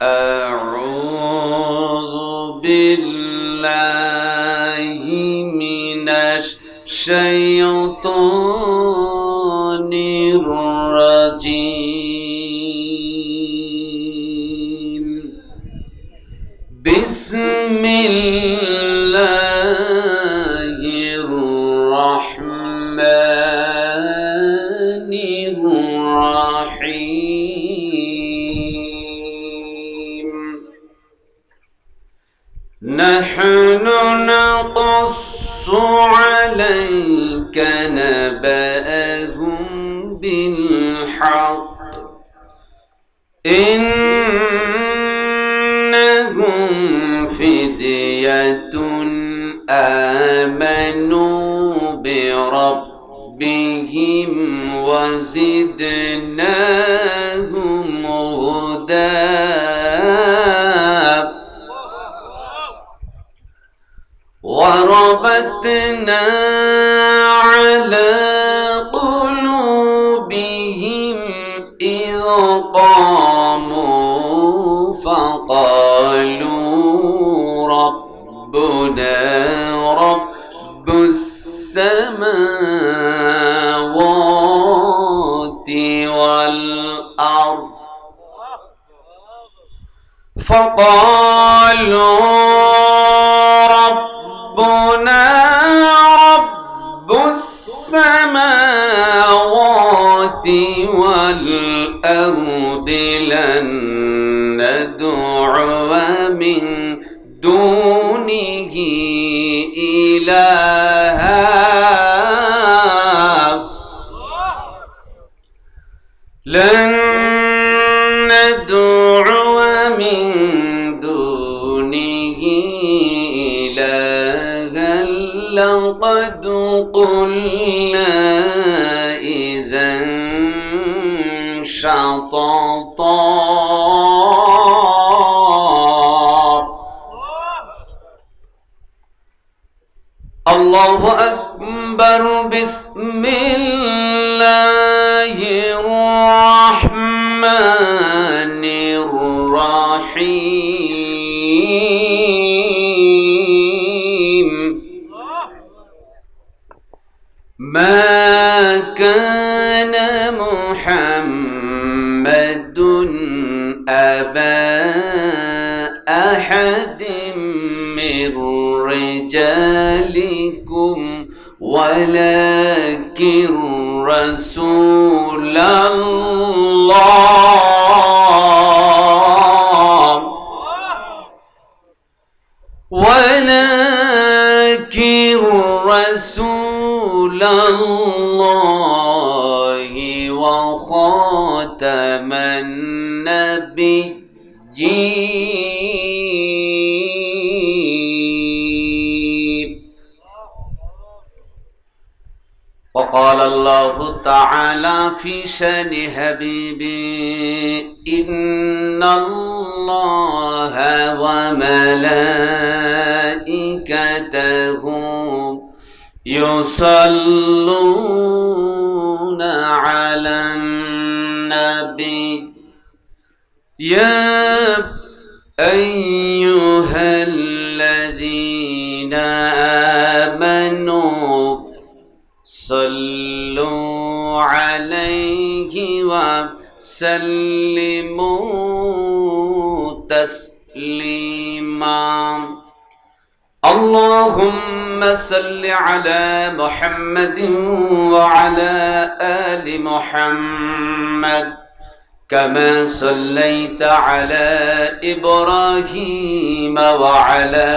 أعوذ بالله من الشيطان الرجيم. بسم الله الرحمن الرحيم. نحن نقص عليك نبأهم بالحق إنهم فدية آمنوا بربهم وزدناهم هدى. وربطنا على قلوبهم إذ قاموا فقالوا ربنا رب السماوات والأرض فقالوا ربنا رب السماوات والأرض لن ندعو من دونه إلها لن ندعو من دونه إلها لقد قلنا إذا شططا. الله أكبر. بسم الله الرحمن الرحيم. ما كان محمد أبا أحد من رجالكم ولكن رسول الله ولكن رسول الله وخاتم النبيين. وقال الله تعالى في شأن حبيبي إن الله وملائكته يصلون على النبي يا أيها الذين آمنوا صلوا عليه وسلموا تسليما. اللهم صل على محمد وعلى آل محمد كما صليت على إبراهيم وعلى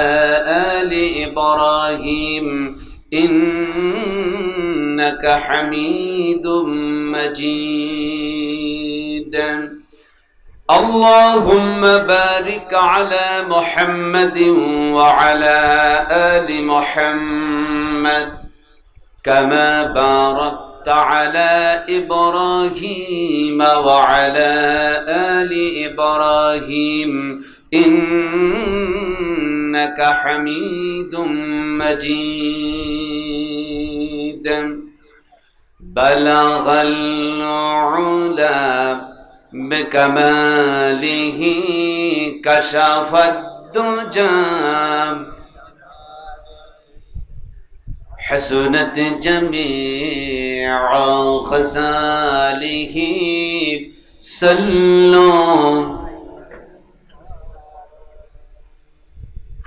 آل إبراهيم إنك حميد مجيد. اللهم بارك على محمد وعلى آل محمد كما باركت على إبراهيم وعلى آل إبراهيم إنك حميد مجيد. بلغ العلا بكماله كشف الدجى حسنت جميع خصاله صلوا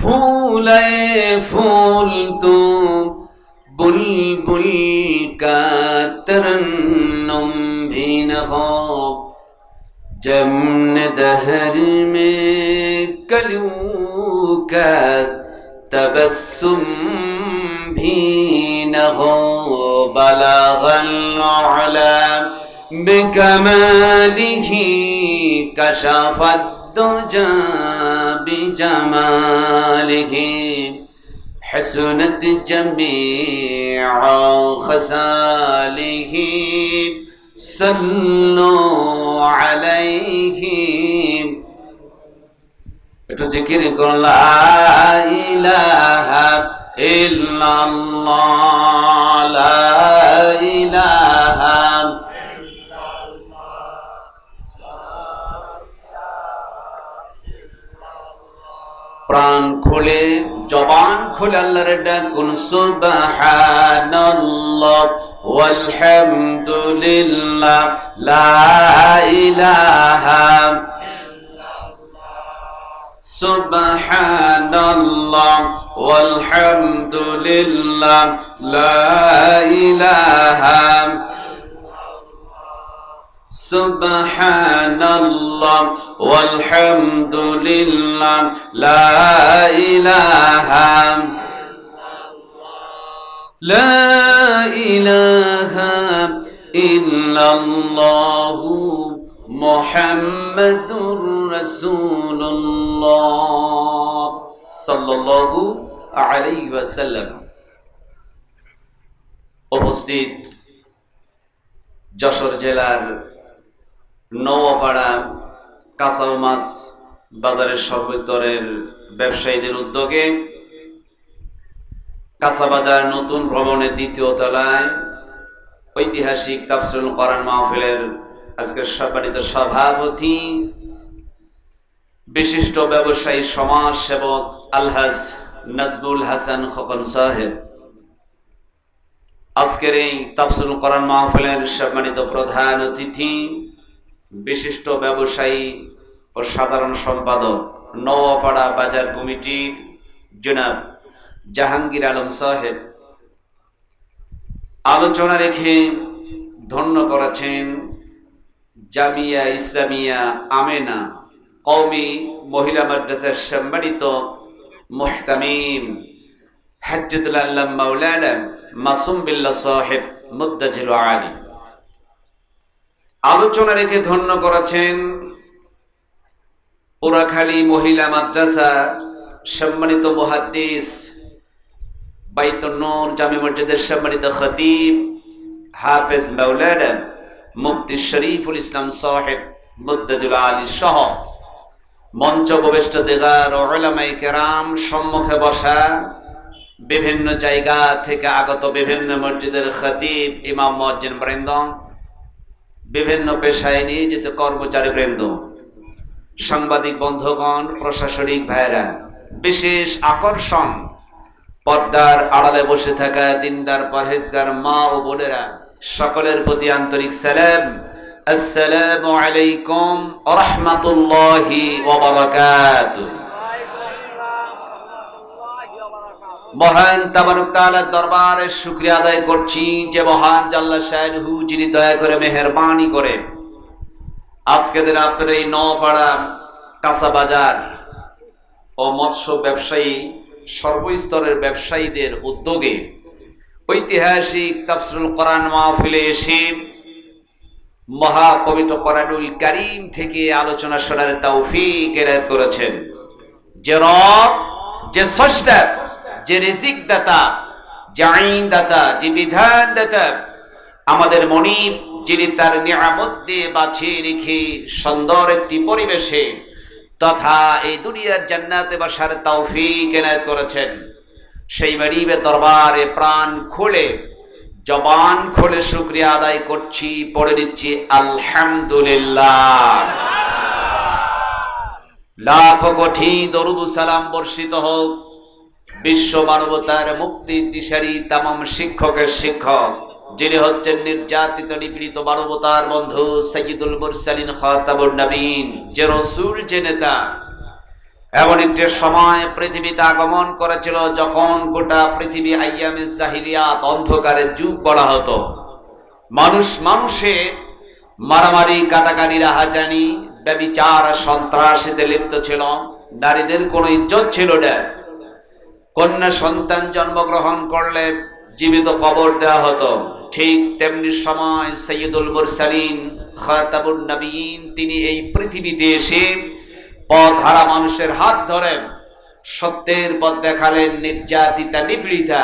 फूले फूल तो बुलबुल का तरन्नुम भी न हो जमन दहर में कलू का तबस्सुम भी न हो बलगल अला बिकमालिही कशफत दुजा बिजमालिह हसनत जमीअ खसालिह सल्लु अलैहि একটু জিকির করুন লা ইলাহা ইল্লাল্লাহ লা ইলাহা প্রাণ খুলে জবান খুলে আল্লাহর ডাকুন সুবহানাল্লাহ ওয়ালহামদুলিল্লাহ লা ইলাহা সুবহানাল্লাহ ওয়ালহামদুলিল্লাহ লা ইলাহা সুবহানাল্লাহ ওয়ালহামদুলিল্লাহ লা ইলাহা ইল্লাল্লাহু মুহাম্মাদুর রাসূলুল্লাহ সাল্লাল্লাহু আলাইহি ওয়াসাল্লাম। উপস্থিত যশোর জেলার নওয়াপাড়া কাঁচাও মাছ বাজারের সর্বস্তরের ব্যবসায়ীদের উদ্যোগে কাঁচা বাজার নতুন ভবনের দ্বিতীয় তলায় ঐতিহাসিক তাফসীরুল কোরআন মাহফিলের আজকের সম্মানিত সভাপতি বিশিষ্ট ব্যবসায়ী সমাজ সেবক আলহাজ নাজমুল হাসান খোকন সাহেব, আজকের এই তাফসীরুল কোরআন মাহফিলের সম্মানিত প্রধান অতিথি বিশিষ্ট ব্যবসায়ী ও সাধারণ সম্পাদক নওয়াপাড়া বাজার কমিটির জনাব জাহাঙ্গীর আলম সাহেব, আলোচনা রেখে ধন্য করেছেন জামিয়া ইসলামিয়া আমেনা কওমি মহিলা মাদ্রাসার সম্মানিত মুহতামিম হাজ্জাতুল আল্লাহ মাওলানা মাসুম বিল্লাহ সাহেব মুদ্দাজিল আলী। আলোচনা রেখে ধন্য করেছেন পুরাখালী মহিলা মাদ্রাসা সম্মানিত মুহাদ্দিস বাইতুন নূর জামি মসজিদের সম্মানিত খতিব হাফেজ মাওলানা মুফতি শরীফুল ইসলাম সাহেব মুদ্দাজিল আলী সহ মঞ্চ উপবিষ্ট দিগার উলামায়ে কেরাম, সম্মুখে বসা বিভিন্ন জায়গা থেকে আগত বিভিন্ন মসজিদের খতিব, ইমাম মুয়াজ্জিন বৃন্দ, বিভিন্ন পেশায় নিয়োজিত কর্মচারী বৃন্দ, সাংবাদিক বন্ধুগণ, প্রশাসনিক ভাইরা, বিশেষ আকর্ষণ পর্দার আড়ালে বসে থাকা দিনদার পরহেজগার মা ও বোনেরা, সকলের প্রতি আন্তরিক সালাম। আসসালামু আলাইকুম ওয়া রাহমাতুল্লাহি ওয়া বারাকাতুহু। মহান তাবারক তাআলার দরবারে শুকরিয়া আদায় করছি যে মহান জাল্লা শাআনুহু যিনি দয়া করে মেহেরবানি করে আজকে দিন আপনার এই নওয়াপাড়া কাঁচা বাজার ও মৎস্য ব্যবসায়ী সর্বস্তরের ব্যবসায়ীদের উদ্যোগে ঐতিহাসিক তাফসীরুল কোরআন মাহফিলে এসে মহাপবিত্র কোরআনুল কারীম থেকে আলোচনা শোনার তৌফিক এনায়েত করেছেন। যে রব, যে স্রষ্টা, যে রিজিক দাতা, যে আইন দাতা, যে বিধান দাতা, আমাদের মনিব, যিনি তার নিয়ামত দিয়ে বাছিয়ে রেখে সুন্দর একটি পরিবেশে তথা এই দুনিয়ার জান্নাতে বসার তৌফিক এনায়েত করেছেন, সেই মনিবের দরবারে প্রাণ খুলে জবান খুলে শুকরিয়া আদায় করছি, পড়ে দিচ্ছি আলহামদুলিল্লাহ। লাখো কোটি দরুদ ও সালাম বর্ষিত হোক বিশ্ব মানবতার মুক্তির দিশারি তামাম শিক্ষকের শিক্ষক, যিনি হচ্ছেন নির্যাতিত নিপীড়িত মানবতার বন্ধু সাইয়্যিদুল মুরসালিন খাতামুন নবীন, যে রাসূল, যে নেতা। এমন একটি সময় পৃথিবীতে আগমন করেছিল যখন গোটা পৃথিবী আইয়ামে জাহিলিয়াত, অন্ধকারের যুগ বলা হতো। মানুষে মারামারি, কাটাকাটি, রাহাজানি, ব্যভিচার, সন্ত্রাসীতে লিপ্ত ছিল। নারীদের কোনো ইজ্জত ছিল না। কন্যা সন্তান জন্মগ্রহণ করলে জীবিত কবর দেওয়া হতো। ঠিক তেমনি সময় সাইয়্যিদুল মুরসালিন খাতামুন নবীন, তিনি এই পৃথিবীতে এসে পথহারা মানুষের হাত ধরে সত্যের পথ দেখালেন। নির্যাতিতা, নিপীড়িতা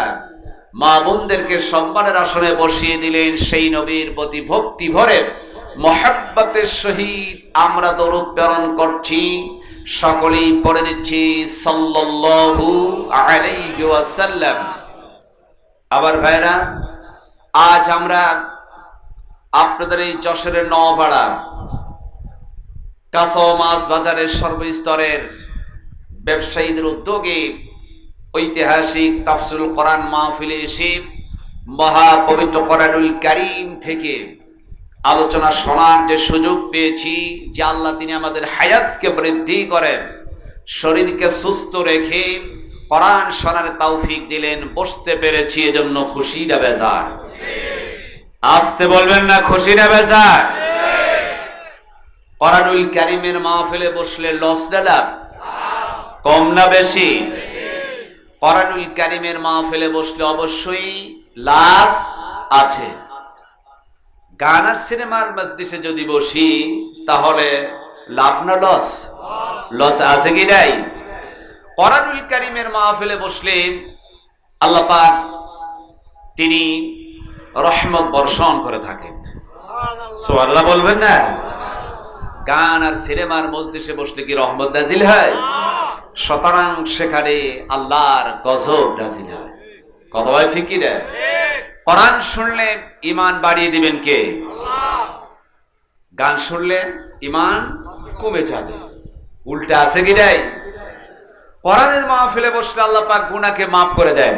মা বোনদেরকে সম্মানের আসনে বসিয়ে দিলেন। সেই নবীর প্রতি ভক্তি ভরে মহব্বতের সহিত আমরা দরুদ প্রেরণ করছি, সকলেই পড়ে দিচ্ছি সাল্লাল্লাহু আলাইহি ওয়াসাল্লাম। আবার ভাইরা, আজ আমরা আপনাদের এই যশোরের নওপাড়া কাঁচা মাছ বাজারের সর্বস্তরের ব্যবসায়ীদের উদ্যোগে ঐতিহাসিক তাফসীরুল কোরআন মাহফিলে এসে মহাপবিত্র কোরআনুল কারীম থেকে আলোচনা শোনার যে সুযোগ পেয়েছি, যে আল্লাহ তিনি আমাদের হায়াতকে বৃদ্ধি করেন, শরীরকে সুস্থ রেখে কোরআন শোনার তৌফিক দিলেন, বসতে পেরেছি, এজন্য খুশি না বেজার? আসতে বলবেন না, খুশি না বেজার? কোরআনুল কারীমের মাহফিলে বসলে লস না লাভ? কম না বেশি? কোরআনুল কারীমের মাহফিলে বসলে অবশ্যই লাভ আছে। গান আর সিনেমার মজলিসে যদি বসি তাহলে লাভ না লস? লস আছে কি নাই? কোরআনুল কারীমের মাহফিলে বসলে আল্লাহ পাক তিনি রহমত বর্ষণ করে থাকেন। সুবহানাল্লাহ বলবেন না? গান আর সিনেমার মজলিসে বসলে কি রহমত নাজিল হয়? সুতরাং সেখানে আল্লাহর গজব নাজিল হয়। কথা বলে ঠিক কি না? কোরআন শুনলে ঈমান বাড়িয়ে দিবেন কে? আল্লাহ। গান শুনলে ঈমান কমে যাবে। উল্টা আছে কি নাই? কোরআনের মাহফিলে বসলে আল্লাহ পাক গুনাহকে maaf করে দেন।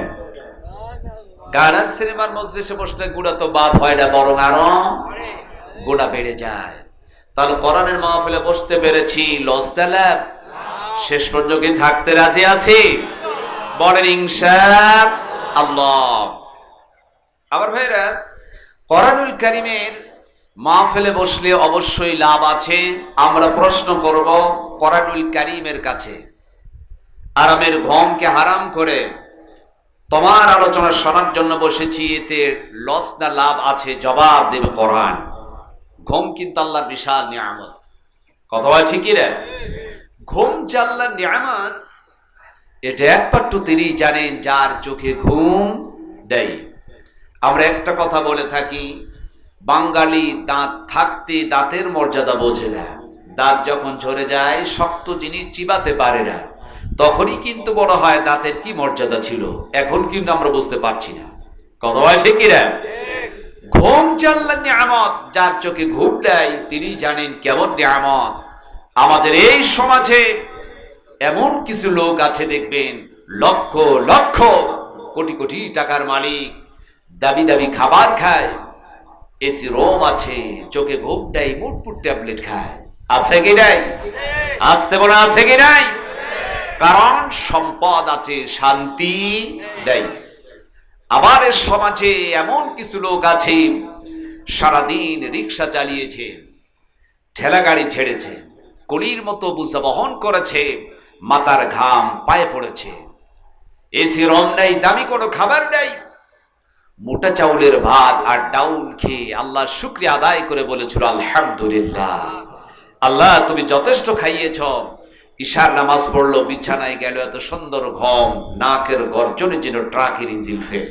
গান আর সিনেমার মজলিসে বসলে গুনাহ তো মাফ হয় না, বরং আরো গুনাহ বেড়ে যায়। তাহলে কোরআনের মাহফিলে বসতে পেরেছি, লস না লাভ? শেষ পর্যন্ত কি থাকতে রাজি আছি? বলেন ইনশাআল্লাহ। আবার ভাইরা, কোরআনুল কারীমের মাহফিলে বসলে অবশ্যই লাভ আছে। আমরা প্রশ্ন করব কোরআনুল কারীমের কাছে, আরামের ঘুমকে হারাম করে তোমার আলোচনা শোনার জন্য বসেছি, এতে লস না লাভ আছে? জবাব দেবে কোরআন। ঘুম কিন্তু আল্লাহর বিশাল নিয়ামত। কথা বলে ঠিকই রে? ঘুম যে আল্লাহর নিয়ামত, এটা একমাত্র তিনি জানেন যার চোখে ঘুম নেই। আমরা একটা কথা বলে থাকি, বাঙালি দাঁত থাকতে দাঁতের মর্যাদা বোঝে না। দাঁত যখন ঝরে যায়, শক্ত জিনিস চিবাতে পারে না, তখনই কিন্তু বড় হয় দাঁতের কি মর্যাদা ছিল। এখন কিন্তু আমরা বুঝতে পারছি না। কথা হয় ঠিক কি না? ঘুম যে আল্লাহর নিয়ামত, যার চোখে ঘুম দেয় তিনি জানেন কেমন নিয়ামত। আমাদের এই সমাজে এমন কিছু লোক আছে, দেখবেন লক্ষ লক্ষ কোটি কোটি টাকার মালিক, দাবি দাবি খাবার খায়, এসি রুম আছে, চোখে ঘুম দেয়, মুটপুট ট্যাবলেট খায়। আছে কি নাই? আসতে বলে আছে কি নাই? কারণ সম্পদ আছে, শান্তি নেই। আবার এর সমাজে এমন কিছু লোক আছে, সারাদিন রিক্সা চালিয়েছে, ঠেলা গাড়ি ছেড়েছে, কলির মতো বোঝা বহন করেছে, মাথার ঘাম পায়ে পড়েছে, এসি রুম নেই, দামি কোনো খাবার নেই, মোটা চাউলের ভাত আর ডাউল খেয়ে আল্লাহর শুকরিয়া আদায় করে বলেছিল আলহামদুলিল্লাহ, আল্লাহ তুমি যথেষ্ট খাইয়েছ। ঈশার নামাজ পড়লো, বিছানায় গেল, এত সুন্দর ঘুম, নাকের গর্জনে যেন ট্রাকের ইঞ্জিন ফেল।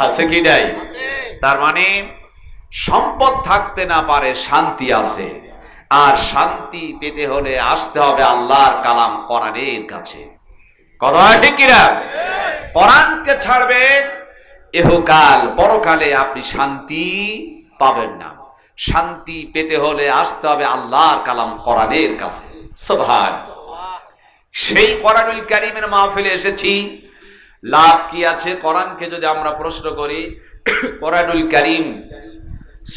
আছে কি নাই? তার মানে সম্পদ থাকতে না পারে, শান্তি আছে। আর শান্তি পেতে হলে আসতে হবে আল্লাহর কালাম কোরআনের কাছে। কথা ঠিক কিনা? কোরআনকে ছাড়বেন, ইহকাল পরকালে আপনি শান্তি পাবেন না। শান্তি পেতে হলে আসতে হবে আল্লাহর কালাম কোরআনের কাছে। সুবহান। সেই কোরআনুল কারীমের মাহফিলে এসেছি, লাভ কি আছে? কোরআনকে যদি আমরা প্রশ্ন করি, কোরআনুল কারীম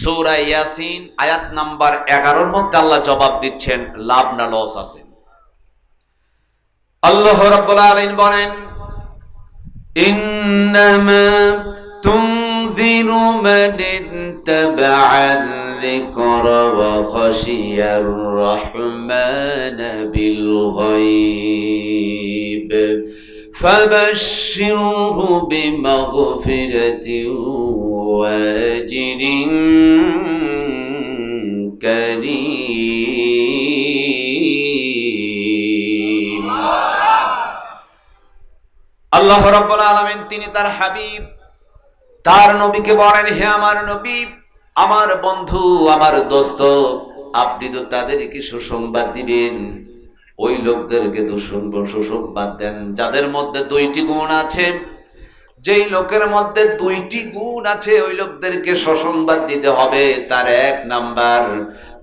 সূরা ইয়াসিন আয়াত নাম্বার 11 এর মধ্যে আল্লাহ জবাব দিচ্ছেন লাভ না লস আছে। আল্লাহ রাব্বুল আলামিন বলেন, ইন্নামা তুনযিরু মান ইত্তাবা'আল যিকরা ওয়া খাশিয়ার রাহমান বিল গায়ব ফাবাশশিরহু বিমাগফিরাতিন ওয়া আজরিন কারীম। আল্লাহ রাব্বুল আলামিন তিনি তার হাবিব, তার নবীকে বলেন, হে আমার নবী, আমার বন্ধু, আমার দোস্ত, আপনি তো তাদেরকে সুসংবাদ দিবেন, ওই লোকদেরকে সুসংবাদ দেন যাদের মধ্যে 2টি গুণ আছে। যেই লোকের মধ্যে 2টি গুণ আছে ওই লোকদেরকে সুসংবাদ দিতে হবে। তার 1 নাম্বার,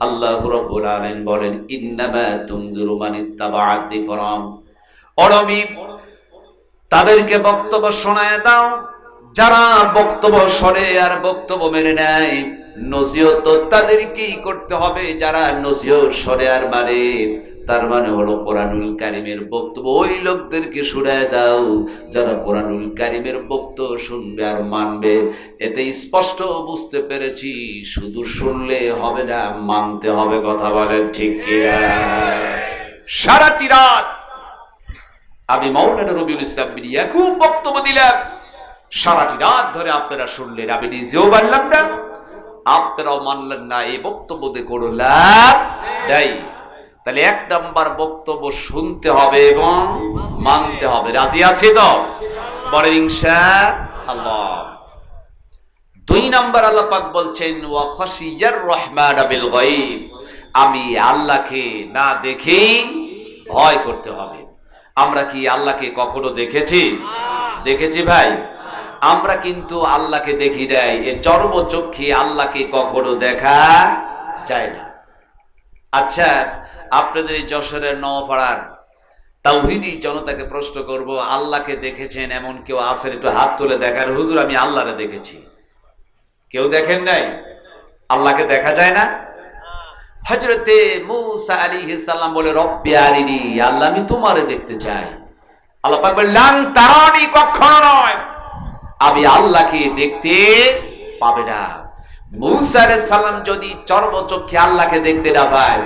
আল্লাহ রাব্বুল আলামিন বলেন, ইন্নামা তুনযিরু মান ইত্তাবা'আদ যিকরা, ও নবী তাদেরকে বক্তব্য শোনায় দাও যারা বক্তব্য শোনে আর বক্তব্য মেনে নেয়। নসিহত তাদেরকেই করতে হবে যারা নসিহত শোনে আর মানে। তার মানে হলো কোরআনুল কারীমের বক্তব্য ওই লোকদেরকে শোনায় দাও যারা কোরআনুল কারীমের বক্তব্য শুনবে আর মানবে। এতে স্পষ্ট বুঝতে পেরেছি শুধু শুনলে হবে না, মানতে হবে। কথা বলেন ঠিক কিনা? সারাটি রাত আমি মাওলানা রবিউল ইসলাম বিন ইয়াকুব বক্তব্য দিলাম, সারাটি রাত ধরে আপনারা শুনলেন, আমি নিজেও মানলাম না, আপনারাও মানলেন না। এই বক্তব্য দিয়ে কোনো লাভ নাই। তাহলে 1 নাম্বার বক্তব্য শুনতে হবে এবং মানতে হবে। রাজি আছি তো? বলেন ইনশাআল্লাহ। 2 নাম্বার আল্লাহ পাক বলছেন, ওয়া খাশিয়ার রাহমান বিল গায়ব, আমি আল্লাহকে না দেখেই ভয় করতে হবে। আমরা কি আল্লাহকে কখনো দেখেছি? দেখেছি ভাই? আমরা কিন্তু আল্লাহকে দেখি নাই। এ চর্মচক্ষে আল্লাহকে কখনো দেখা যায় না। আচ্ছা, আপনাদের এই যশোরের নওপাড়ার তাওহীদি জনতাকে প্রশ্ন করব, আল্লাহকে দেখেছেন এমন কেউ আছেন? একটু হাত তুলে দেখার। হুজুর আমি আল্লাহরে দেখেছি। কেউ দেখেন নাই? আল্লাহকে দেখা যায় না? হযরতে মূসা আলাইহিস সালাম বলে, রব্বি আরিনি, আল্লাহ আমি তোমারে দেখতে চাই। আল্লাহ পাক বলেন, লান তারানি, কখনো নয়, আমি আল্লাহকে দেখতে পাবে না। মূসা আলাইহিস সালাম যদি চর্মচক্ষে আল্লাহকে দেখতে না পায়,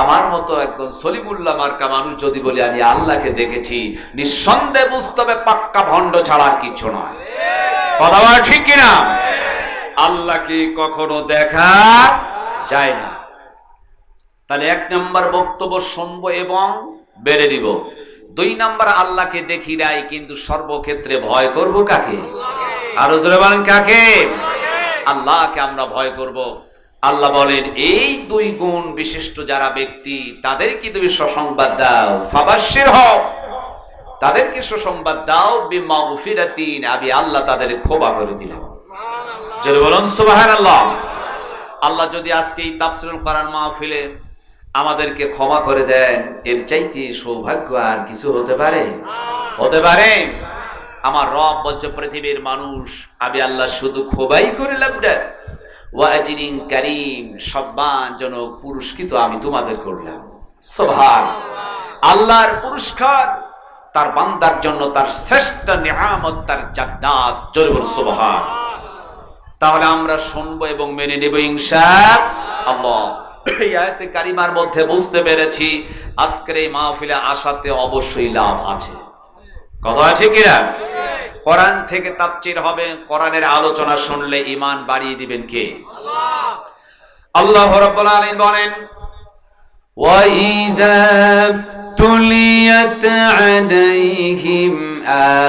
আমার মতো একজন সলিমুল্লাহ মার্কা মানুষ যদি বলে আমি আল্লাহকে দেখেছি, নিঃসন্দেহে বুঝতে হবে পাক্কা ভণ্ড ছাড়া আর কিছু নয়। কথা বলা ঠিক কিনা? আল্লাহকে কখনো দেখা যায় না। তাহলে 1 নাম্বার বক্তব্য শুনবো এবং বেড়ে দিব। 2 নাম্বার, আল্লাহকে দেখি নাই কিন্তু সর্বক্ষেত্রে ভয় করব কাকে? আরো জোরে বলেন কাকে? আল্লাহকে আমরা ভয় করব। আল্লাহ বলেন, এই 2 গুণ বিশিষ্ট যারা ব্যক্তি তাদেরকে তুমি সুসংবাদ দাও, ফাবাশশির হও, তাদেরকে সুসংবাদ দাও, বিমাগফিরাতিন, আমি আল্লাহ তাদের ক্ষমা করে দিলাম। জোরে বলুন সুবহানাল্লাহ। আল্লাহ যদি আজকে এই তাফসীরুল কোরআন মাহফিলে আমাদেরকে ক্ষমা করে দেন, এর চাইতে সৌভাগ্য আর কিছু হতে পারে? হতে পারে? আমার রব বলছে, পৃথিবীর মানুষ আমি আল্লাহ শুধু ক্ষমাই করলাম না, ওয়া আজরিন কারীম, সম্মানজনক পুরস্কৃত আমি তোমাদের করলাম। সুবহানাল্লাহ। আল্লাহর পুরস্কার তার বান্দার জন্য, তার শ্রেষ্ঠ নিয়ামত তার জান্নাত। জোরে বল সুবহানাল্লাহ। তাহলে আমরা শুনবো এবং মেনে নেব ইনশাআল্লাহ। এই আয়াতে কারিমার মধ্যে বুঝতে পেরেছি আজকের এই মাহফিলে আসাতে অবশ্যই লাভ আছে। কথা আছে কিনা? কোরআন থেকে তাফসীর হবে, কোরআনের আলোচনা শুনলে ঈমান বাড়িয়ে দিবেন কে? আল্লাহ। আল্লাহ রাব্বুল আলামিন বলেন, ওয়া ইযা তুলিয়াত আলাইহিম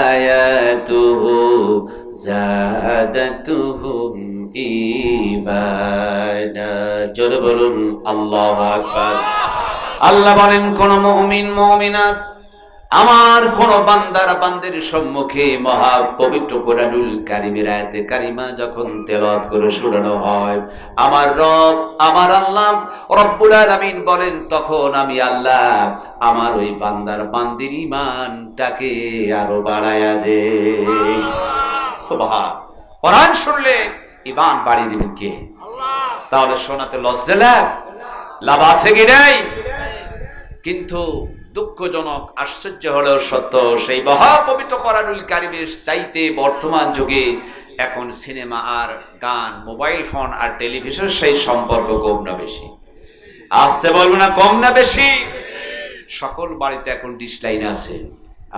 আয়াতুহু যাদাতুহুম ঈমানা। জোরে বলুন আল্লাহু আকবার। আল্লাহ বলেন, কোন মুমিন মুমিনাত আমার কোন বান্দার বান্দের সম্মুখে মহা পবিত্র কোরআনুল কারীমের আয়াতে কারিমা যখন তেলাওয়াত করে শোনানো হয়, আমার রব, আমার আল্লাহ রব্বুল আলামিন বলেন, তখন আমি আল্লাহ আমার ওই বান্দার বান্দির ঈমানটাকে আরো বাড়ায়া দেই। সুবহান। কোরআন শুনলে ঈমান বাড়িয়ে দিবেন কে? আল্লাহ। তাহলে শোনাতে লস লাভ লাভ আছে কি নাই? কিন্তু দুঃখজনক, আশ্চর্য হলেও সত্য, সেই মহাপবিত্র কোরআনুল কারীমের চাইতে বর্তমান যুগে এখন সিনেমা আর গান, মোবাইল ফোন আর টেলিভিশন, সেই সম্পর্ক কম না বেশি? আসতে বলবো না, কম না বেশি? সকল বাড়িতে এখন ডিশ লাইন আছে,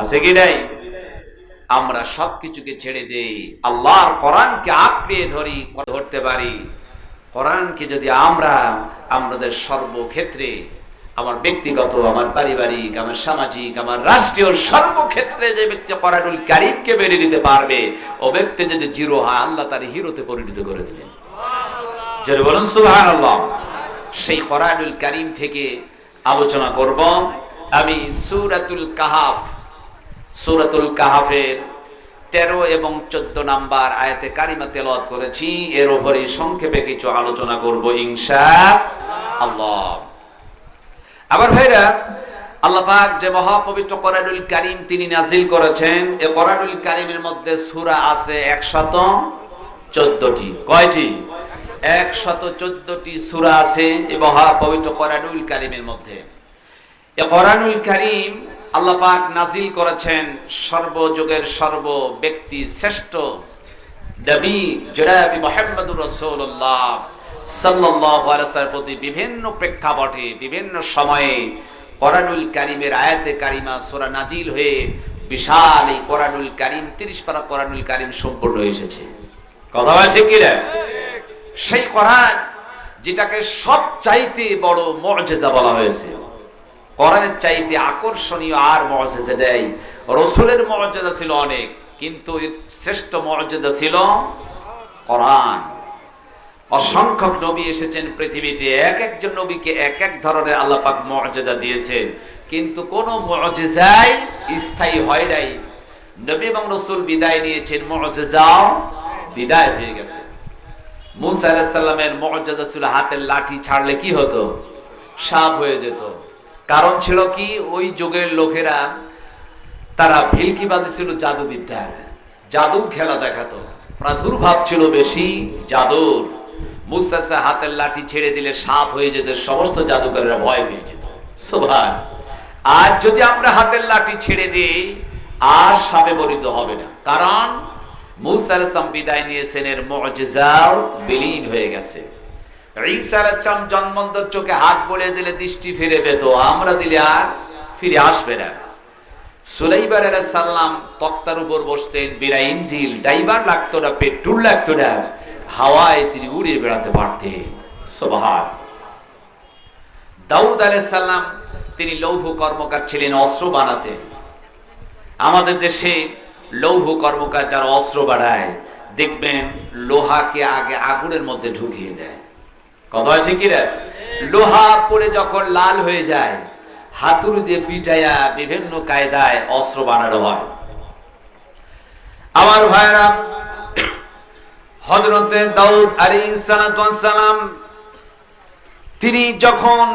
আছে কি নাই? আমরা সবকিছুকে ছেড়ে দেই, আল্লাহর কোরআনকে আঁকড়ে ধরতে পারি। কোরআনকে যদি আমরা আমাদের সর্বক্ষেত্রে, আমার ব্যক্তিগত, আমার পারিবারিক, আমার সামাজিক, আমার রাষ্ট্রীয় সর্বক্ষেত্রে যে ব্যক্তি কোরআনুল কারীমকে মেনে নিতে পারবে, ও ব্যক্তি যদি জিরো হয়, আল্লাহ তার হিরোতে পরিণত করে দিবেন। যারা বলুন সুবহানাল্লাহ। সেই কোরআনুল কারীম থেকে আলোচনা করব আমি সূরাতুল কাহাফের 13 এবং 14 নাম্বার আয়াতে কারিমা তেলাওয়াত করেছি। এর উপরে সংক্ষেপে কিছু আলোচনা করব ইনশাআল্লাহ। আবার ভাইরা, আল্লাহ পাক যে মহাপবিত্র কোরআনুল কারীম তিনি নাযিল করেছেন, এই কোরআনুল কারীমের মধ্যে সূরা আছে 114টি। কয়টি? 114টি সূরা আছে এই মহাপবিত্র কোরআনুল কারীমের মধ্যে। এই কোরআনুল কারীম আল্লাহ পাক নাযিল করেছেন সর্বযুগের সর্ব ব্যক্তি শ্রেষ্ঠ নবী জনাব মুহাম্মদুর রাসূলুল্লাহ সাল্লাল্লাহু আলাইহি ওয়াসাল্লামের প্রতি বিভিন্ন প্রেক্ষাপটে, বিভিন্ন সময়ে কোরআনুল কারীমের আয়াতে কারিমা সূরা নাজিল হয়ে বিশাল এই কোরআনুল কারীম 30 পারা কোরআনুল কারীম সম্পূর্ণ এসেছে। কথা আছে কি না? সেই কোরআন যেটাকে সবচাইতে বড় মুআজিজা বলা হয়েছে, কোরআনের চাইতে আকর্ষণীয় আর মুআজিজা নেই। রাসূলের মুআজিজা ছিল অনেক, কিন্তু এর শ্রেষ্ঠ মুআজিজা ছিল কোরআন। অসংখ্য নবী এসেছেন পৃথিবীতে, এক একজন নবীকে এক এক ধরনের আল্লাহ পাক মুআজিজা দিয়েছেন, কিন্তু কোন মুআজিজাই স্থায়ী হয় নাই। নবী এবং রাসূল বিদায় নিয়েছেন, মুআজিজাও বিদায় হয়ে গেছে। মুসা আলাইহিস সালামের মুআজিজা ছিল হাতের লাঠি ছাড়লে কি হতো? সাপ হয়ে যেত। কারণ ছিল কি? ওই যুগের লোকেরা তারা ভিলকিবাজি ছিল, জাদুবিদ্যার, জাদু খেলা দেখাতো, প্রাদুর্ভাব ছিল বেশি জাদুর। মুসা হাতের লাঠি ছেড়ে দিলে সাপ হয়ে যেত, সমস্ত জাদুকরেরা ভয় পেয়ে যেত। সুবহান। আর যদি আমরা হাতের লাঠি ছেড়ে দিই, আর সাপে পরিণত হবে না, কারণ মুসা আলাইহিস সালাম বিদায় নিয়েছেন, এর মুআজিজাও বিলীন হয়ে গেছে। ঈসা আলাইহিস সালাম জন্মন্তর চোখে হাত বলে দিলে দৃষ্টি ফিরে পেত, আমরা দিলে আর ফিরে আসবে না। সুলাইমান আলাইহিস সালাম তক্তার উপর বসতেন, বিনা ইঞ্জিল, ড্রাইভার লাগতো না, পেট্রোল লাগতো না, হাওয়ায় তিনি উড়ে বেড়াতে পারতেন। সুবহান। দাউদ আলাইহিস সালাম তিনি লৌহ কর্মকার ছিলেন, অস্ত্র বানাতেন। আমাদের দেশে লৌহ কর্মকার যারা অস্ত্র বানায়, দেখবেন লোহাকে আগে আগুনের মধ্যে ঢুকিয়ে দেয়। কথা আছে কি না? লোহা পড়ে যখন লাল হয়ে যায়, হাতুড়ি দিয়ে পিটাইয়া বিভিন্ন কায়দায় অস্ত্র বানানো হয়। আমার ভাইরা, হযরতে দাউদ আলাইহিস সালাম তিনি যখন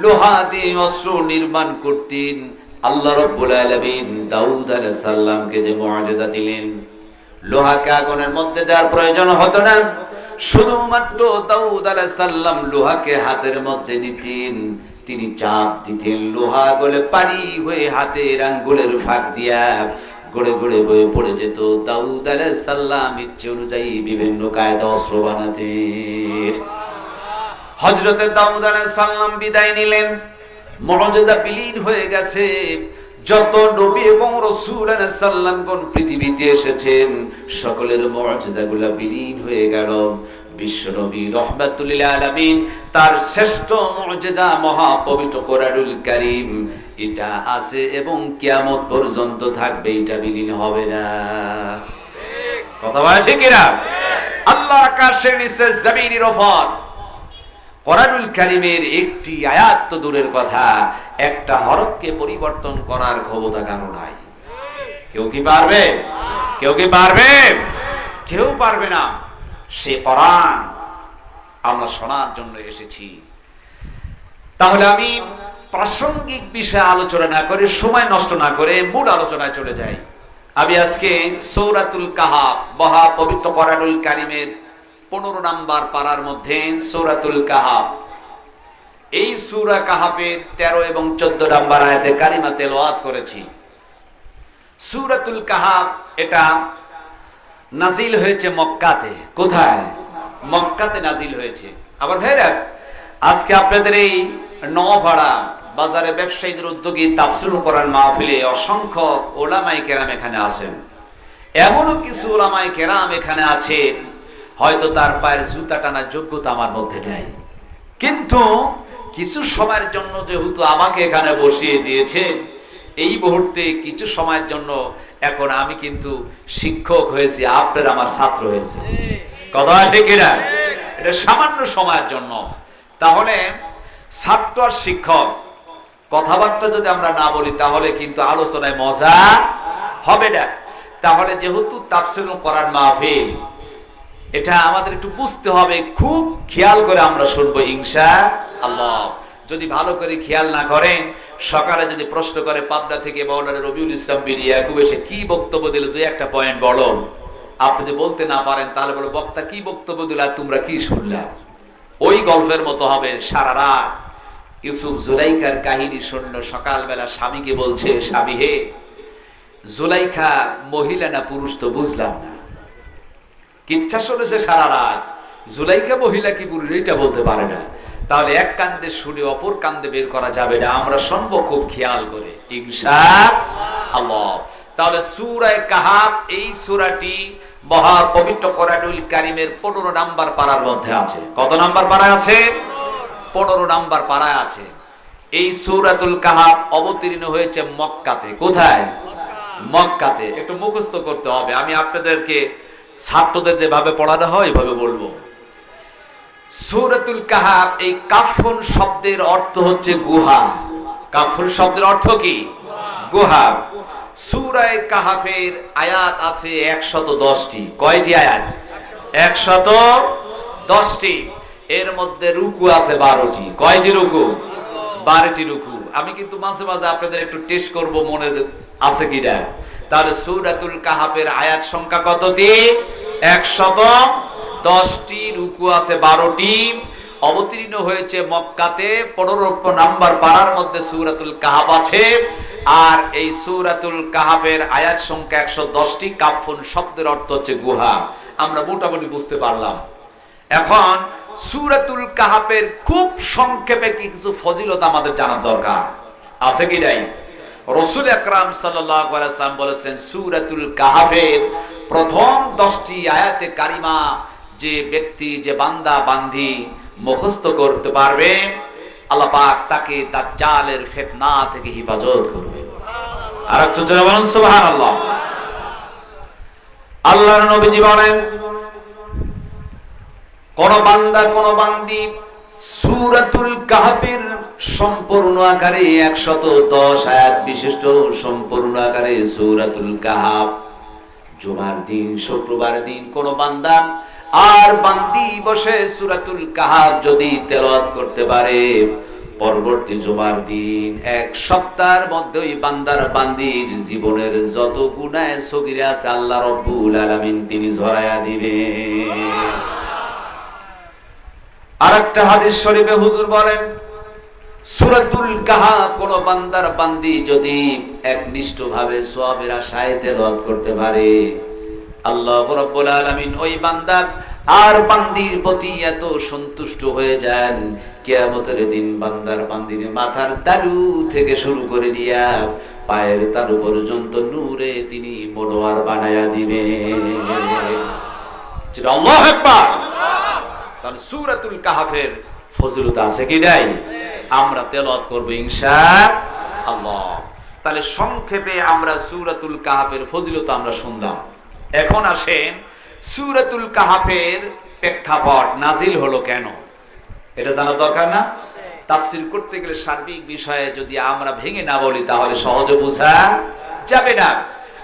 লোহা দিয়ে অস্ত্র নির্মাণ করতেন, আল্লাহ রাব্বুল আলামিন দাউদ আলাইহিস সালামকে যে মুআজিজা দিলেন, লোহাকে আগুনের মধ্যে দেওয়ার প্রয়োজন হতো না। শুধুমাত্র দাউদ আলাইহিস সালাম লোহাকে হাতের মধ্যে নিতেন, তিনি চাপ দিতেন, লোহা গলে পানি হয়ে হাতের আঙ্গুলের ফাঁক দিয়া গড়ে গড়ে বয়ে পড়ে যেত। দাউদ আলাইহিস সালাম ইচ্ছে অনুযায়ী বিভিন্ন কায়দা অস্ত্র বানাতেন। হযরতে দাউদ আলাইহিস সালাম বিদায় নিলেন, মুআজিজা বিলীন হয়ে গেছে। যত নবী এবং রাসূল আলাইহিস সালামগণ পৃথিবীতে এসেছেন, সকলের মুআজিজাগুলো বিলীন হয়ে গেল। বিশ্ব নবী রাহমাতুল লিল আলামিন তার শ্রেষ্ঠ মুআজিজা মহাপবিত্র কোরআনুল কারীম, এটা আছে এবং কিয়ামত পর্যন্ত থাকবে, এটা বিলীন হবে না। কথা বলছে কিনা? আল্লাহ আকাশের নিচে জমিনের উপর কোরআনুল কারীমের একটি আয়াত তো দূরের কথা, একটা হরফকে পরিবর্তন করার ক্ষমতা কারো নাই। কেউ কি পারবে? কেউ কি পারবে? কেউ পারবে না। সে কোরআন আমরা শোনার জন্য এসেছি। তাহলে আমি প্রাসঙ্গিক বিষয়ে আলোচনা না করে, সময় নষ্ট না করে মূল আলোচনায় চলে যাই। আমি আজকে সূরাতুল কাহাফ, মহা পবিত্র কোরআনুল কারীমের 15 নাম্বার পারার মধ্যে সূরাতুল কাহাফ, এই সূরা কাহাফের 13 এবং 14 নাম্বার আয়াতে কারিমা তেলাওয়াত করেছি। সূরাতুল কাহাফ এটা নাজিল হয়েছে মক্কাতে। কোথায়? মক্কাতে নাজিল হয়েছে। আবার ভাইরা, আজকে আপনাদের এই নওপাড়া বাজারে ব্যবসায়ীদের উদ্যোগে তাফসীরুল কোরআন মাহফিলে অসংখ্য উলামায়ে কেরাম এখানে আছেন। এমনও কিছু উলামায়ে কেরাম এখানে আছেন হয়তো তার পায়ের জুতা টানার যোগ্যতা আমার মধ্যে নেই, কিন্তু কিছু সময়ের জন্য যেহেতু আমাকে এখানে বসিয়ে দিয়েছে, এই মুহূর্তে কিছু সময়ের জন্য এখন আমি কিন্তু শিক্ষক হয়েছি, আপনারা আমার ছাত্র হয়েছে। কথা আছে কিনা? এটা সামান্য সময়ের জন্য। তাহলে ছাত্র আর শিক্ষক কথাবার্তা যদি আমরা না বলি তাহলে কিন্তু আলোচনায় মজা হবে না। তাহলে যেহেতু তাফসীরুল কোরআন মাহফিল, এটা আমাদের একটু বুঝতে হবে, খুব খেয়াল করে আমরা শুনবো ইনশাআল্লাহ। যদি ভালো করে খেয়াল না করেন, সকালে যদি প্রশ্ন করে পাবনা থেকে মাওলানা রবিউল ইসলাম বিরিয়া খুব এসে কি বক্তব্য দিল, দুই একটা পয়েন্ট বলো, আপনি যদি বলতে না পারেন তাহলে বলো বক্তা কি বক্তব্য দিল আর তোমরা কি শুনলা। ওই গল্পের মতো হবে। সারা রাত ইউসুফ জুলাইখার কাহিনী শুনলো, সকালবেলা স্বামীকে বলছে, স্বামী হে, জুলাইখা মহিলা না পুরুষ তো বুঝলাম না। কিচ্ছা শুনেছে সারা রাত, জুলাইখা মহিলা কি পুরুষ এটা বলতে পারে না। তাহলে এক কান্দে শুনে অপর কান্দে বের করা যাবে না, আমরা শুনবো খুব খেয়াল করে ইনশাআল্লাহ। তাহলে সূরা কাহাফ, এই সূরাটি মহা পবিত্র কোরআনুল কারীমের 15 নাম্বার পারার মধ্যে আছে। কত নাম্বার পারায় আছে? 15 নাম্বার পারায় আছে। এই সূরাতুল কাহাফ অবতীর্ণ হয়েছে মক্কাতে। কোথায়? মক্কাতে। একটু মুখস্থ করতে হবে। আমি আপনাদেরকে ছাত্রদের যেভাবে পড়ানো হয় এভাবে বলবো। সূরাতুল কাহাফ, এই কাফুন শব্দের অর্থ হচ্ছে গুহা। কাফুন শব্দের অর্থ কি? গুহা। সূরা কাহাফের আয়াত আছে 110টি। কয়টি আয়াত? 110টি। এর মধ্যে রুকু আছে 12টি। কয়টি রুকু? 12টি রুকু। আমি কিন্তু মাঝে মাঝে আপনাদের একটু টেস্ট করব মনে আছে কিনা। তাহলে সূরাতুল কাহাফের আয়াত সংখ্যা কতটি? 110টি। রুকু আছে 12টি। অবতীর্ণ হয়েছে মক্কাতে। 15 নাম্বার পারার মধ্যে সূরাতুল কাহাফ আছে। আর এই সূরাতুল কাহাফের আয়াত সংখ্যা 110টি। কাফুন শব্দের অর্থ হচ্ছে গুহা। আমরা মোটামুটি বুঝতে পারলাম। এখন সূরাতুল কাহাফের খুব সংক্ষেপে কিছু ফজিলত আমাদের জানার দরকার আছে কি নাই? রাসূল আকরাম সাল্লাল্লাহু আলাইহি ওয়াসাল্লাম বলেছেন, সূরাতুল কাহাফের প্রথম 10টি আয়াতে কারিমা যে ব্যক্তি, যে বান্দা বান্দি মুখস্থ করতে পারবে, আল্লাহ পাক তাকে দাজ্জালের ফিতনা থেকে হেফাজত করবে। আর একটু জোরে বলুন সুবহানাল্লাহ। আল্লাহর নবীজি বলেন, কোন বান্দা কোন বান্দি সূরাতুল কাহাফের সম্পূর্ণ আকারে 110 আয়াত বিশিষ্ট সম্পূর্ণ আকারে সূরাতুল কাহাফ জুমার দিন, শুক্রবার দিন কোন বান্দা আর বান্দি বসে সূরাতুল কাহাফ যদি তেলাওয়াত করতে পারে, পরবর্তী জুমার দিন এক সপ্তাহের মধ্যে ওই বান্দার বান্দির জীবনের যত গুনাহ সগীরা আছে আল্লাহ রাব্বুল আলামিন তিনি ঝরায়া দিবেন। আরেকটা হাদিস শরীফে হুজুর বলেন, সূরাতুল কাহাফ কোন বান্দার বান্দি যদি একনিষ্ঠভাবে সওয়াবের আশায় তেলাওয়াত করতে পারে, আল্লাহ রাব্বুল আলামিন ওই বান্দা আর বান্দির প্রতি এত সন্তুষ্ট হয়ে যান, কিয়ামতের দিন বান্দার বান্দির মাথার তালু থেকে শুরু করে দিয়া পায়ের তালু পর্যন্ত নূরে তিনি মনোয়ার বানায়া দিবেন। আল্লাহু আকবার। তাহলে সূরাতুল কাহাফের ফজিলত আছে কি নাই? আমরা তেলাওয়াত করব ইনশাআল্লাহ। তাহলে সংক্ষেপে আমরা সূরাতুল কাহাফের ফজিলত আমরা শুনলাম। এখন আসেন সূরাতুল কাহাফের প্রেক্ষাপট, নাজিল হলো কেন, এটা জানা দরকার না? তাফসীর করতে গেলে সার্বিক বিষয়ে যদি আমরা ভেঙে না বলি তাহলে সহজে বোঝা যাবে না।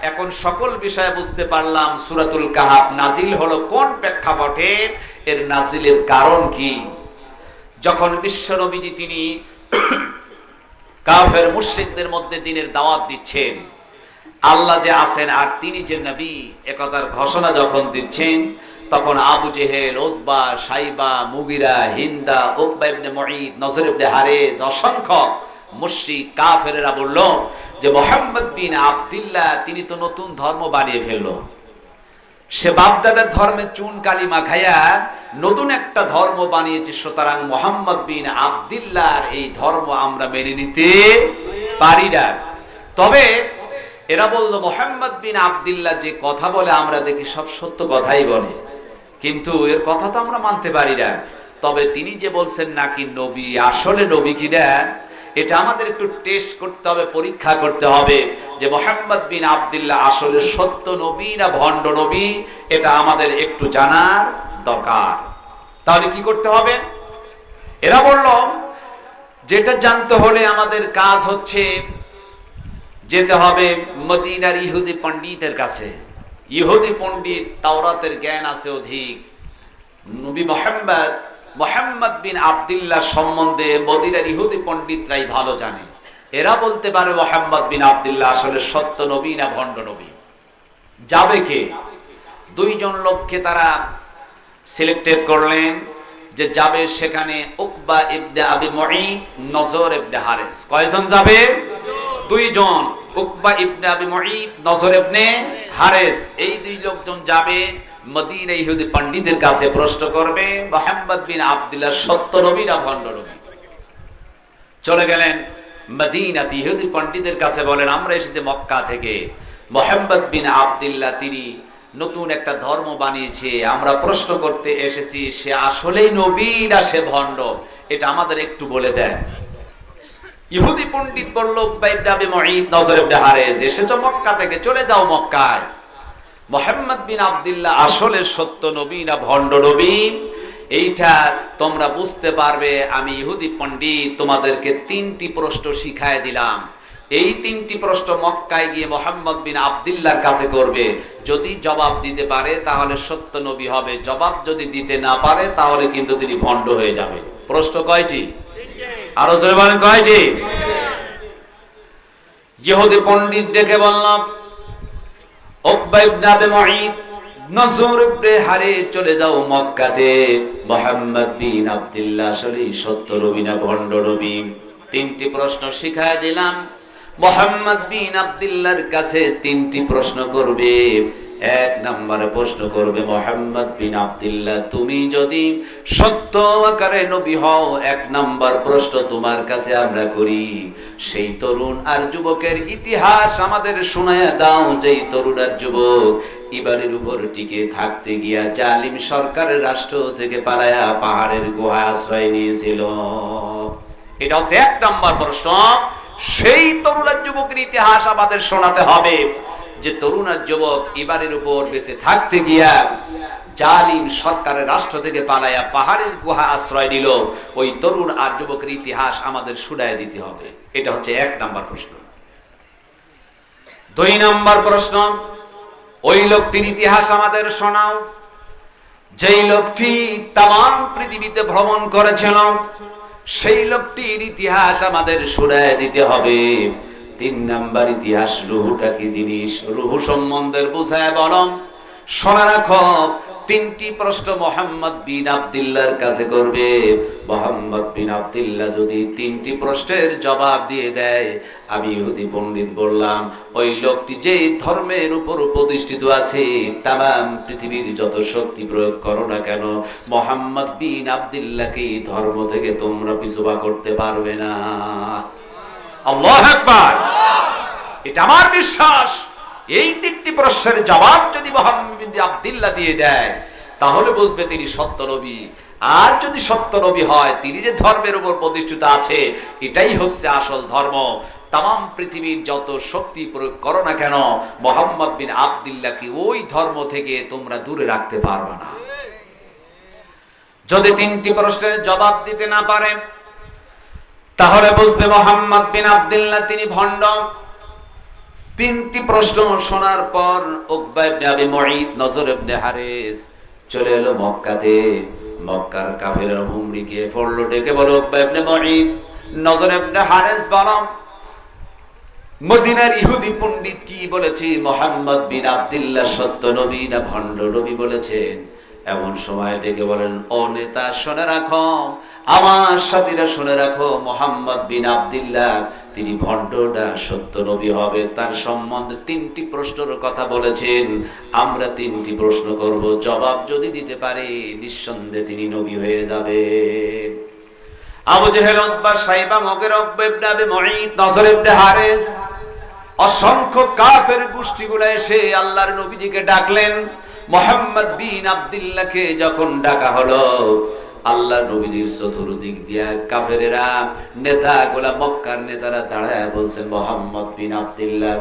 এখন সকল বিষয় বুঝতে পারলাম। সূরাতুল কাহাফ নাজিল হলো কোন প্রেক্ষাপটে, এর নাজিলের কারণ কি? যখন বিশ্ব নবীজি তিনি কাফের মুশরিকদের মধ্যে দ্বীনের দাওয়াত দিচ্ছেন, আল্লাহ যে আছেন আর তিনি যে নবী একথার ঘোষণা যখন দিচ্ছেন, তখন আবু জেহেল, উতবা, সাইবা, মুগিরা, হিন্দা, উকবা ইবনে মুঈত, নজর ইবনে হারেস, অসংখ্য মুশরিক কাফেরেরা বলল যে মুহাম্মদ বিন আব্দুল্লাহ তিনি তো নতুন ধর্ম বানিয়ে ফেললো। সে বাপদাদার ধর্মে চুন কালি মাখাইয়া নতুন একটা ধর্ম বানিয়েছে, সুতরাং মুহাম্মদ বিন আব্দুল্লাহর এই ধর্ম আমরা মেনে নিতে পারি না। তবে এরা বলল মুহাম্মদ বিন আব্দুল্লাহ যে কথা বলে আমরা দেখি সব সত্য কথাই বলে, কিন্তু এর কথা তো আমরা মানতে পারি না। তবে তিনি যে বলছেন নাকি নবী, আসলে নবী কিনা এটা আমাদের একটু টেস্ট করতে হবে, পরীক্ষা করতে হবে যে মুহাম্মদ বিন আব্দুল্লাহ আসলে সত্য নবী না ভণ্ড নবী, এটা আমাদের একটু জানার দরকার। তাহলে কি করতে হবে? এরা বলল যেটা জানতে হলে আমাদের কাজ হচ্ছে যেতে হবে মদিনার ইহুদি পণ্ডিতের কাছে। ইহুদি পণ্ডিত, তাওরাতের জ্ঞান আছে অধিক। নবী মুহাম্মদ বিন আব্দুল্লাহ সম্বন্ধে মদিনার ইহুদি পণ্ডিতরাই ভালো জানে। এরা বলতে পারে মুহাম্মদ বিন আব্দুল্লাহ আসলে সত্য নবী না ভণ্ড নবী। যাবে কে? দুইজন লোককে তারা সিলেক্টেড করলেন যে যাবে সেখানে উকবা ইবনে আবি মুঈত, নজর ইবনে হারেস। কয়জন যাবে? দুইজন, উকবা ইবনে আবি মুঈত, নজর ইবনে হারেস। এই দুই লোকজন যাবে মদিনা ইহুদি পণ্ডিতের কাছে, প্রশ্ন করবে মুহাম্মদ বিন আব্দুল্লাহ সত্য নবী না ভণ্ড নবী। চলে গেলেন মদিনাতে, ইহুদি পণ্ডিতের কাছে বলেন আমরা এসেছি মক্কা থেকে, মুহাম্মদ বিন আব্দুল্লাহ তিনি নতুন একটা ধর্ম বানিয়েছে, আমরা প্রশ্ন করতে এসেছি সে আসলেই নবী না সে ভণ্ড, এটা আমাদের একটু বলে দেন। ইহুদি পণ্ডিত বলল উকবা ইবনে আবি মুঈত, নজর ইবনে হারেস, এসেছো মক্কা থেকে, চলে যাও মক্কায়। মুহাম্মদ বিন আব্দুল্লাহ আসলে সত্য নবী না ভণ্ড নবী এইটা তোমরা বুঝতে পারবে। আমি ইহুদি পণ্ডিত তোমাদেরকে তিনটি প্রশ্ন শিখায় দিলাম। এই তিনটি প্রশ্ন মক্কায় গিয়ে মুহাম্মদ বিন আব্দুল্লাহর কাছে করবে। যদি জবাব দিতে পারে তাহলে সত্য নবী হবে, জবাব যদি দিতে না পারে তাহলে কিন্তু তিনি ভণ্ড হয়ে যাবে। প্রশ্ন কয়টি? আরো জোরে বলেন কয়টি? ইহুদি পণ্ডিত ডেকে বললাম উকবা ইবনে আবি মুঈত, নজর ইবনে হারেস, চলে যাও মক্কাতে। মুহাম্মদ বিন আব্দুল্লাহ আসলে সত্য নবী না ভণ্ড নবী? তিনটি প্রশ্ন শিখায় দিলাম। মুহাম্মদ বিন আব্দুল্লাহর কাছে তিনটি প্রশ্ন করবে। এক নম্বরে প্রশ্ন করবে মুহাম্মদ বিন আব্দুল্লাহ তুমি যদি সত্য আকারে নবী হও, এক নম্বর প্রশ্ন তোমার কাছে আমরা করি সেই তরুণ আর যুবকের ইতিহাস আমাদের শোনায়া দাও, যেই তরুণ আর যুবক ইবারের উপর টিকে থাকতে গিয়া জালিম সরকারের রাষ্ট্র থেকে পালায়া পাহাড়ের গুহায় আশ্রয় নিয়েছিল। এটা হচ্ছে এক নম্বর প্রশ্ন। সেই তরুণ আর যুবকের ইতিহাস আমাদের শোনাতে হবে, যে তরুণ আর যুবক ইবারের উপর বেঁচে থাকতে গিয়া জালিম সরকারের রাষ্ট্র থেকে পালায়া পাহাড়ের গুহা আশ্রয় নিল। ওই তরুণ আর যুবকের ইতিহাস আমাদের শুনায় দিতে হবে। এটা হচ্ছে এক নাম্বার প্রশ্ন। দুই নাম্বার প্রশ্ন, ওই লোকটির ইতিহাস আমাদের শোনাও যেই লোকটি তাম পৃথিবীতে ভ্রমণ করেছিল, সেই লোকটির ইতিহাস আমাদের শুনায় দিতে হবে। তিন নাম্বার ইতিহাস, রুহুটা কি জিনিস, রুহু সম্বন্ধে বুঝায় বলো। শোনা রাখো, তিনটি প্রশ্ন মুহাম্মদ বিন আব্দুল্লাহর কাছে করবে। মুহাম্মদ বিন আব্দুল্লাহ যদি তিনটি প্রশ্নের জবাব দিয়ে দেয়, আমি ইহুদি পণ্ডিত বললাম ওই লোকটি যে ধর্মের উপর প্রতিষ্ঠিত আছে, তাম পৃথিবীর যত শক্তি প্রয়োগ করো না কেন, মুহাম্মদ বিন আব্দুল্লাহকে এই ধর্ম থেকে তোমরা পিছুপা করতে পারবে না। আল্লাহু আকবার। এটা আমার বিশ্বাস। এই তিনটি প্রশ্নের জবাব যদি মুহাম্মদ বিন আব্দুল্লাহ দিয়ে দেয় তাহলে বুঝবে তিনি সত্য নবী। আর যদি সত্য নবী হয়, তিনি যে ধর্মের উপর প্রতিষ্ঠিত আছে এটাই হচ্ছে আসল ধর্ম। তাম পৃথিবীর যত শক্তি প্রয়োগ করো না কেন, মুহাম্মদ বিন আব্দুল্লাহকে ওই ধর্ম থেকে তোমরা দূরে রাখতে পারবে না। যদি তিনটি প্রশ্নের জবাব দিতে না পারে তাহলে বুঝবে মুহাম্মদ বিন আব্দুল্লাহ তিনি ভণ্ড। তিনটি প্রশ্ন শোনার পর উকবা ইবনে আবি মুঈত, নজর ইবনে হারিস চলে এলো মক্কাতে। মক্কার কাফেররা হুমড়ি খেয়ে পড়লো, ডেকে বলো উকবা ইবনে মুঈত, নজর ইবনে হারিস বলো মদিনার ইহুদি পণ্ডিত কি বলেছে, মুহাম্মদ বিন আব্দুল্লাহ সত্য নবী না ভণ্ড নবী বলেছেন। এমন সময় ডেকে বলেন, ও নেতা শুনে রাখো, আমার সাথীরা শুনে রাখো, মুহাম্মদ বিন আব্দুল্লাহ তিনি ভণ্ড না সত্য নবী হবে। তার সম্বন্ধে তিনটি প্রশ্নের কথা বলেছেন, আমরা তিনটি প্রশ্ন করব, জবাব যদি দিতে পারে নিঃসন্দেহে তিনি নবী হয়ে যাবেন। আবু জেহেল, উতবা, সাইবা, মুগীরা, উকবা ইবনে আবি মুঈত, নজর ইবনে হারিস অসংখ্য কাফের গোষ্ঠীগুলো এসে আল্লাহর নবীজিকে ডাকলেন। মুহাম্মদ বিন আব্দুল্লাহকে যখন ডাকা হলো, আল্লাহর নবীজির চতুর্দিক দিয়া কাফেরেরা নেতাগুলা, মক্কার নেতারা দাঁড়ায় বলছেন, মুহাম্মদ বিন আব্দুল্লাহ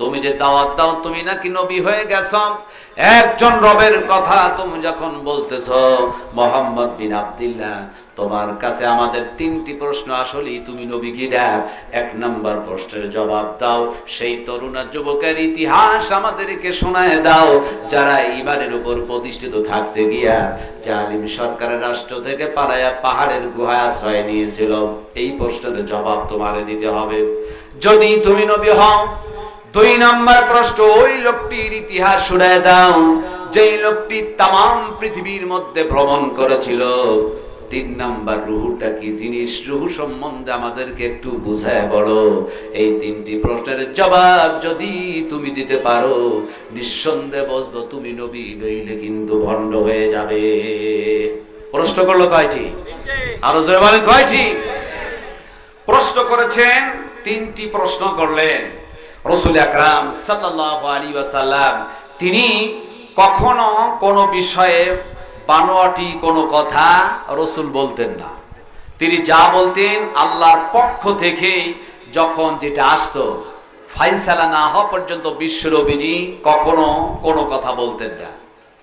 তুমি যে দাওয়াত দাও তুমি নাকি নবী হয়ে গেছো, একজন রবের কথা তুমি যখন বলতেছো, মুহাম্মদ বিন আব্দুল্লাহ তোমার কাছে আমাদের তিনটি প্রশ্ন, আসলেই তুমি নবী কিনা? এক নাম্বার প্রশ্নের জবাব দাও, সেই তরুণ যুবকের ইতিহাস আমাদেরকে শোনায় দাও যারা ঈমানের উপর প্রতিষ্ঠিত থাকতে গিয়া জালিম সরকারের রাষ্ট্র থেকে পালায়া পাহাড়ের গুহায় আশ্রয় নিয়েছিল। এই প্রশ্নের জবাব তোমারে দিতে হবে যদি তুমি নবী হও। দুই নাম্বার প্রশ্ন, ওই লোকটির ইতিহাস শুনায় দাও যেই লোকটি তাম পৃথিবীর মধ্যে ভ্রমণ করেছিল। তিন নাম্বার, রুহুটা কি জিনিস, রুহু সম্বন্ধে আমাদেরকে একটু বুঝায় বলো। এই তিনটি প্রশ্নের জবাব যদি তুমি দিতে পারো নিঃসন্দেহে বুঝবো তুমি নবী, নইলে কিন্তু ভণ্ড হয়ে যাবে। প্রশ্ন করলো কয়টি? আরো জোরে বলেন কয়টি? প্রশ্ন করেছেন, তিনটি প্রশ্ন করলেন। রাসূল আকরাম সাল্লাল্লাহু আলাইহি ওয়াসাল্লাম তিনি কখনো কোনো বিষয়ে বানোয়াটি কোনো কথা রাসূল বলতেন না। তিনি যা বলতেন আল্লাহর পক্ষ থেকে, যখন যেটা আসতো ফায়সালা না হওয়া পর্যন্ত বিশ্ব নবীজি কখনো কোনো কথা বলতেন না।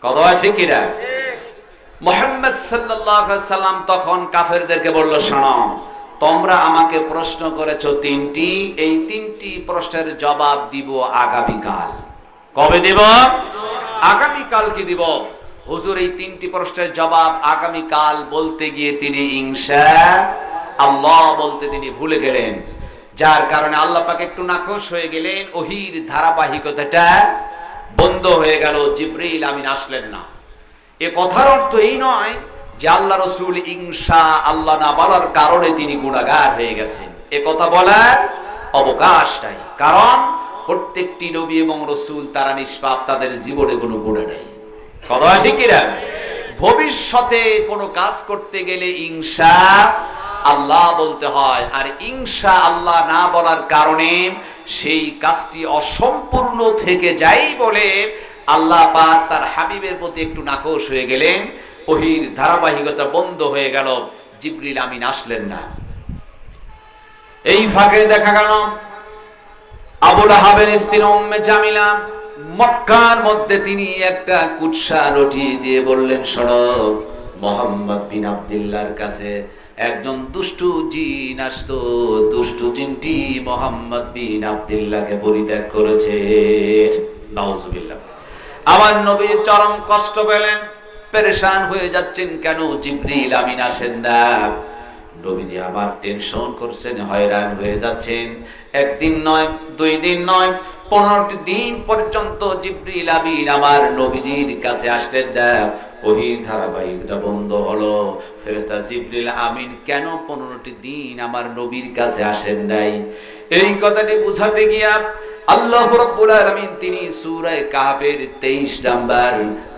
কথা আছে কিনা? মুহাম্মদ সাল্লাল্লাহু আলাইহি ওয়াসাল্লাম তখন কাফেরদেরকে বলল, শোনো, তোমরা আমাকে প্রশ্ন করেছো তিনটি, এই তিনটি প্রশ্নের জবাব দিব আগামীকাল। কবে দিব? আগামীকাল কি দিব? হুজুর এই তিনটি প্রশ্নের জবাব আগামীকাল বলতে গিয়ে তিনি ইনশাআল্লাহ বলতে তিনি ভুলে গেলেন, যার কারণে আল্লাহ পাক একটু নাখোশ হয়ে গেলেন, ওহীর ধারাবাহিকতাটা বন্ধ হয়ে গেল, জিবরিল আমিন আসলেন না। এ কথার অর্থ এই নয় যে আল্লাহ রাসূল ইনশাআল্লাহ না বলার কারণে তিনি গুনাহগার হয়ে গেছেন। এ কথা বলার অবকাশটাই, কারণ প্রত্যেকটি নবী এবং রাসূল তারা নিষ্পাপ, তাদের জীবনে কোনো গুনাহ নেই। কথা ঠিক কি না? ভবিষ্যতে কোনো কাজ করতে গেলে ইনশাআল্লাহ বলতে হয়, আর ইনশাআল্লাহ না বলার কারণে সেই কাজটি অসম্পূর্ণ থেকে যায় বলে আল্লাহ পাক তার হাবিবের প্রতি একটু নাখোশ হয়ে গেলেন, ওহীর ধারাবাহিকতা বন্ধ হয়ে গেল, জিবরিল আমিন আসলেন না। এই ফাঁকে দেখা গেল আবু লাহাবের স্ত্রী উম্মে জামিলা মক্কার মধ্যে তিনি একটা কুৎসা রুটি দিয়ে বললেন, শোনো, মুহাম্মদ বিন আব্দুল্লাহর কাছে একজন দুষ্টু জিন আসতো, দুষ্টু জিনটি মুহাম্মদ বিন আব্দুল্লাহকে পরিত্যাগ করেছে। নাউজুবিল্লাহ। আমার নবী চরম কষ্ট পেলেন, পেরেশান হয়ে যাচ্ছেন, কেন জিবরিল আমিন আসেন না? নবীজি আমার টেনশন করছেন, হয়রান হয়ে যাচ্ছেন। একদিন নয়, দুই দিন নয়, 15টি দিন পর্যন্ত জিবরিল আমিন আমার নবীজির কাছে আসলেন না। ওহীর ধারাবাহিকতা বন্ধ হলো। ফেরেশতা জিবরিল আমিন কেন 15টি দিন আমার নবীর কাছে আসেন নাই? এই কথাটি বুঝাতে গিয়া আল্লাহ রাব্বুল আলামিন তিনি সূরা কাহফের 23 নাম্বার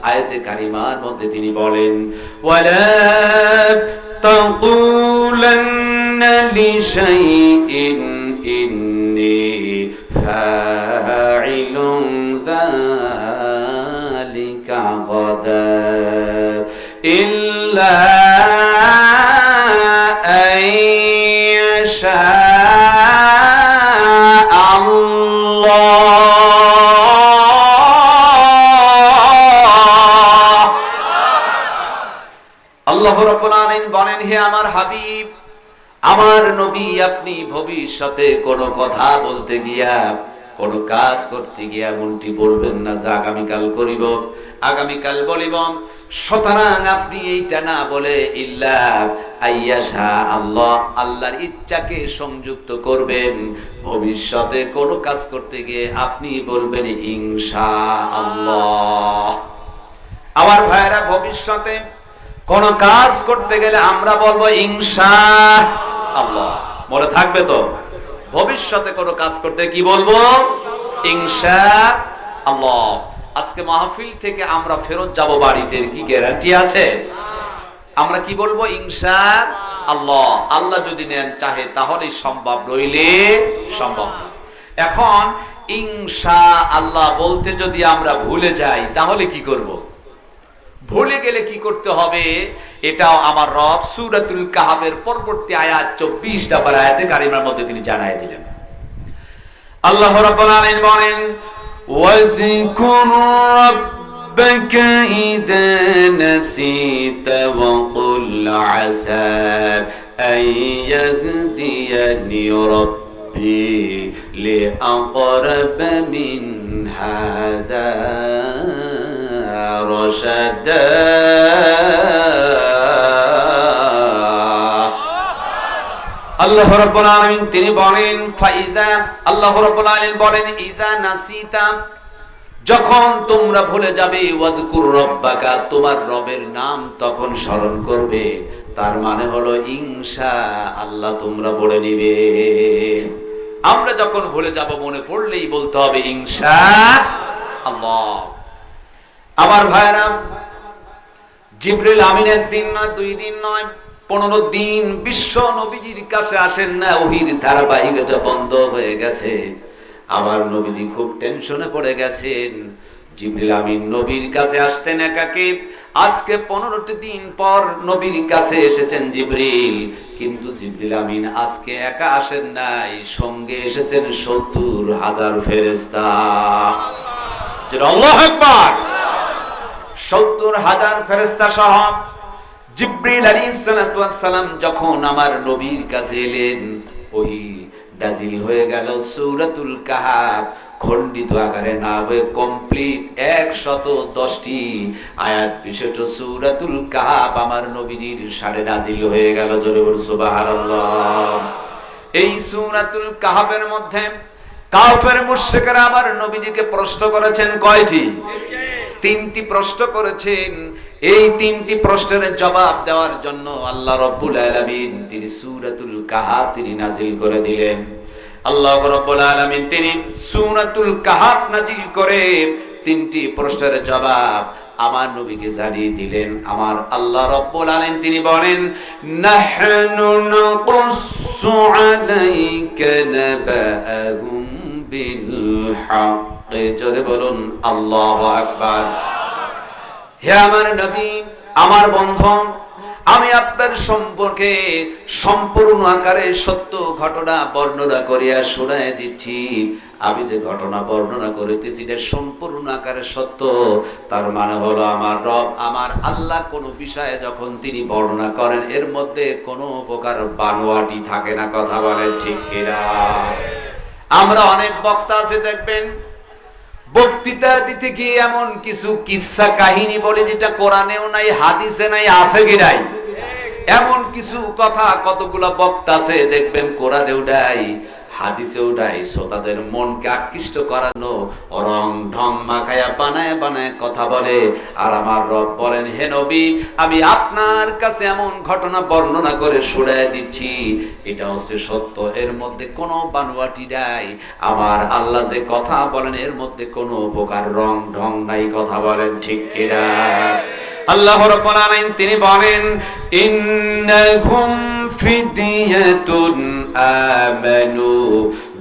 আয়াতে কারিমার মধ্যে তিনি বলেন, ওয়ালা তাকুলান্না লিশাইইন ইন্নী ফাইলুন যালিকা গাদা ইল্লা আইয়াশা আল্লাহ বলেন হে আমার হাবিব, আমার নবী, আপনি ভবিষ্যতে কোনো কথা বলতে গিয়া, কোনো কাজ করতে গিয়া এমনটি বলবেন না যে আগামীকাল করিব, আগামীকাল বলিব। সুতরাং আপনি এইটা না বলে ইল্লা আইয়াশা আল্লাহ, আল্লাহর ইচ্ছাকে সংযুক্ত করবেন। ভবিষ্যতে কোনো কাজ করতে গিয়ে আপনি বলবেন ইনশাআল্লাহ। আমার ভাইরা, ভবিষ্যতে কোন কাজ করতে গেলে আমরা বলবো ইনশাআল্লাহ। মনে থাকবে তো? ভবিষ্যতে কোন কাজ করতে কি বলবো? ইনশাআল্লাহ। আজকে মাহফিল থেকে আমরা ফেরত যাব বাড়িতে, কি গ্যারান্টি আছে? আমরা কি বলবো? ইনশাআল্লাহ। আল্লাহ যদি নেন চাহে তাহলে সম্ভব, নইলে সম্ভব না। এখন ইনশাআল্লাহ বলতে যদি আমরা ভুলে যাই তাহলে কি করব? ভুলে গেলে কি করতে হবে? এটাও আমার রব সূরাতুল কাহাফের পরবর্তী আয়াত 24 নম্বর আয়াতে কারিমার মধ্যে তিনি জানায় দিলেন। আল্লাহ রাব্বুল আলামিন বলেন, ওয়াযকুর রাব্বাকা ইযা নাসিতা ওয়া কুল আসা আইয়াহদিয়ানি রাব্বি লিআকরাব মিন হাদা রশাদা। আল্লাহ রাব্বুল আলামিন তিনি বলেন ফাইদা, আল্লাহ রাব্বুল আলামিন বলেন ইযা নাসিতা, যখন তোমরা ভুলে যাবে, ওয়াযকুর রাব্বাকা, তোমার রবের নাম তখন স্মরণ করবে। তার মানে হলো ইনশাআল্লাহ তোমরা পড়ে নিবে। আমরা যখন ভুলে যাব মনে পড়লেই বলতে হবে ইনশাআল্লাহ। আমার ভাইরা, জিবরিল আমিন একদিন নয়, 2 দিন নয়, 15 দিন বিশ্ব নবীজির কাছে আসেন না। ওহীর ধারাবাহিকতা বন্ধ হয়ে গেছে। আমার নবীজি খুব টেনশনে পড়ে গেছেন। জিবরিল আমিন নবীর কাছে আসতেন একাকী। আজকে 15টি দিন পর নবীর কাছে এসেছেন জিবরিল, কিন্তু জিবরিল আমিন আজকে একা আসেন নাই, সঙ্গে এসেছেন 70,000 ফেরেশতা। আল্লাহু আকবার। 70,000 ফেরেশতা সহ জিবরিল আলাইহিস সালাতু ওয়াস সালাম যখন আমার নবীর কাছে এলেন, ওহী নাজিল হয়ে গেল। সূরাতুল কাহাফ খণ্ডিত আকারে না হয়ে কমপ্লিট 110টি আয়াত বিশিষ্ট সূরাতুল কাহাফ আমার নবীজির সাথে নাজিল হয়ে গেল। জোরে বল সুবহানাল্লাহ। এই সূরাতুল কাহাফের মধ্যে কাফের মুশরিকরা আমার নবীজিকে প্রশ্ন করেছেন কয়টি? 3টি প্রশ্ন করেছেন। এই 3টি প্রশ্নের জবাব দেওয়ার জন্য আল্লাহ রাব্বুল আলামিন তিনি সূরাতুল কাহাফ তিনি নাজিল করে দিলেন। আল্লাহ রাব্বুল আলামিন তিনি সূরাতুল কাহাফ নাজিল করে 3টি প্রশ্নের জবাব আমার নবীকে জানিয়ে দিলেন। আমার আল্লাহ রাব্বুল আলামিন তিনি বলেন, নাহনু নাকুসু আলাইকা নাবাআহুম বিল হক। জোরে বলুন আল্লাহু আকবার। হে আমার নবী, আমার বন্ধু, আমি আপনার সম্পর্কে সম্পূর্ণ আকারে সত্য ঘটনা বর্ণনা করিয়া শোনায় দিচ্ছি। আমি যে ঘটনা বর্ণনা করিতেছি এটা সম্পূর্ণ আকারে সত্য। তার মানে হলো আমার রব, আমার আল্লাহ কোন বিষয়ে যখন তিনি বর্ণনা করেন এর মধ্যে কোনো প্রকার বানোয়াটি থাকে না। কথা বলেন ঠিক কিনা? আমরা অনেক বক্তা আছে দেখবেন, বক্তৃতা দিতে গিয়ে এমন কিছু কিসসা কাহিনী বলে যেটা কোরআনেও নাই, হাদিসে নাই, আছে কি নাই? এমন কিছু কথা কতগুলা বক্তা আছে দেখবেন কোরআনেও নাই, হাদিসেও নাই। শ্রোতাদের মনকে আকৃষ্ট করানো রং ঢং মাখায়া বানায় বানায় কথা বলে। আর আমার রব বলেন, হে নবী, আমি আপনার কাছে এমন ঘটনা বর্ণনা করে শোনায় দিচ্ছি, এটা হচ্ছে সত্য, এর মধ্যে কোনো বানোয়াটি নাই। আমার আল্লাহ যে কথা বলেন এর মধ্যে কোনো প্রকার রং ঢং নাই। কথা বলেন ঠিক কিনা? আল্লাহ রাব্বুল আলামিন তিনি বলেন, ইন্নাহুম ফিদিয়াতুন আমানু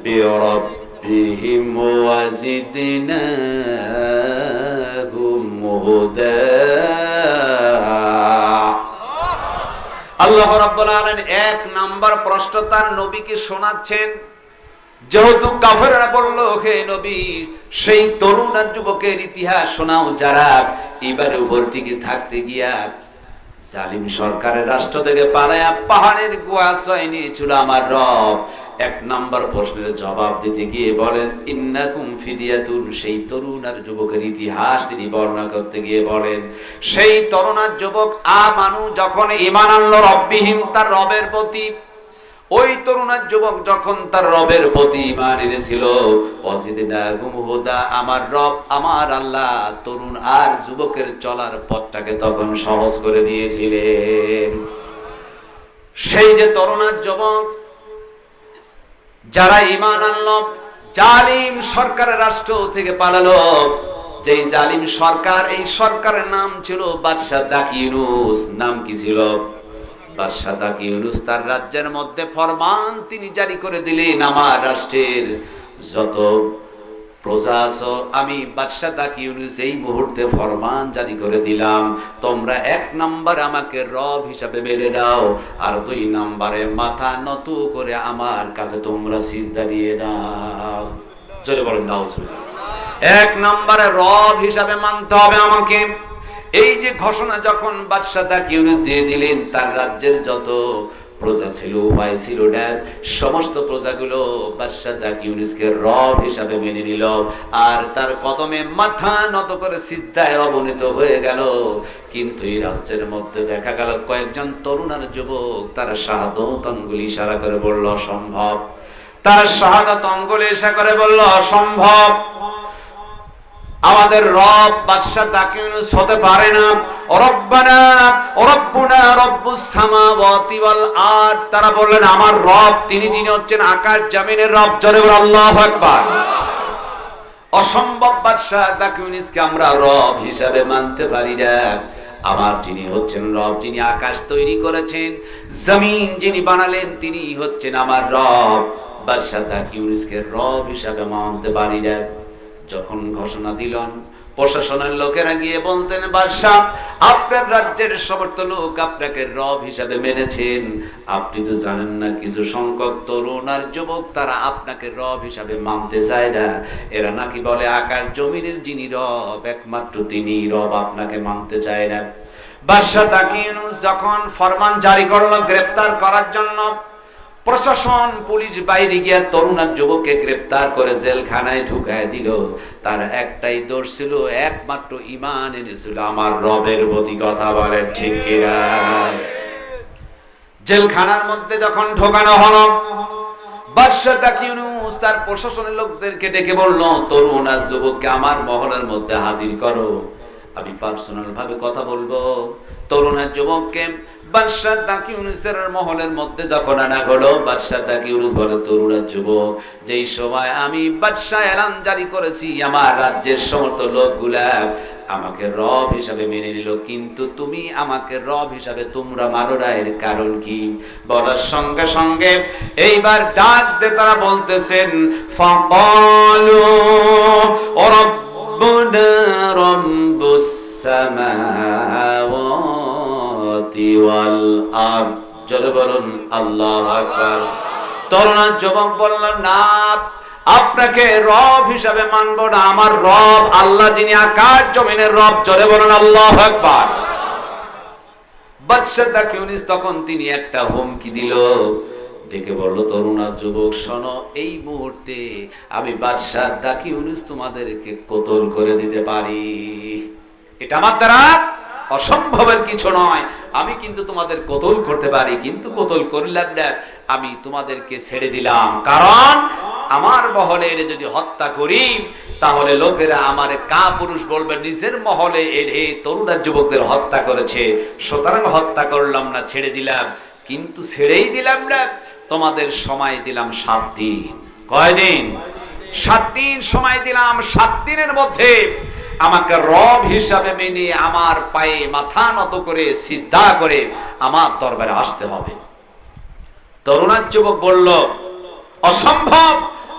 বিরাব্বিহিম ওয়া জিদনাহুম হুদা। আল্লাহ রাব্বুল আলামিন 1 নাম্বার প্রশ্ন তার নবীকে শোনাচ্ছেন। যেহেতু কাফেররা বলল, হে নবী, সেই তরুণ আর যুবকের ইতিহাস শোনাও যারা এবারে উপর টিকে থাকতে গিয়া জালিম সরকারের রাষ্ট্র থেকে পালায়া পাহাড়ের গুহা আশ্রয় নিয়েছিল আমার রব। এক নাম্বার প্রশ্নের জবাব দিতে গিয়ে বলেন ইন্নাকুম ফিদিয়াতুন, সেই তরুণ আর যুবকের ইতিহাস তিনি বর্ণনা করতে গিয়ে বলেন, সেই তরুণ আর যুবক আমানু যখন ঈমান আনলো রব্বিহিম, তার রবের প্রতি, ওই তরুণ আর যুবক যখন তার রবের প্রতি ঈমান এনেছিল, ওয়াজিদনাহুম হুদা, আমার রব আমার আল্লাহ তরুণ আর যুবকের চলার পথটাকে তখন সহজ করে দিয়েছিলেন। সেই যে তরুণ আর যুবক যারা ঈমান আনলো, জালিম সরকারের রাষ্ট্র থেকে পালালো, যেই জালিম সরকার, এই সরকারের নাম ছিল বাদশাহ দাকি ইউনুস। নাম কি ছিল? বাদশাহ দাকি ইউনুস। তার রাজ্যের মধ্যে ফরমান তিনি জারি করে দিলেন, আমার রাষ্ট্রের যত প্রজা আছো, আমি বাদশাহ দাকি ইউনুস এই মুহূর্তে ফরমান জারি করে দিলাম, তোমরা এক নাম্বার আমাকে রব হিসাবে মেনে নাও, আর দুই নাম্বারে মাথা নত করে আমার কাছে তোমরা সিজদা দিয়ে দাও। চলে বলেন নাউজুবিল্লাহ। এক নাম্বারে রব হিসাবে মানতে হবে আমাকে। এই যে ঘোষণা যখন বাদশাহ দাকি ইউনুস দিয়ে দিলেন, তার রাজ্যের যত প্রজা ছিল, উপায় ছিল, সমস্ত প্রজাগুলো বাদশাহ দাকি ইউনুসকে রব হিসাবে মেনে নিল, আর তার কদমে মাথা নত করে সিজদায় অবনীত হয়ে গেল। কিন্তু এই রাজ্যের মধ্যে দেখা গেল কয়েকজন তরুণ আর যুবক তারা শাহাদাত আঙ্গুলি ইশারা করে বলল অসম্ভব। তারা শাহাদাত আঙ্গুলি ইশারা করে বলল অসম্ভব, আমাদের রব বাদশাহ দাকি ইউনুস হতে পারে না। রব্বানা রব্বুনা রব্বুস সামাওয়াতি ওয়াল আরদ, তারা বললেন আমার রব তিনি যিনি হচ্ছেন আকাশ জমিনের রব। জোরে বলো আল্লাহু আকবার। অসম্ভব বাদশাহ দাকি ইউনুসকে আমরা রব হিসাবে মানতে পারি না। আমার যিনি হচ্ছেন রব, যিনি আকাশ তৈরি করেছেন, জমিন যিনি বানালেন, তিনি হচ্ছেন আমার রব। বাদশাহ দাকি ইউনুসকে রব হিসাবে মানতে পারি না। যখন ঘোষণা দিলেন, প্রশাসনের লোকেরা গিয়ে বলতেন বাদশাহ, আপনার রাজ্যের সমস্ত লোক আপনাকে রব হিসাবে মেনেছেন, আপনি তো জানেন না কিছু সংখ্যক তরুণ আর যুবক তারা আপনাকে রব হিসাবে মানতে চায় না। এরা নাকি বলে আকাশ জমিনের যিনি রব একমাত্র তিনি রব, আপনাকে মানতে চায় না। বাদশাহ দাকি ইউনুস যখন ফরমান জারি করলো গ্রেফতার করার জন্য, প্রশাসন পুলিশ বাইরে গিয়ে তরুণ আর যুবককে গ্রেফতার করে জেলখানায় ঢুকায় দিল। তার একটাই দোষ ছিল, একমাত্র ঈমান এনেছিল আমার রবের প্রতি। কথা বলেন ঠিক কিনা? জেলখানার মধ্যে যখন ঢোকানো হলো, বাদশাহ দাকি ইউনুস তার প্রশাসনের লোকদেরকে ডেকে বলল, তরুণ আর যুবককে আমার মহলের মধ্যে হাজির করো, আমি পার্সোনাল ভাবে কথা বলবো। তরুণ আর যুবককে বাদশাহ দাকি ইউনুসের মহলের মধ্যে যখন আনা হলো, বাদশাহ দাকি ইউনুস বলে, তরুণ আর যুবক, যেই সময় আমি বাদশাহ এলান জারি করেছি আমার রাজ্যের সমস্ত লোকগুলা আমাকে রব হিসাবে মেনে নিল, কিন্তু তুমি আমাকে রব হিসাবে তোমরা মানো না, এর কারণ কি? বলার সঙ্গে সঙ্গে এইবার ডাক দিয়ে তারা বলতেছেন, ফাকালু রাব্বুনা রাব্বুস সামাওয়াতি ওয়াল আরদ। জোরে বলুন আল্লাহু আকবার। তরুণ যুবক বললেন, না, আপনাকে রব হিসাবে মানব না, আমার রব আল্লাহ যিনি আকাশ জমিনের রব। জোরে বলুন আল্লাহু আকবার। বাদশাহ দাকি ইউনুস তখন তিনি একটা হুমকি দিল, ডেকে বলল, তরুণ আর যুবক শোনো, এই মুহূর্তে আমি বাদশাহ দাকি ইউনুস তোমাদেরকে কতল করে দিতে পারি। এটা আমার দ্বারা অসম্ভবের কিছু নয়, আমি কিন্তু তোমাদের কতল করতে পারি, কিন্তু কতল করলাম না, আমি তোমাদেরকে ছেড়ে দিলাম। কারণ আমার মহলের যদি হত্যা করি তাহলে লোকেরা আমার কা পুরুষ বলবে, নিজের মহলে এড়ে তরুণ আর যুবকদের হত্যা করেছে, সুতরাং হত্যা করলাম না, ছেড়ে দিলাম। কিন্তু ছেড়েই দিলাম না, তোমাদের সময় দিলাম 7 দিন। কয়দিন? 7 দিন সময় দিলাম। 7 দিনের মধ্যে আমাকে রব হিসাবে মেনে আমার পায়ে মাথা নত করে সিজদা করে আমার দরবারে আসতে হবে। তরুণ যুবক বলল, অসম্ভব,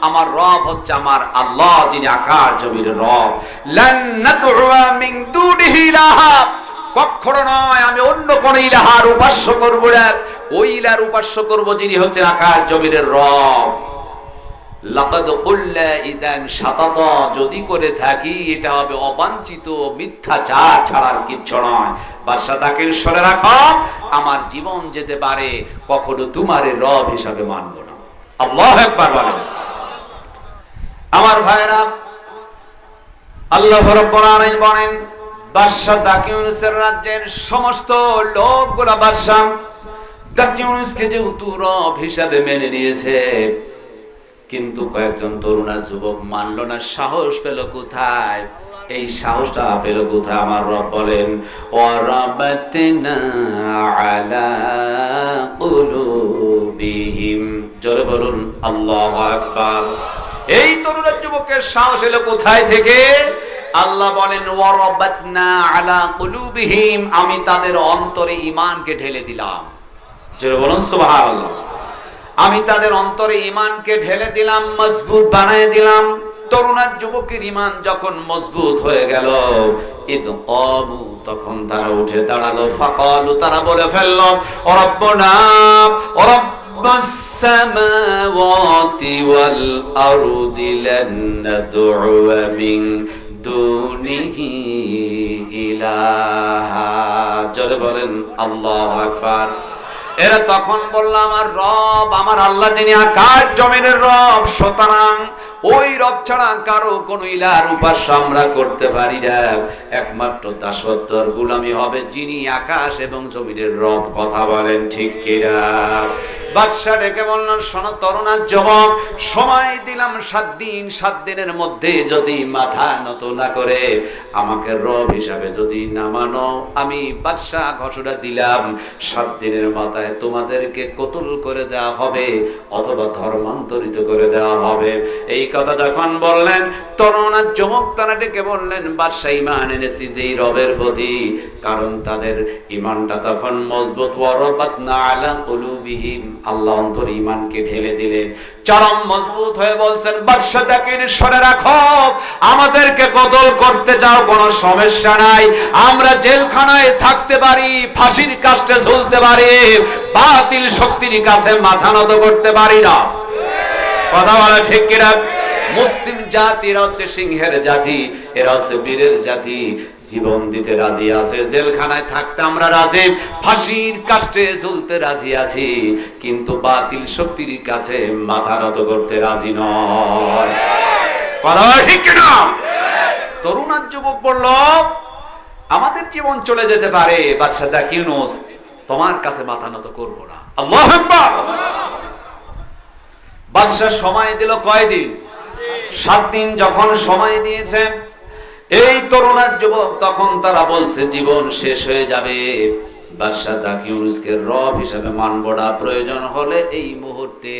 আমার রব হচ্ছে আমার আল্লাহ যিনি আকাশ জমির রব। লান নাদউয়া মিন দুনিহি ইলাহা, কখনো নয়, আমি অন্য কোন ইলাহার উপাস্য করব না, ওই ইলাহার উপাস্য করব যিনি হচ্ছে আকাশ জমিনের রব। লাকাদ কুল্লা ইদান শাতাতা, যদি করে থাকি এটা হবে অবাঞ্ছিত মিথ্যাচার ছাড়ার কিচ্ছু নয়। বাদশা তাকে সরে রাখো, আমার জীবন যেতে পারে, কখনো তোমার রব হিসাবে মানব না। আল্লাহু আকবার বলেন। আমার ভাইরা, আল্লাহ রাব্বুল আলামিন বলেন বাদশা দাকিউনুসের রাজ্যের সমস্ত লোকগুলা বাদশা দাকিউনুসকে যেহেতু রব হিসাবে মেনে নিয়েছে, কিন্তু কয়েকজন তরুণ আর যুবক মানল না। সাহস পেল কোথায়? এই সাহসটা পেল কোথায়? আমার রব বলেন ওয়ারাবাতনা আলা কুলুবিহিম, জোরে বলুন আল্লাহু আকবার। এই তরুণ যুবকের সাহস এলো কোথায় থেকে? আল্লাহ বলেন ওয়ারাবাতনা আলা কুলুবিহিম, আমি তাদের অন্তরে ঈমানকে ঢেলে দিলাম। জোরে বলুন সুবহানাল্লাহ। আমি তাদের অন্তরে ঈমানকে ঢেলে দিলাম, মজবুত বানায় দিলাম। তরুণ যুবকের ঈমান যখন মজবুত হয়ে গেল, ইদ ক্বামু, তখন তারা উঠে দাঁড়ালো। ফাকালু, তারা বলে ফেলল রব্বুনা রব্বাস সামাওয়াতি ওয়াল আরদি লান নাদ'উ মিন দুনিহি ইলাহা। জোরে বলেন আল্লাহু আকবার। এরা তখন বলল আমার রব, আমার আল্লাহ যিনি আকাশ জমিনের রব, সুতরাং ওই রব ছাড়া কারো কোন ইলার উপাস্য আমরা করতে পারি না। একমাত্র দাসত্ব আর গোলামি হবে যিনি আকাশ এবং জমিনের রব। কথা বলেন ঠিক কিনা? বাদশা ডেকে বললেন শোনো তরুণ যুবক, সময় দিলাম 7 দিন। 7 দিনের মধ্যে যদি মাথা নত না করে আমাকে রব হিসাবে যদি না মানো, আমি বাদশা ঘোষণা দিলাম 7 দিনের মাথায় তোমাদেরকে কতল করে দেওয়া হবে অথবা ধর্মান্তরিত করে দেওয়া হবে। এই কথা যখন বললেন, তরুণ যুবক তারা ডেকে বললেন বাদশা ঈমান এনেছি যেই রবের প্রতি, কারণ তাদের ঈমানটা তখন মজবুত। ওয়ারাবাতনা আলা কুলুবিহিম, আল্লাহ অন্তরে ঈমানকে ঢেলে দিলেন। চরম মজবুত হয়ে বলছেন বাদশা তাকে সরে রাখো, আমাদেরকে কতল করতে চাও কোনো সমস্যা নাই, আমরা জেলখানায় থাকতে পারি, ফাঁসির কাস্টে ঝুলতে পারি, বাতিল শক্তির কাছে মাথা নত করতে পারি না। কথা বলা ঠিক কিনা? মুসলিম জাতিরা হচ্ছে সিংহের জাতি, এরা হচ্ছে বীরের জাতি। জীবন দিতে রাজি আছে, জেলখানায় থাকতে আমরা রাজি, ফাঁসির কাস্টে ঝুলতে রাজি আছি, কিন্তু বাতিল শক্তির কাছে মাথা নত করতে রাজি নয়। কথা ঠিক কিনা? তরুণ যুবক বলল আমাদের জীবন চলে যেতে পারে, বাদশা দাকিউনুস তোমার কাছে মাথা নত করব না। আল্লাহু আকবার। বাদশা সময় দিল কয়দিন? 7 দিন যখন সময় দিয়েছে, এই তরুণ যুবক তখন তারা বলছে জীবন শেষ হয়ে যাবে, বাদশা দাকিউনুসকে রব হিসেবে মানব না, প্রয়োজন হলে এই মুহূর্তে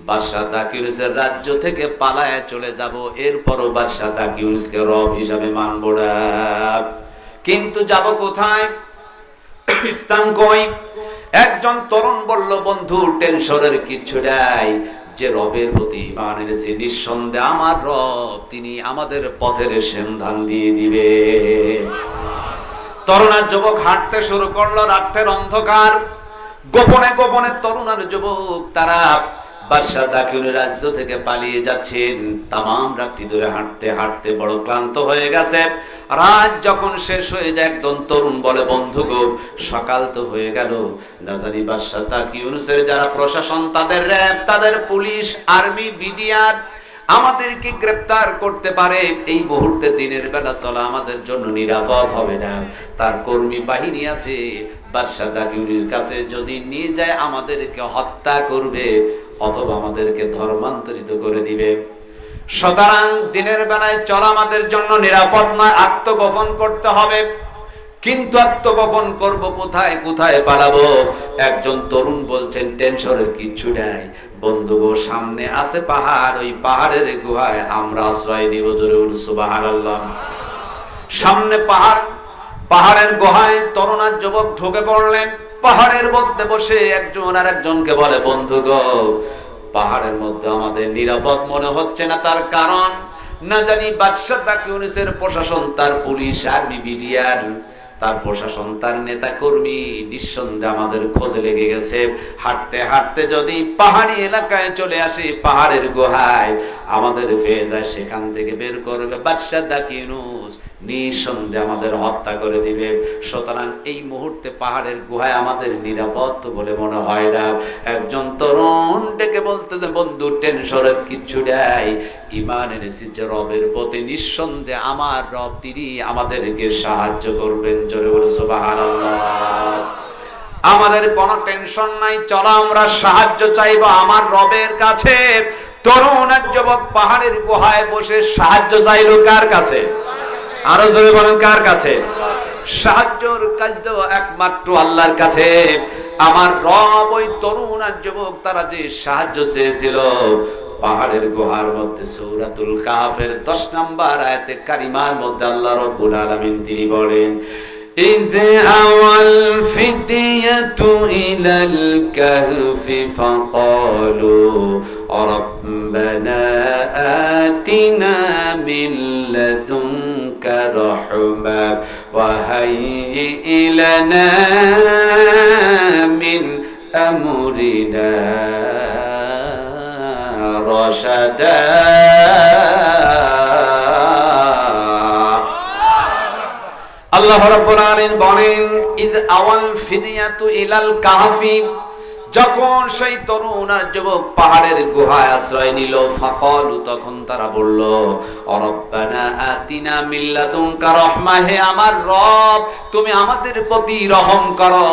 বাদশা দাকিউনুসের রাজ্য থেকে পালায় চলে যাব, এরপরও বাদশা দাকিউনুসকে রব হিসেবে মানব না। কিন্তু যাব কোথায়? স্থান কই? একজন তরুণ বলল বন্ধু টেনশনের কিছু নাই, যে রবের প্রতি ঈমান এনেছে নিঃসন্দেহে আমার রব তিনি আমাদের পথের সন্ধান দিয়ে দিবে। তরুণ যুবক হাঁটতে শুরু করলো, রাতের অন্ধকার, গোপনে গোপনে তরুণ যুবক তারা বাদশা দাকিউনের রাজ্য থেকে পালিয়ে যাচ্ছেন। তামাম রাতটি ধরে হাঁটতে হাঁটতে বড় ক্লান্ত হয়ে গেছে। রাত যখন শেষ হয়ে যায় একজন তরুণ বলে বন্ধু গো সকাল তো হয়ে গেল, না জানি বাদশা দাকিউনের যারা প্রশাসন, তাদের র্যাব, তাদের পুলিশ, আর্মি, বিডিআর আমাদেরকে গ্রেফতার করতে পারে। এই মুহূর্তে দিনের বেলা চলা আমাদের জন্য নিরাপদ হবে না। তার কর্মী বাহিনী আছে, বাদশা দাকিউনের কাছে যদি নিয়ে যায় আমাদেরকে হত্যা করবে অথবা আমাদেরকে ধর্মান্তরিত করে দিবে। সুতরাং দিনের বেলায় চলা আমাদের জন্য নিরাপদ নয়, আত্মগোপন করতে হবে। কিন্তু আত্মগোপন করব কোথায়? কোথায় পালাবো? একজন তরুণ বলছেন টেনশনের কিচ্ছু নাই বন্ধু গো, সামনে আছে পাহাড়, ওই পাহাড়ের গুহায় আমরা আশ্রয় নিব। জোরে বলুন সুবহানাল্লাহ। সামনে পাহাড়, পাহাড়ের গুহায় তরুণ যুবক ঢুকে পড়লেন। পাহাড়ের মধ্যে বসে একজন আর একজনকে বলে বন্ধু গো পাহাড়ের মধ্যে আমাদের নিরাপদ মনে হচ্ছে না, তার কারণ না জানি বাদশা দাকিউনের প্রশাসন, তার পুলিশ, আর্মি, বিডিআর তার প্রশাসন, তার নেতা কর্মী নিঃসন্দেহে আমাদের খোঁজে লেগে গেছে। হাঁটতে হাঁটতে যদি পাহাড়ি এলাকায় চলে আসে, পাহাড়ের গুহায় আমাদের পেয়ে যায়, সেখান থেকে বের করবে বাদশাহ দাকিনুস, নিঃসন্দেহে আমাদের হত্যা করে দিবে। সুতরাং এই মুহূর্তে পাহাড়ের গুহায় আমাদের নিরাপদ বলে মনে হয় না। একজন তরুণ ডেকে বলতেছে, বন্ধু টেনশনের কিচ্ছু নাই, ঈমান এনেছি যে রবের প্রতি, নিঃসন্দেহে আমার রব তিনি আমাদেরকে সাহায্য করবেন। জোরে বলে সুবহানাল্লাহ। আমাদের কোনো টেনশন নাই, চলো আমরা সাহায্য চাইবো আমার রবের কাছে। তরুণ এক যুবক পাহাড়ের গুহায় বসে সাহায্য চাইলো কার কাছে? আরো জোরে বলেন কার কাছে? সাহায্যের কাজ তো একমাত্র আল্লাহর কাছে। আমার রব ওই তরুণ আর যুবক তারা যে সাহায্য চেয়েছিল, পাহাড়ের গুহার মধ্যে সূরাতুল কাহফের 10 নম্বর আয়াতে কারিমার মধ্যে আল্লাহ রাব্বুল আলামিন তিনি বলেন, إذ أوى الفتية إلى الكهف فقالوا ربنا آتنا من لدنك رحمة وهيئ لنا من أمرنا رشدا। আল্লাহ রাব্বুল আলামিন বলেন, ইদ আওয়াল ফিদিয়াতু ইলাল কাহফি, যখন সেই তরুণ আর যুবক পাহাড়ের গুহায় আশ্রয় নিল, ফাকালু, তখন তারা বলল, রব্বানা আতিনা মিন লাদুনকা রাহমা, হে আমার রব তুমি আমাদের প্রতি রহম করো,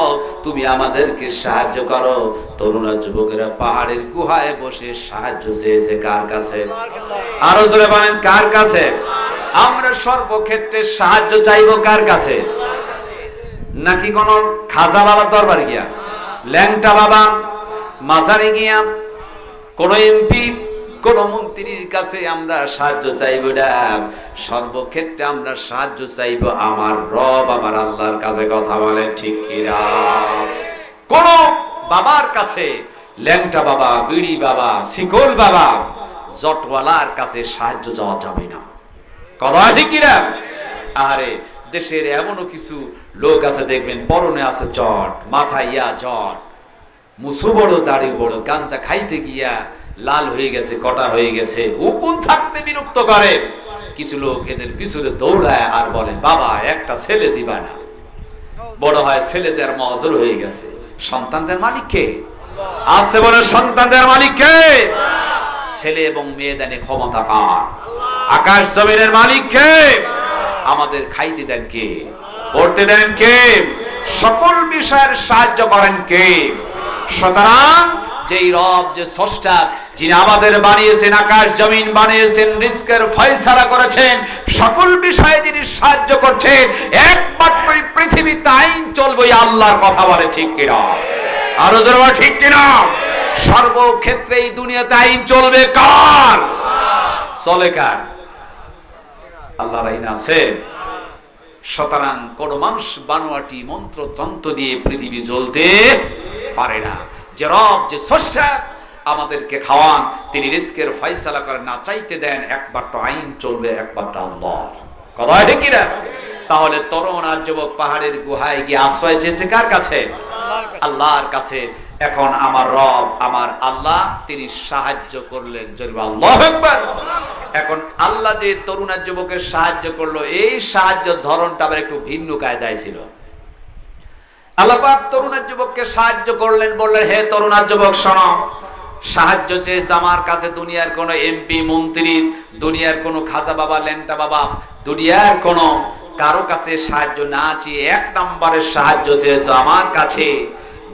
তুমি আমাদেরকে সাহায্য করো। তরুণ আর যুবকেরা পাহাড়ের গুহায় বসে সাহায্য চেয়েছে কার কাছে? আরো জোরে বলেন কার কাছে? আমরা সর্বক্ষেত্রে সাহায্য চাইবো কার কাছে? নাকি কোন খাজা বাবার দরবারে গিয়া, ল্যাংটা বাবা মাজারে গিয়া, কোন এমপি, কোন মন্ত্রীর কাছে আমরা সাহায্য চাইবো না। সর্বক্ষেত্রে আমরা সাহায্য চাইবো আমার রব, আমার আল্লাহর কাছে। কথা বলে ঠিক কিনা? কোন বাবার কাছে, ল্যাংটা বাবা, বিড়ি বাবা, শিকল বাবা, জটওয়ালার কাছে সাহায্য চাওয়া যাবে না। কথা ঠিক কিনা? আরে দেশের এমনও কিছু লোক আছে দেখবেন, পরনে আছে জট, মাথায় ইয়া জট, মুসু বড়, দাড়ি বড়, গাঞ্জা খাইতে গিয়া লাল হয়ে গেছে, কটা হয়ে গেছে, উকুন থাকতে বিরক্ত করে। কিছু লোক এদের পিছনে দৌড়ায় আর বলে, বাবা একটা ছেলে দিবা না? বড় হয় ছেলেদের মজুর হয়ে গেছে। সন্তানদের মালিক কে? আসছে বলে সন্তানদের মালিক কে? ছেলে এবং মেয়ে দেনে ক্ষমতা কার? আকাশ জমিনের মালিক কে? আমাদের খাইতে দেন কে? পড়তে দেন কে? সকল বিষয়ের সাহায্য করেন কে? সুতরাং যেই রব, যে স্রষ্টা, যিনি আমাদের বানিয়েছেন, আকাশ জমিন বানিয়েছেন, রিজকের ফয়সালা করেছেন, সকল বিষয়ে যিনি সাহায্য করছেন, একমাত্রই পৃথিবীতে আইন চলবে আল্লাহর। কথা বলে ঠিক কিনা? আরো জোরে বলে ঠিক কিনা? সর্বক্ষেত্রে এই দুনিয়াতে আইন চলবে কার? চলে কার? আল্লাহর আইন আছে। সুতরাং কোন মানুষ বানোয়াটি মন্ত্র তন্ত্র দিয়ে পৃথিবী চলতে পারে না। যে রব, যে স্রষ্টা আমাদেরকে খাওয়ান, তিনি রিজকের ফয়সালা করেন, না চাইতে দেন, একমাত্র আইন চলবে একমাত্র আল্লাহর। কথা ঠিক কিনা? তাহলে তরুণ আর যুবক পাহাড়ের গুহায় গিয়ে আশ্রয় চেয়েছে কার কাছে? আল্লাহর কাছে। এখন আমার রব, আমার আল্লাহ, তিনি সাহায্য করলেন। জোরে আল্লাহু আকবার। এখন আল্লাহ যে তরুণ আর যুবকের সাহায্য করলো, এই সাহায্যের ধরনটা আবার একটু ভিন্ন কায়দায় ছিল। আল্লাহ পাক তরুণ আর যুবককে সাহায্য করলেন, বললেন, হে তরুণ আর যুবক শোনো, সাহায্য চেয়েছে আমার কাছে দুনিয়ার কোন এমপি, মন্ত্রী, দুনিয়ার কোন খাজা বাবা, ল্যাংটা বাবা, দুনিয়ার কোন কারো কাছে সাহায্য না চেয়ে 1 নম্বরের সাহায্য চেয়েছো আমার কাছে।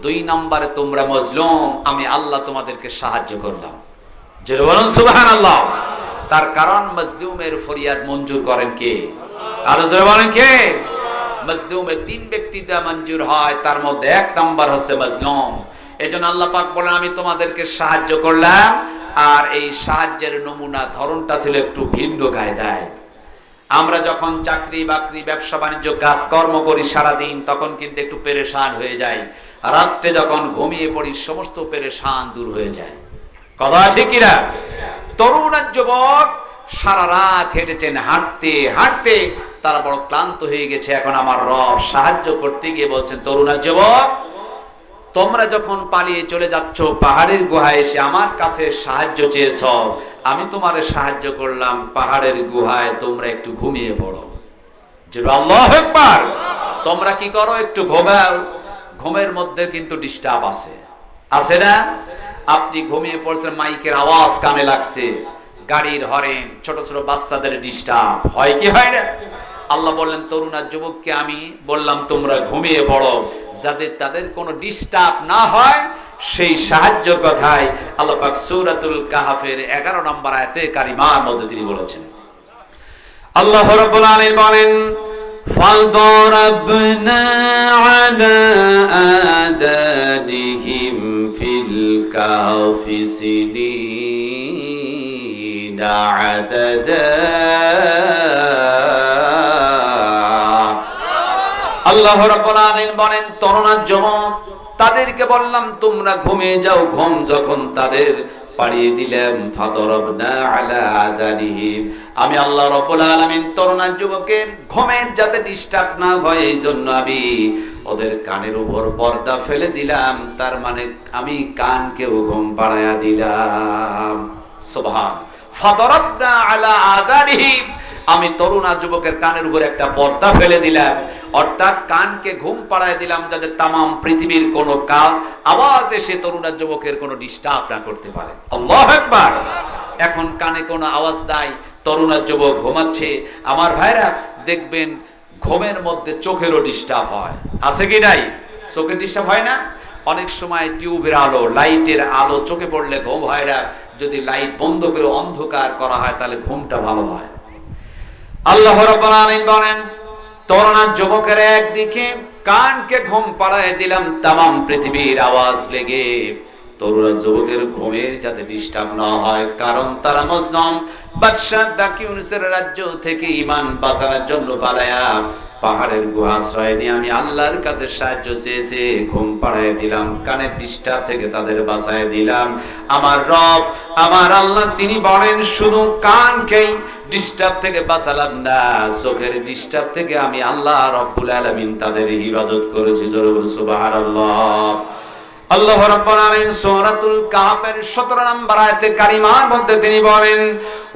2 নম্বরে তোমরা মজলুম, আমি আল্লাহ তোমাদেরকে সাহায্য করলাম। জোরে বলুন সুবহানাল্লাহ। তার কারণ মজলুমের ফরিয়াদ মঞ্জুর করেন কে? আরো জোরে বলেন কে? মজলুমের 3 ব্যক্তি দ্বারা মঞ্জুর হয়, তার মধ্যে 1 নম্বর হচ্ছে মজলুম। এজন্য আল্লাহ পাক বলেন, আমি তোমাদেরকে সাহায্য করলাম। আর এই সাহায্যের নমুনা ধরনটা ছিল একটু ভিন্ন কায়দায়। আমরা যখন চাকরি বাকরি, ব্যবসা বাণিজ্য, কাজকর্ম করি সারাদিন, তখন কিন্তু একটু পেরেশান হয়ে যায়। রাত্রে যখন ঘুমিয়ে পড়ি, সমস্ত পেরেশান দূর হয়ে যায়। কথা ঠিক কিনা? তরুণ আর যুবক সারা রাত হেঁটেছেন, হাঁটতে হাঁটতে তারা বড় ক্লান্ত হয়ে গেছে। এখন আমার রব সাহায্য করতে গিয়ে বলছেন, তরুণা যুবক, তোমরা যখন পালিয়ে চলে যাচ্ছ পাহাড়ের গুহায় এসে আমার কাছে সাহায্য চেয়েছ, আমি তোমারে সাহায্য করলাম। পাহাড়ের গুহায় তোমরা একটু ঘুমিয়ে পড়ো। আল্লাহু আকবার। তোমরা কি করো, একটু ঘুমাও। ঘুমের মধ্যে কিন্তু ডিস্টার্ব আছে, আছে না? আপনি ঘুমিয়ে পড়ছেন, মাইকের আওয়াজ কানে লাগছে, গাড়ির হরেন, ছোট ছোট বাচ্চাদের ডিস্টার্ব হয় কি হয় না? আল্লাহ বললেন, তরুণ আর যুবককে আমি বললাম তোমরা ঘুমিয়ে পড়ো, যাতে তাদের কোনো ডিস্টার্ব না হয়। সেই সাহায্যের কথাই আল্লাহ পাক সূরাতুল কাহফের 11 নম্বর আয়াতে কারিমার মধ্যে তিনি বলেছেন। আল্লাহ রাব্বুল আলামিন বলেন, فَضَرَبْنَا عَلَى آذَانِهِمْ فِي الْكَهْفِ سِنِينَ عَدَدًا। আল্লাহ রাব্বুল আলামিন বলেন, তরুণ যুবক, তাদেরকে বললাম তোমরা ঘুমিয়ে যাও। ঘুম যখন তাদের পাড়িয়ে দিলাম, ফাদরাবনা আলা আযানিহিম, আমি আল্লাহ রাব্বুল আলামিন তরুণ যুবকের ঘুমের যাতে ডিস্টার্ব না হয় এই জন্য আমি ওদের কানের উপর পর্দা ফেলে দিলাম। তার মানে আমি কানকেও ঘুম পাড়ায়া দিলাম। সুবহান। ফাদরাবনা আলা আযানিহিম, আমি তরুণ যুবকের কানের উপর একটা পর্দা ফেলে দিলাম, অর্থাৎ কানকে ঘুম পাড়ায় দিলাম, যাতে তামাম পৃথিবীর কোন আওয়াজ এসে তরুণ যুবকের কোনো ডিস্টার্ব না করতে পারে। আল্লাহু আকবার। এখন কানে কোনো আওয়াজ নাই, তরুণ যুবক ঘুমাচ্ছে। আমার ভাইরা দেখবেন ঘুমের মধ্যে চোখেরও ডিস্টার্ব হয়, আছে কি নাই? চোখের ডিস্টার্ব হয় না? অনেক সময় টিউবের আলো, লাইটের আলো চোখে পড়লে ঘুম হয় না। যদি লাইট বন্ধ করে অন্ধকার করা হয় তাহলে ঘুমটা ভালো হয়। আল্লাহ রাব্বুল আলামিন বলেন, তরুণ যুবকের একদিকে কানকে ঘুম পাড়ায় দিলাম, তামাম পৃথিবীর আওয়াজ লেগে তরুণ যুবকের ঘুমের যাতে ডিস্টার্ব না হয়, কারণ তারা মজলুম বাদশা দাকিউনসের রাজ্য থেকে ঈমান বাঁচানোর জন্য পালায়া পাহাড়ের গুহা আশ্রয় নিয়ে আমি আল্লাহর কাছে সাহায্য চেয়েছে। ঘুম পাড়ায় দিলাম, কানের ডিস্টার্ব থেকে তাদের বাঁচায় দিলাম। আমার রব, আমার আল্লাহ তিনি বলেন, শুধু কানকেই ডিস্টার্ব থেকে বাঁচালাম না, চোখের ডিস্টার্ব থেকে আমি আল্লাহ রাব্বুল আলামিন তাদের হিফাজত করেছি। জোরে বলুন সুবহানাল্লাহ। আল্লাহ রাব্বুল আলামিন সূরাতুল কাহফের 17 নম্বর আয়াতে কারিমার মধ্যে তিনি বলেন,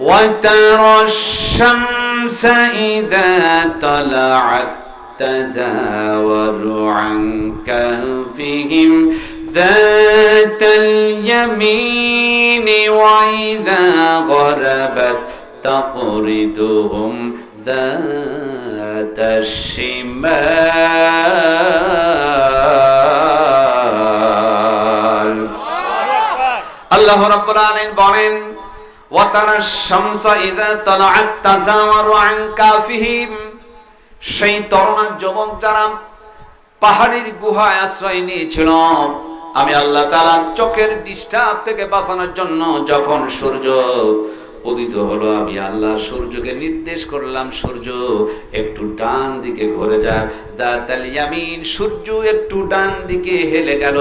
ওয়া তারাশ শামসা ইযা তালাআত তাযাওয়ারু আন কাহফিহিম যাতাল ইয়ামিনি ওয়া ইযা গরাবাত তাকরিদুহুম যাতাশ শিমাল। আল্লাহ রাব্বুল আলামিন বলেন, ওয়া তারাশ শামসা ইযা তালাআত তাযাওয়ারু আন কাফিহিম, সেই তরুণ যুবক যারা পাহাড়ের গুহায় আশ্রয় নিয়েছিল, আমি আল্লাহ তাআলা চোখের ডিস্টার্ব থেকে বাঁচানোর জন্য যখন সূর্য উদিত হলো, আমি আল্লাহ সূর্যকে নির্দেশ করলাম, সূর্য একটু ডান দিকে ঘুরে যায়। দাতাল ইয়ামিন, সূর্য একটু ডান দিকে হেলে গেল।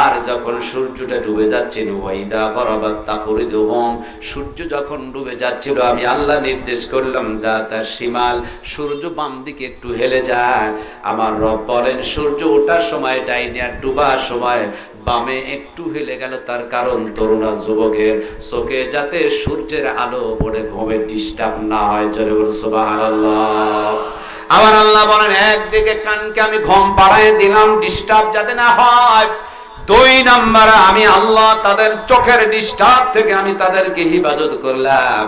আর যখন সূর্যটা ডুবে যাচ্ছিল, ওয়াইদা গরাবাত তাকরিদুহুম, সূর্য যখন ডুবে যাচ্ছিল, আমি আল্লাহ নির্দেশ করলাম দাতাশ শিমাল, সূর্য বাম দিকে একটু হেলে যায়। আমার রব বলেন, সূর্য ওঠার সময় ডাইনে আর ডুবার সময় বামে একটু হেলে গেল। তার কারণ তরুণ যুবকের চোখে যাতে সূর্যের আলো পড়ে ঘুমের ডিস্টার্ব না হয়। জোরে বলুন সুবহানাল্লাহ। আবার আল্লাহ বলেন, একদিকে কানকে আমি ঘুম পাড়ায় দিলাম, ডিস্টার্ব যাতে না হয়। 2 নম্বরে আমি আল্লাহ তাদের চোখের ডিস্টার্ব থেকে আমি তাদেরকে হিফাজত করলাম।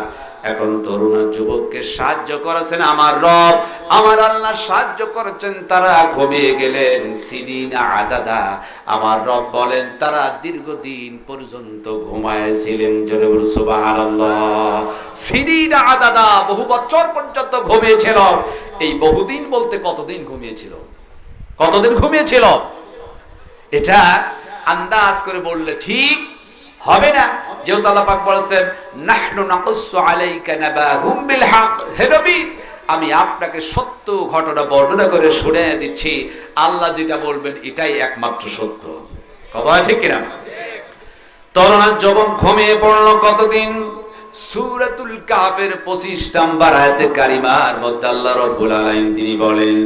এখন তরুণ যুবককে সাহায্য করেছেন আমার রব, আমার আল্লাহ সাহায্য করেছেন। তারা ঘুমিয়ে গেলেন সিনিনা আদাদা। আমার রব বলেন, তারা দীর্ঘদিন পর্যন্ত ঘুমায়েছিলেন। জোরে বলুন সুবহানাল্লাহ। সিনিনা আদাদা, বহু বছর পর্যন্ত ঘুমিয়েছিল। এই বহুদিন বলতে কতদিন ঘুমিয়েছিল? কতদিন ঘুমিয়েছিল? এটা আন্দাজ করে বললে ঠিক হবে না। যেহেতু আল্লাহ পাক বলেছেন, নাহনু নাকুসু আলাইকা নাবাহুম বিল হক, হে নবী আমি আপনাকে সত্য ঘটনা বর্ণনা করে শুনিয়ে দিচ্ছি। আল্লাহ যেটা বলবেন এটাই একমাত্র সত্য। কথা ঠিক কিনা? তরুণ যুবক ঘুমিয়ে পড়লো কতদিন? সূরাতুল কাহফের 25 নম্বর আয়াতে কারিমার মধ্যে আল্লাহ রাব্বুল আলামিন তিনি বলেন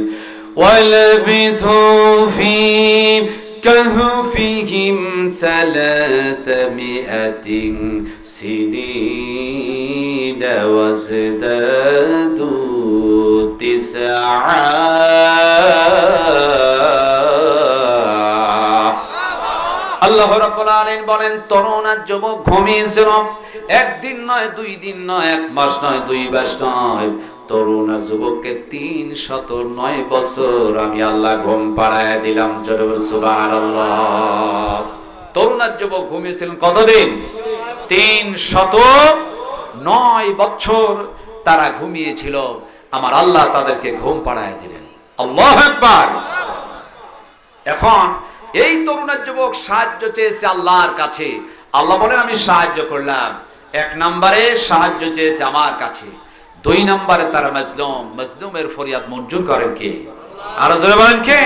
ওয়ালাবিথু ফি কাহফিহিম 300 সিনিনা ওয়াজদাদু তিসআ আল্লাহ রাব্বুল আলামিন বলেন তরুণ আর যুবক ঘুমিয়েছিল একদিন নয়, 2 দিন নয়, 1 মাস নয়, 2 মাস নয়, তরুণ আর যুবককে 309 বছর আমি আল্লাহ ঘুম পাড়ায় দিলাম। জোরে বল সুবহানাল্লাহ। তরুণ আর যুবক ঘুমিয়েছিলেন কতদিন? 309 বছর তারা ঘুমিয়েছিল, আমার আল্লাহ তাদেরকে ঘুম পাড়ায় দিলেন। আল্লাহু আকবার। এখন এই তরুণের যুবক সাহায্য চেয়েছে আল্লাহর কাছে। আল্লাহ বলেন আমি সাহায্য করলাম। 1 নম্বরে সাহায্য চেয়েছে আমার কাছে, 2 নম্বরে তারা মাজলুমের ফরিয়াদ মঞ্জুর করেন কে? আর জোরে বলেন কে?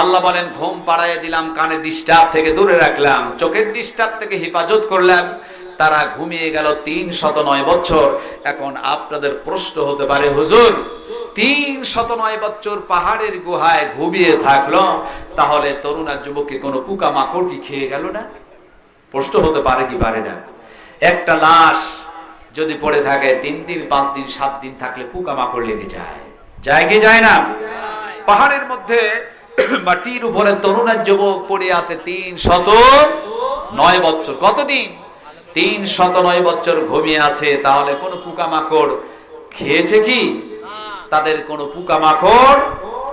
আল্লাহ বলেন ঘুম পাড়ায় দিলাম, কানের ডিস্টার্ব থেকে দূরে রাখলাম, চোখের ডিস্টার্ব থেকে হেফাজত করলাম। তারা ঘুমিয়ে গেল 309 বছর। এখন আপনাদের প্রশ্ন হতে পারে হুজুর 309 বছর পাহাড়ের গুহায় ঘুমিয়ে থাকলো, তাহলে তরুণ আর যুবককে কোনো পোকা মাকড় কি খেয়ে গেল না? প্রশ্ন হতে পারে কি পারে না? একটা লাশ যদি পড়ে থাকে 3 দিন 5 দিন 7 দিন থাকলে পোকা মাকড় লেগে যায়, যায় কি যায় না? পাহাড়ের মধ্যে মাটির উপরে তরুণ আর যুবক পড়ে আছে 309 বছর। কতদিন? 309 বছর ঘুমিয়ে আছে, তাহলে কোনো পোকা মাকড় খেয়েছে কি? তাদের কোনো পোকা মাকড়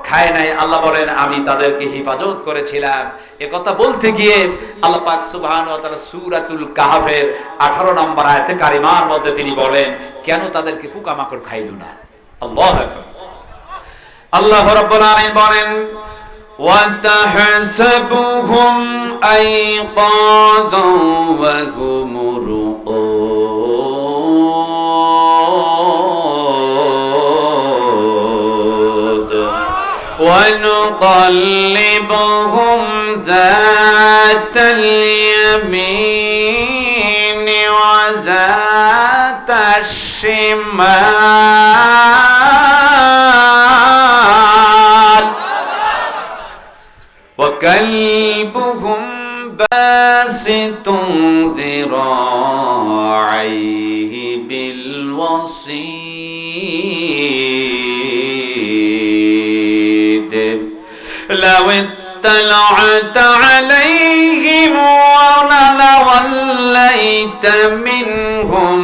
খায় নাই। আল্লাহ বলেন আমি তাদেরকে হেফাজত করেছিলাম। একথা বলতে গিয়ে আল্লাহ পাক সুবহানাহু ওয়া তাআলা সূরাতুল কাহফের 18 নম্বর আয়াতে কারিমার মধ্যে তিনি বলেন কেন তাদেরকে পোকা মাকড় খাইল না। আল্লাহু আকবার। আল্লাহ রাব্বুল আলামিন বলেন ওয়া তাহসাবুহুম আইকাযা ওয়া হুম ونقلبهم ذات اليمين وذات الشمال وكلبهم باسط ذراعيه بالوصيد لو اطلعت عليهم ولوليت منهم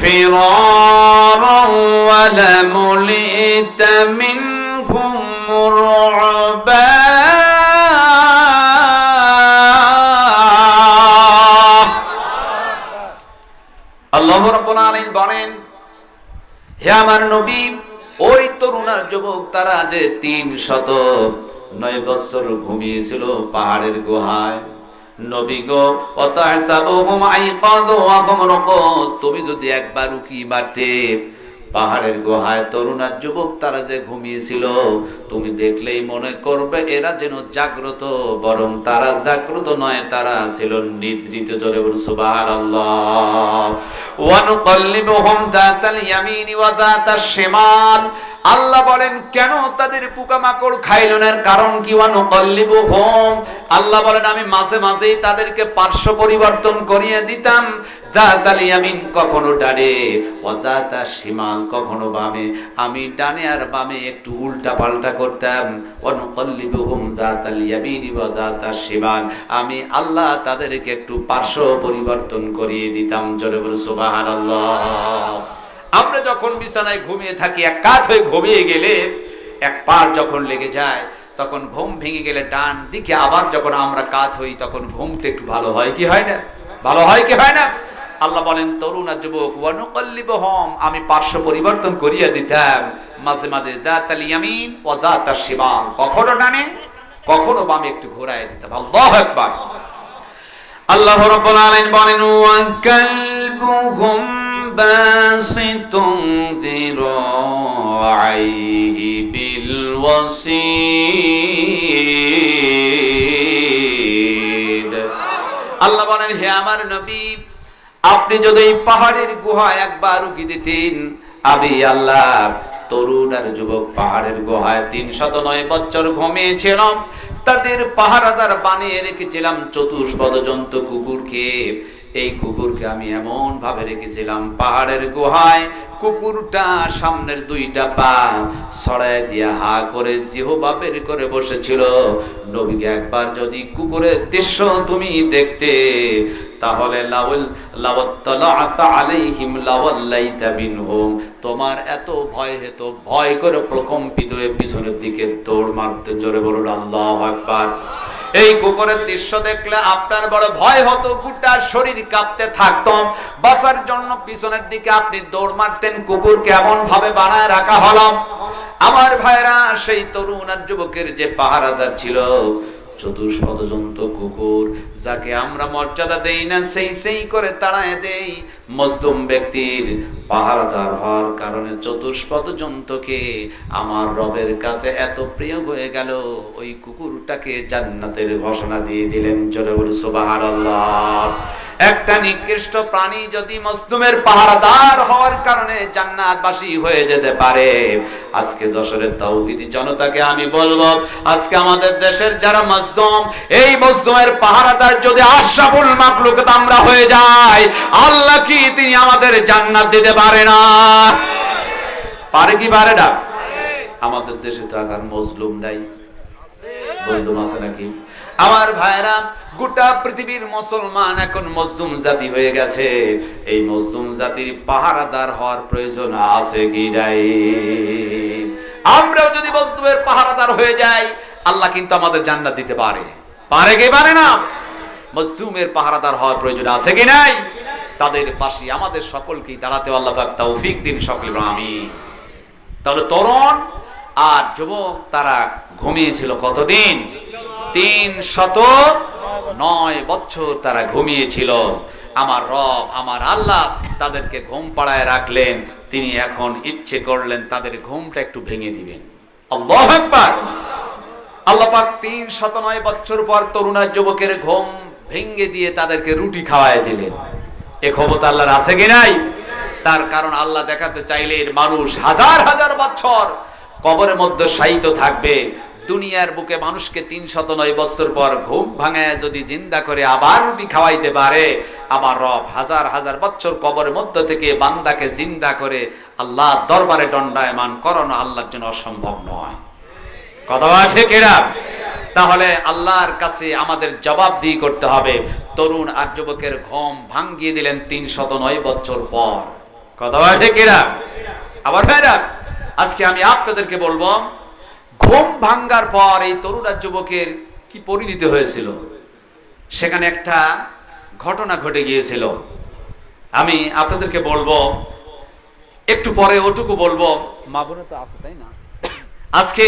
فرارا ولملئت منهم رعبا আল্লাহ রাব্বুল আলামিন বলেন হে আমার নবী ওই তরুণ আর যুবক তারা যে 309 বছর ঘুমিয়েছিল পাহাড়ের গুহায়, নবী গো ওয়াতাহসাবুহুম আইকাযা ওয়া হুম রুকুদ, তুমি যদি একবার উকি মারতে পাহাড়ের গুহায় তরুণ আর যুবক তারা যে ঘুমিয়েছিল, তুমি দেখলেই মনে করবে এরা যেন জাগ্রত, বরং তারা জাগ্রত নয়, তারা ছিল নিদ্রিত। জোরে বল সুবহানাল্লাহ। ওয়া নুকাল্লিবুহুম যাতাল ইয়ামিনি ওয়া যাতাশ শিমাল, আল্লাহ বলেন কেন তাদের পোকামাকড় খাইল না, কারণ কি? ওয়া নুকাল্লিবুহুম, আল্লাহ বলেন আমি মাঝে মাঝেই তাদেরকে পার্শ্ব পরিবর্তন করিয়ে দিতাম। যাতাল ইয়ামিন কখনো ডানে, ওয়া যাতাশ শিমাল কখনো বামে, আমি ডানে আর বামে একটু উল্টা পাল্টা করতাম। ওয়া নুকাল্লিবুহুম যাতাল ইয়ামিনি ওয়া যাতাশ শিমাল, আমি আল্লাহ তাদেরকে একটু পার্শ্ব পরিবর্তন করিয়ে দিতাম। জোরে বল সুবহানাল্লাহ। আমরা যখন বিছানায় ঘুমিয়ে থাকি, এক কাত হয়ে ঘুমিয়ে গেলে এক পার যখন লেগে যায়, তখন ঘুম ভেঙে গেলে ডান দিকে আবার যখন আমরা কাত হই, তখন ঘুমটা একটু ভালো হয় কি হয় না? ভালো হয় কি হয় না? আল্লাহ বলেন তরুণ আর যুবক ওয়া নুকাল্লিবুহুম, আমি পার্শ্ব পরিবর্তন করিয়ে দিতাম মাঝে মাঝে যাতাল ইয়ামিন ওয়া যাতাশ শিমাল, কখনো ডানে কখনো বামে একটু ঘোরায় দিতাম। আল্লাহু আকবার। আল্লাহ রাব্বুল আলামিন বলেন ওয়া কালবুহুম باسط ذراعيه بالوصيد, আল্লাহ বলেন হে আমার নবী আপনি যদি এই পাহাড়ের গুহায় একবার উকি দিতেন, আমি আল্লাহ তরুণ আর যুবক পাহাড়ের গুহায় 309 বছর ঘুমিয়েছিল। তাদের পাহারাদার বানিয়ে রেখেছিলাম চতুষ্পদ জন্তু কুকুরকে। এই কুকুরকে আমি এমন ভাবে রেখেছিলাম, পাহাড়ের গুহায় কুকুরটা সামনের 2টা পা ছড়ায় দিয়ে হা করে জিহ্বা বের করে বসেছিল। নবীকে একবার যদি কুকুরের দৃশ্য তুমি দেখতে, তাহলে তোমার এত ভয় হতো, ভয় করে প্রকম্পিত হয়ে পিছনের দিকে দৌড় মারতে। জোরে বলুন আল্লাহু আকবার। এই কুকুরের দৃশ্য দেখলে আপনার বড় ভয় হতো, গোটা শরীর কাঁপতে থাকতো, বাঁচার জন্য পিছনের দিকে আপনি দৌড় মারতেন। কুকুরকে এমন ভাবে বানায় রাখা হলো। আমার ভাইরা, সেই তরুণ আর যুবকের যে পাহারাদার ছিল, চতুষ্পদ জন্তু কুকুর, যাকে আমরা মর্যাদা দেই না, সেই করে তাড়ায় দেই। মজলুম ব্যক্তির পাহারাদার হওয়ার কারণে চতুষ্পদ জন্তুকে আমার রবের কাছে এত প্রিয় হয়ে গেল, ওই কুকুরটাকে জান্নাতের ঘোষণা দিয়ে দিলেন। জোরে বলুন সুবহানাল্লাহ। একটা নিকৃষ্ট প্রাণী যদি মজলুমের পাহারাদার হওয়ার কারণে জান্নাতবাসী হয়ে যেতে পারে, আজকে যশোরের তাওহীদি জনতাকে আমি বলবো, আজকে আমাদের দেশের যারা মজলুম, এই মজলুমের পাহারাদার যদি আশরাফুল মাখলুকাত আমরা হয়ে যাই, আল্লাহ কি তিনি আমাদের জান্নাত দিতে পারে না? পারে কি পারে না? আমাদের দেশে তো আর মজলুম নাই, বন্ধু আছে নাকি? আমার ভাইরা, গোটা পৃথিবীর মুসলমান এখন মজলুম জাতি হয়ে গেছে। এই মজলুম জাতির পাহারাদার হওয়ার প্রয়োজন আছে কি নাই? আমরাও যদি মজলুমের পাহারাদার হয়ে যাই, আল্লাহ কিন্তু আমাদের জান্নাত দিতে পারে। পারে কি পারে না? মজলুমের পাহারাদার হওয়ার প্রয়োজন আছে কি নাই? তাদের পাশে আমাদের সকলকেই দাঁড়াতে আল্লাহ পাক তৌফিক দিন, সকলে আমিন। তাহলে তরুণ আর যুবক তারা ঘুমিয়েছিল কতদিন? 309 বছর তারা ঘুমিয়েছিল। আমার রব, আমার আল্লাহ তাদেরকে ঘুম পাড়ায় রাখলেন। তিনি এখন ইচ্ছে করলেন তাদের ঘুমটা একটু ভেঙে দিবেন। আল্লাহু আকবার। আল্লাহ পাক 309 বছর পর তরুণ আর যুবকের ঘুম ভেঙে দিয়ে তাদেরকে রুটি খাওয়ায় দিলেন। এ ক্ষমতা আল্লাহর আছে কি নাই? তার কারণ আল্লাহ দেখাতে চাইলেন মানুষ হাজার হাজার বছর কবরের মধ্যে শায়িত থাকবে। দুনিয়ার বুকে মানুষকে 309 বছর পর ঘুম ভাঙায় যদি জিন্দা করে আবার রুটি খাওয়াইতে পারে, আমার রব হাজার হাজার বছর কবরের মধ্য থেকে বান্দাকে জিন্দা করে আল্লাহ দরবারে দণ্ডায়মান করানো আল্লাহর জন্য অসম্ভব নয়। কথা আছে কিনা? তাহলে আল্লাহর কাছে আমাদের জবাবদিহি করতে হবে। তরুণ আর যুবকের ঘুম ভাঙিয়ে দিলেন 309 বছর পর। কথা আছে কিনা? আবার ভাইরা, আজকে আমি আপনাদেরকে বলবো, ঘুম ভাঙ্গার পর এই তরুণ আর যুবকের কি পরিণতি হয়েছিল, সেখানে একটা ঘটনা ঘটে গিয়েছিল। আমি আপনাদেরকে বলবো, একটু পরে ওটুকু বলবো। মা বোনে তো আছে, তাই না? আজকে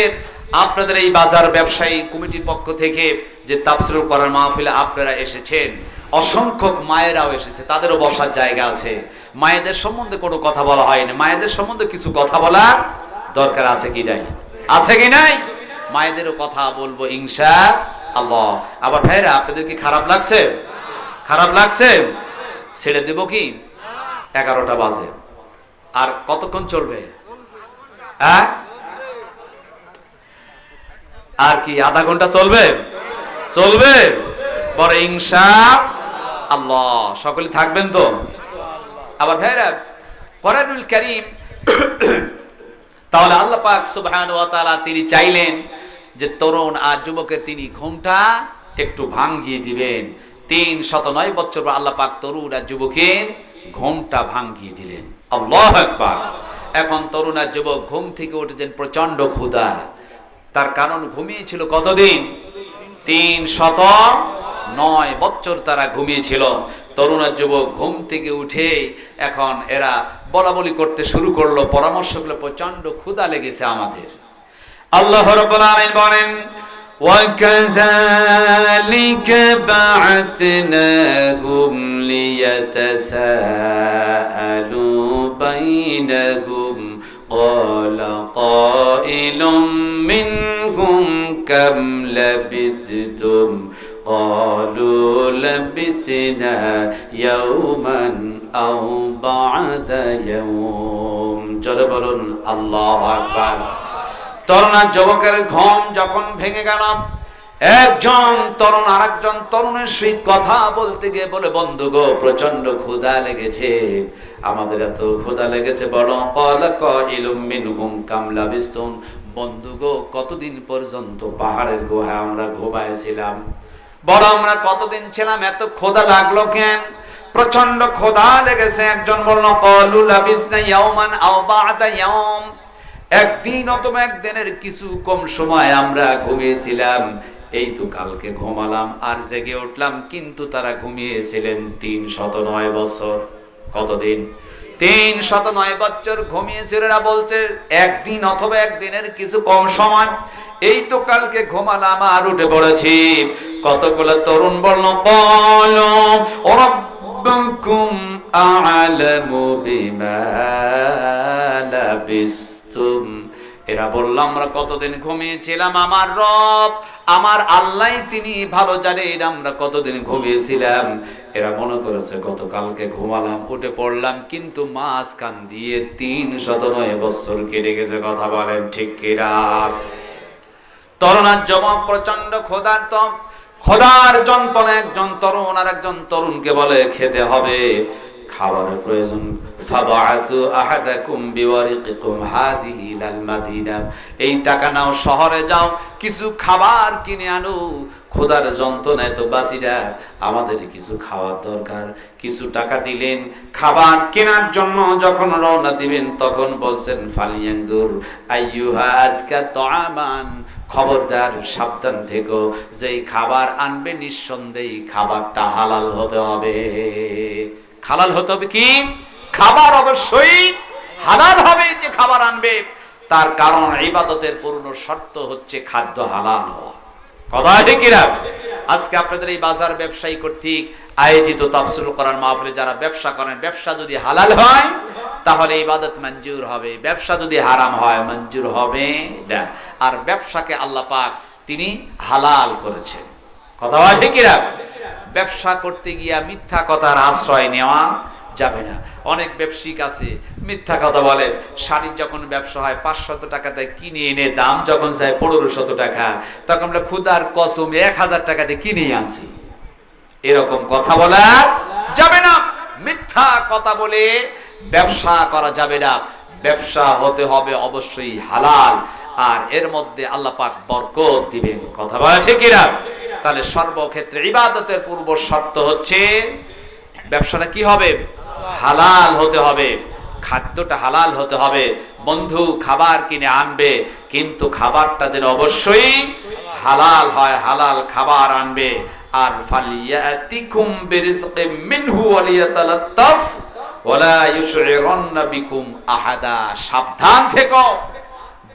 আপনাদের এই বাজার ব্যবসায়ী কমিটির পক্ষ থেকে যে তাফসীর করার মাহফিলে আপনারা এসেছেন, অসংখ্য মায়েরাও এসেছে, তাদেরও বসার জায়গা আছে। মায়েদের সম্বন্ধে কোনো কথা বলা হয়নি, মায়েদের সম্বন্ধে কিছু কথা বলার দরকার আছে কি নাই? আছে কি নাই? মায়েদেরও কথা বলবো ইনশাআল্লাহ। আবার ভাইরা, আপনাদের কি খারাপ লাগছে? খারাপ লাগছে? ছেড়ে দেব কি? 11টা বাজে। আর কতক্ষণ চলবে? হ্যাঁ, আর কি আধা ঘন্টা চলবে? চলবে বড় ইনশাআল্লাহ। সকলে থাকবেন তো? আবার ভাইরা, কোরআনুল কারীম, তাহলে আল্লাহ পাক সুবহানাহু ওয়া তাআলা তিনি চাইলেন যে তরুণ আর যুবকের তিনি ঘুমটা একটু ভাঙিয়ে দিবেন। 309 বছর পর আল্লাহ পাক তরুণ আর যুবকের ঘুমটা ভাঙিয়ে দিলেন। আল্লাহু আকবার। এখন তরুণ আর যুবক ঘুম থেকে উঠেছেন প্রচন্ড ক্ষুধা। তার কারণ ঘুমিয়েছিল কতদিন? 309 বছর তারা ঘুমিয়েছিল। তরুণ আর যুবক ঘুম থেকে উঠে এখন এরা বলা বলি করতে শুরু করলো, পরামর্শ করলো, প্রচন্ড ক্ষুধা লেগেছে আমাদের। আল্লাহ রাব্বুল আলামিন বলেন, وَكَذَلِكَ بَعَثْنَاهُمْ لِيَتَسَاءَلُوا بَيْنَهُمْ قَالَ قَائِلٌ مِّنْهُمْ كَمْ لَبِثْتُمْ قَالُوا لَبِثْنَا يَوْمًا আল্লাহু আকবার। তরুণ আর যুবকের ঘুম যখন ভেঙে গেল, একজন তরুণ আরেকজন তরুণের সহিত কথা বলতে গিয়ে বলে, বন্ধু গো, প্রচন্ড ক্ষুধা লেগেছে, আমাদের এত ক্ষুধা লেগেছে, বলো ক্বালা কাইলুম মিনহুম কাম লাবিস্তুম, বন্ধু গো, কতদিন পর্যন্ত পাহাড়ের গুহায় আমরা ঘুমাইছিলাম, বড় আমরা কতদিন ছিলাম, এত ক্ষুধা লাগলো কেন? প্রচন্ড ক্ষুধা লেগেছে। একজন বলল ক্বালু লাবিসনা ইয়াওমান আও বা'দা ইয়াওম, একদিন অথবা একদিনের কিছু কম সময় আমরা ঘুমিয়েছিলাম, এই তো কালকে ঘুমালাম আর জেগে উঠলাম, কিন্তু তারা ঘুমিয়েছিলেন 309 বছর। কতদিন? 309 বছর ঘুমিয়েছিল। এরা বলছে একদিন অথবা একদিনের কিছু কম সময়, এই তো কালকে ঘুমালাম আর উঠে পড়েছি। কতগুলো তরুণ বলল ক্বালু রাব্বুকুম আ'লামু বিমা লাবিসতুম, এরা বলল আমরা কতদিন ঘুমিয়েছিলাম, আমার রব, আমার আল্লাহ তিনি ভালো জানেন আমরা কতদিন ঘুমিয়েছিলাম। এরা মনে করেছে গতকালকে ঘুমালাম, উঠে পড়লাম, কিন্তু মাঝখান দিয়ে 309 বছর কেটে গেছে। কথা বলেন ঠিক কিনা? তরুণ আর যুবক প্রচন্ড ক্ষুধার্ত, ক্ষুধার যন্ত্রণা একজন তরুণ আর একজন তরুণকে বলে খেতে হবে, খাবারের প্রয়োজন। ফাবাআতু আহাদাকুম বিওয়ারিকিকুম হাযিহি ইলাল মাদিনা, এই টাকা নাও, শহরে যাও, কিছু খাবার কিনে আনো, ক্ষুধার যন্ত্রণায় তো বাসিরা, আমাদের কিছু খাওয়ার দরকার। কিছু টাকা দিলেন খাবার কেনার জন্য। যখন রওনা দিবেন তখন বলছেন ফালিয়ানজুর আইয়ুহা আজকা তাআমান, খবরদার সাবধান থেকো, যেই খাবার আনবে নিঃসন্দেহে খাবারটা হালাল হতে হবে। হালাল হতে হবে কি? খাবার অবশ্যই হালাল হবে। যে খাবার আনবে তার কারণ ইবাদতের পূর্ণ শর্ত হচ্ছে খাদ্য হালাল হওয়া। কথা ঠিক কিনা? আজকে আপনাদের এই বাজার ব্যবসায়ী কর্তৃক আয়োজিত তাফসীরুল কোরআন মাহফিলে যারা ব্যবসা করেন, ব্যবসা যদি হালাল হয় তাহলে ইবাদত মঞ্জুর হবে, ব্যবসা যদি হারাম হয় মঞ্জুর হবে না। আর ব্যবসাকে আল্লাহ পাক তিনি হালাল করেছেন। কথা ঠিক কিনা? ব্যবসা করতে গিয়া মিথ্যা কথার আশ্রয় নেওয়া যাবে না। অনেক ব্যবসায়িক আছে মিথ্যা কথা বলে। শাড়ির যখন ব্যবসা হয় 500 টাকাতে কিনে এনে দাম যখন যায় 1500 টাকা, তখন আমরা ক্ষুধার কসম 1000 টাকা দিয়ে কিনে আনছি। এরকম কথা বলা যাবে না। মিথ্যা কথা বলে ব্যবসা করা যাবে না। ব্যবসা হতে হবে অবশ্যই হালাল, আর এর মধ্যে আল্লাহ পাক বরকত দিবেন। কথা বলা ঠিক কিনা? তাহলে সর্বক্ষেত্রে ইবাদতের পূর্ব শর্ত হচ্ছে ব্যবসাটা কি হবে? হালাল হতে হবে, খাদ্যটা হালাল হতে হবে। বন্ধু খাবার কিনে আনবে, কিন্তু খাবারটা যেন অবশ্যই হালাল হয়, হালাল খাবার আনবে। আর ফালিয়াতিকুম বিরিজকিম মিনহু ওয়ালিয়াতালাত্তাফ ওয়ালা ইউশইরান্না বিকুম আহাদা, সাবধান থেকো,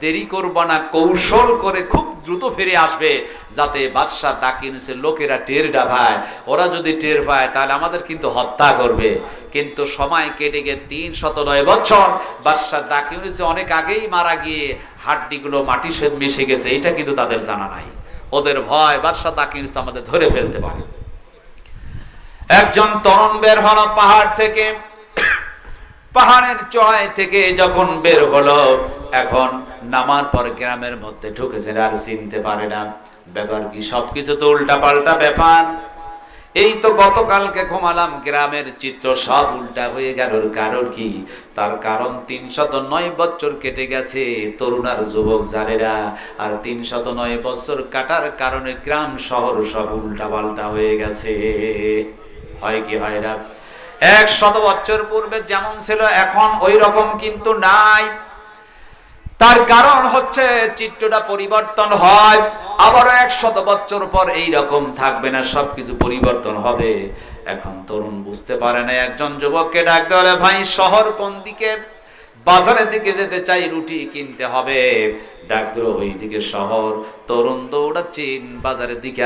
দেরি করবা না, কৌশল করে খুব দ্রুত ফিরে আসবে, যাতে বাদশা ডাকিয়ে নিছে লোকেরা টের পায়। ওরা যদি টের পায় তাহলে আমাদের কিন্তু হত্যা করবে। কিন্তু সময় কেটে গিয়ে 309 বছর, বাদশা ডাকিয়ে নিছে অনেক আগেই মারা গিয়ে হাড্ডিগুলো মাটির সাথে মিশে গেছে, এটা কিন্তু তাদের জানা নাই। ওদের ভয় বাদশা ডাকিয়ে নিছে আমাদের ধরে ফেলতে পারে। একজন তরুণ বের হলো পাহাড় থেকে, পাহাড়ের চড়াই থেকে যখন বের হলো, এখন নামার পর গ্রামের মধ্যে ঢুকেছে, আর চিনতে পারে না। ব্যাপার কি? সবকিছু তো উল্টা পাল্টা ব্যাপার। এই তো গতকালকে ঘুমালাম, গ্রামের চিত্র সব উল্টা হয়ে গেল। কারণ কি? তার কারণ 309 বছর কেটে গেছে, তরুণ আর যুবক জানেরা। আর 309 বছর কাটার কারণে গ্রাম শহর সব উল্টা পাল্টা হয়ে গেছে। হয় কি হয় না? 100 বছর পূর্বে যেমন ছিল এখন ওই রকম কিন্তু নাই। তার কারণ হচ্ছে চিত্রটা পরিবর্তন হয়, আবারও 100 বছর পর এই রকম থাকবে না, সবকিছু পরিবর্তন হবে। এখন তরুণ বুঝতে পারে না, একজন যুবককে ডাক দেওয়া, ভাই শহর কোন দিকে? বাজারের দিকে যেতে চাই, রুটি কিনতে হবে। ডাক দিল ওই দিকে শহর। তরুণ দৌড়াচ্ছেন বাজারের দিকে,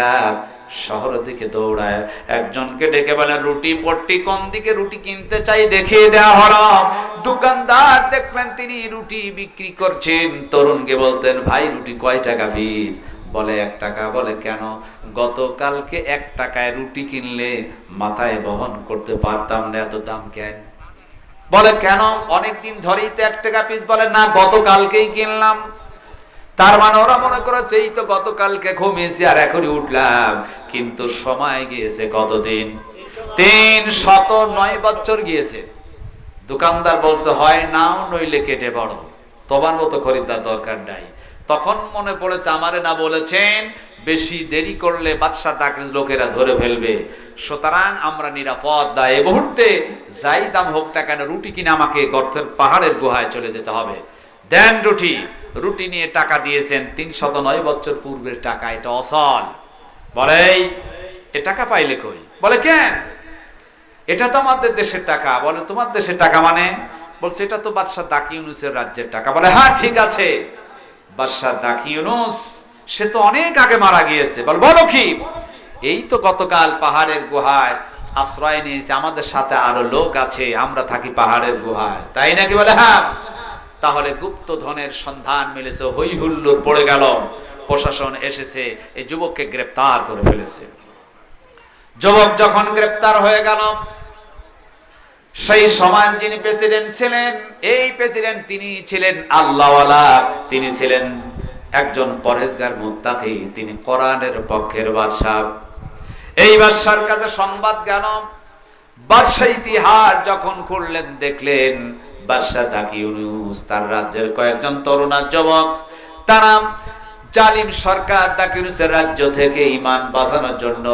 শহরের দিকে দৌড়ায়। একজনকে ডেকে বলে রুটি পট্টি কোন দিকে? রুটি কিনতে চাই, দেখিয়ে দেওয়া হলো। দোকানদার দেখলেন তিনি রুটি বিক্রি করছেন। তরুণকে বলতেন ভাই রুটি কয় টাকা পিস? বলে 1 টাকা। বলে কেন? গতকালকে 1 টাকায় রুটি কিনলে মাথায় বহন করতে পারতাম না, এত দাম কেন? বলে কেন, অনেকদিন ধরেই তো 1 টাকা পিস। বলে না, গতকালকেই কিনলাম। তার মানে ওরা মনে করেছে এই তো গতকালকে ঘুমিয়েছি আর এখনই উঠলাম, কিন্তু সময় গিয়েছে কতদিন? 309 বছর গিয়েছে। দোকানদার বলছে হয় নাও নইলে কেটে পড়ো, তোমার মতো খরিদ্দার দরকার নাই। তখন মনে পড়েছে আমারে না বলেছেন বেশি দেরি করলে বাদশা তাকরিজ লোকেরা ধরে ফেলবে, সুতরাং আমরা নিরাপদ না, এই মুহূর্তে যাই দাম হোক না কেন রুটি কিনে আমাকে গর্তের পাহাড়ের গুহায় চলে যেতে হবে। দেন রুটি। রুটি নিয়ে টাকা দিয়েছেন 309 বছর পূর্বের টাকা, এটা অসল। বলে এ টাকা পাইলে কই? বলে কেন, এটা তো আমাদের দেশের টাকা। বলে তোমার দেশের টাকা মানে? বলছে এটা তো বাদশা দাকি ইউনুসের রাজ্যের টাকা। বলে হ্যাঁ ঠিক আছে, বাদশা দাকি ইউনুস সে তো অনেক আগে মারা গিয়েছে। বলো কি? এই তো গতকাল পাহাড়ের গুহায় আশ্রয় নিয়েছে, আমাদের সাথে আরো লোক আছে, আমরা থাকি পাহাড়ের গুহায়। তাই নাকি? বলে হ্যাঁ। তাহলে গুপ্ত ধনের সন্ধান মিলেছে, হই হুল্লোড় পড়ে গেল, প্রশাসন এসেছে, এই যুবককে গ্রেফতার করে ফেলেছে। যুবক যখন গ্রেফতার হয়ে গেল, সেই সময় যিনি প্রেসিডেন্ট ছিলেন, এই প্রেসিডেন্ট তিনি ছিলেন আল্লাহওয়ালা, তিনি ছিলেন একজন পরহেজগার মুত্তাকি, তিনি কোরআনের পক্ষের বাদশা। এই বাদশার কাছে সংবাদ গেল। বাদশা ইতিহাস যখন করলেন, দেখলেন বাদশা দাকি ইউনুস তার রাজ্যের কয়েকজন তরুণ যুবক, তারা জালিম সরকার দাকি ইউনুসের রাজ্য থেকে ঈমান বাঁচানোর জন্য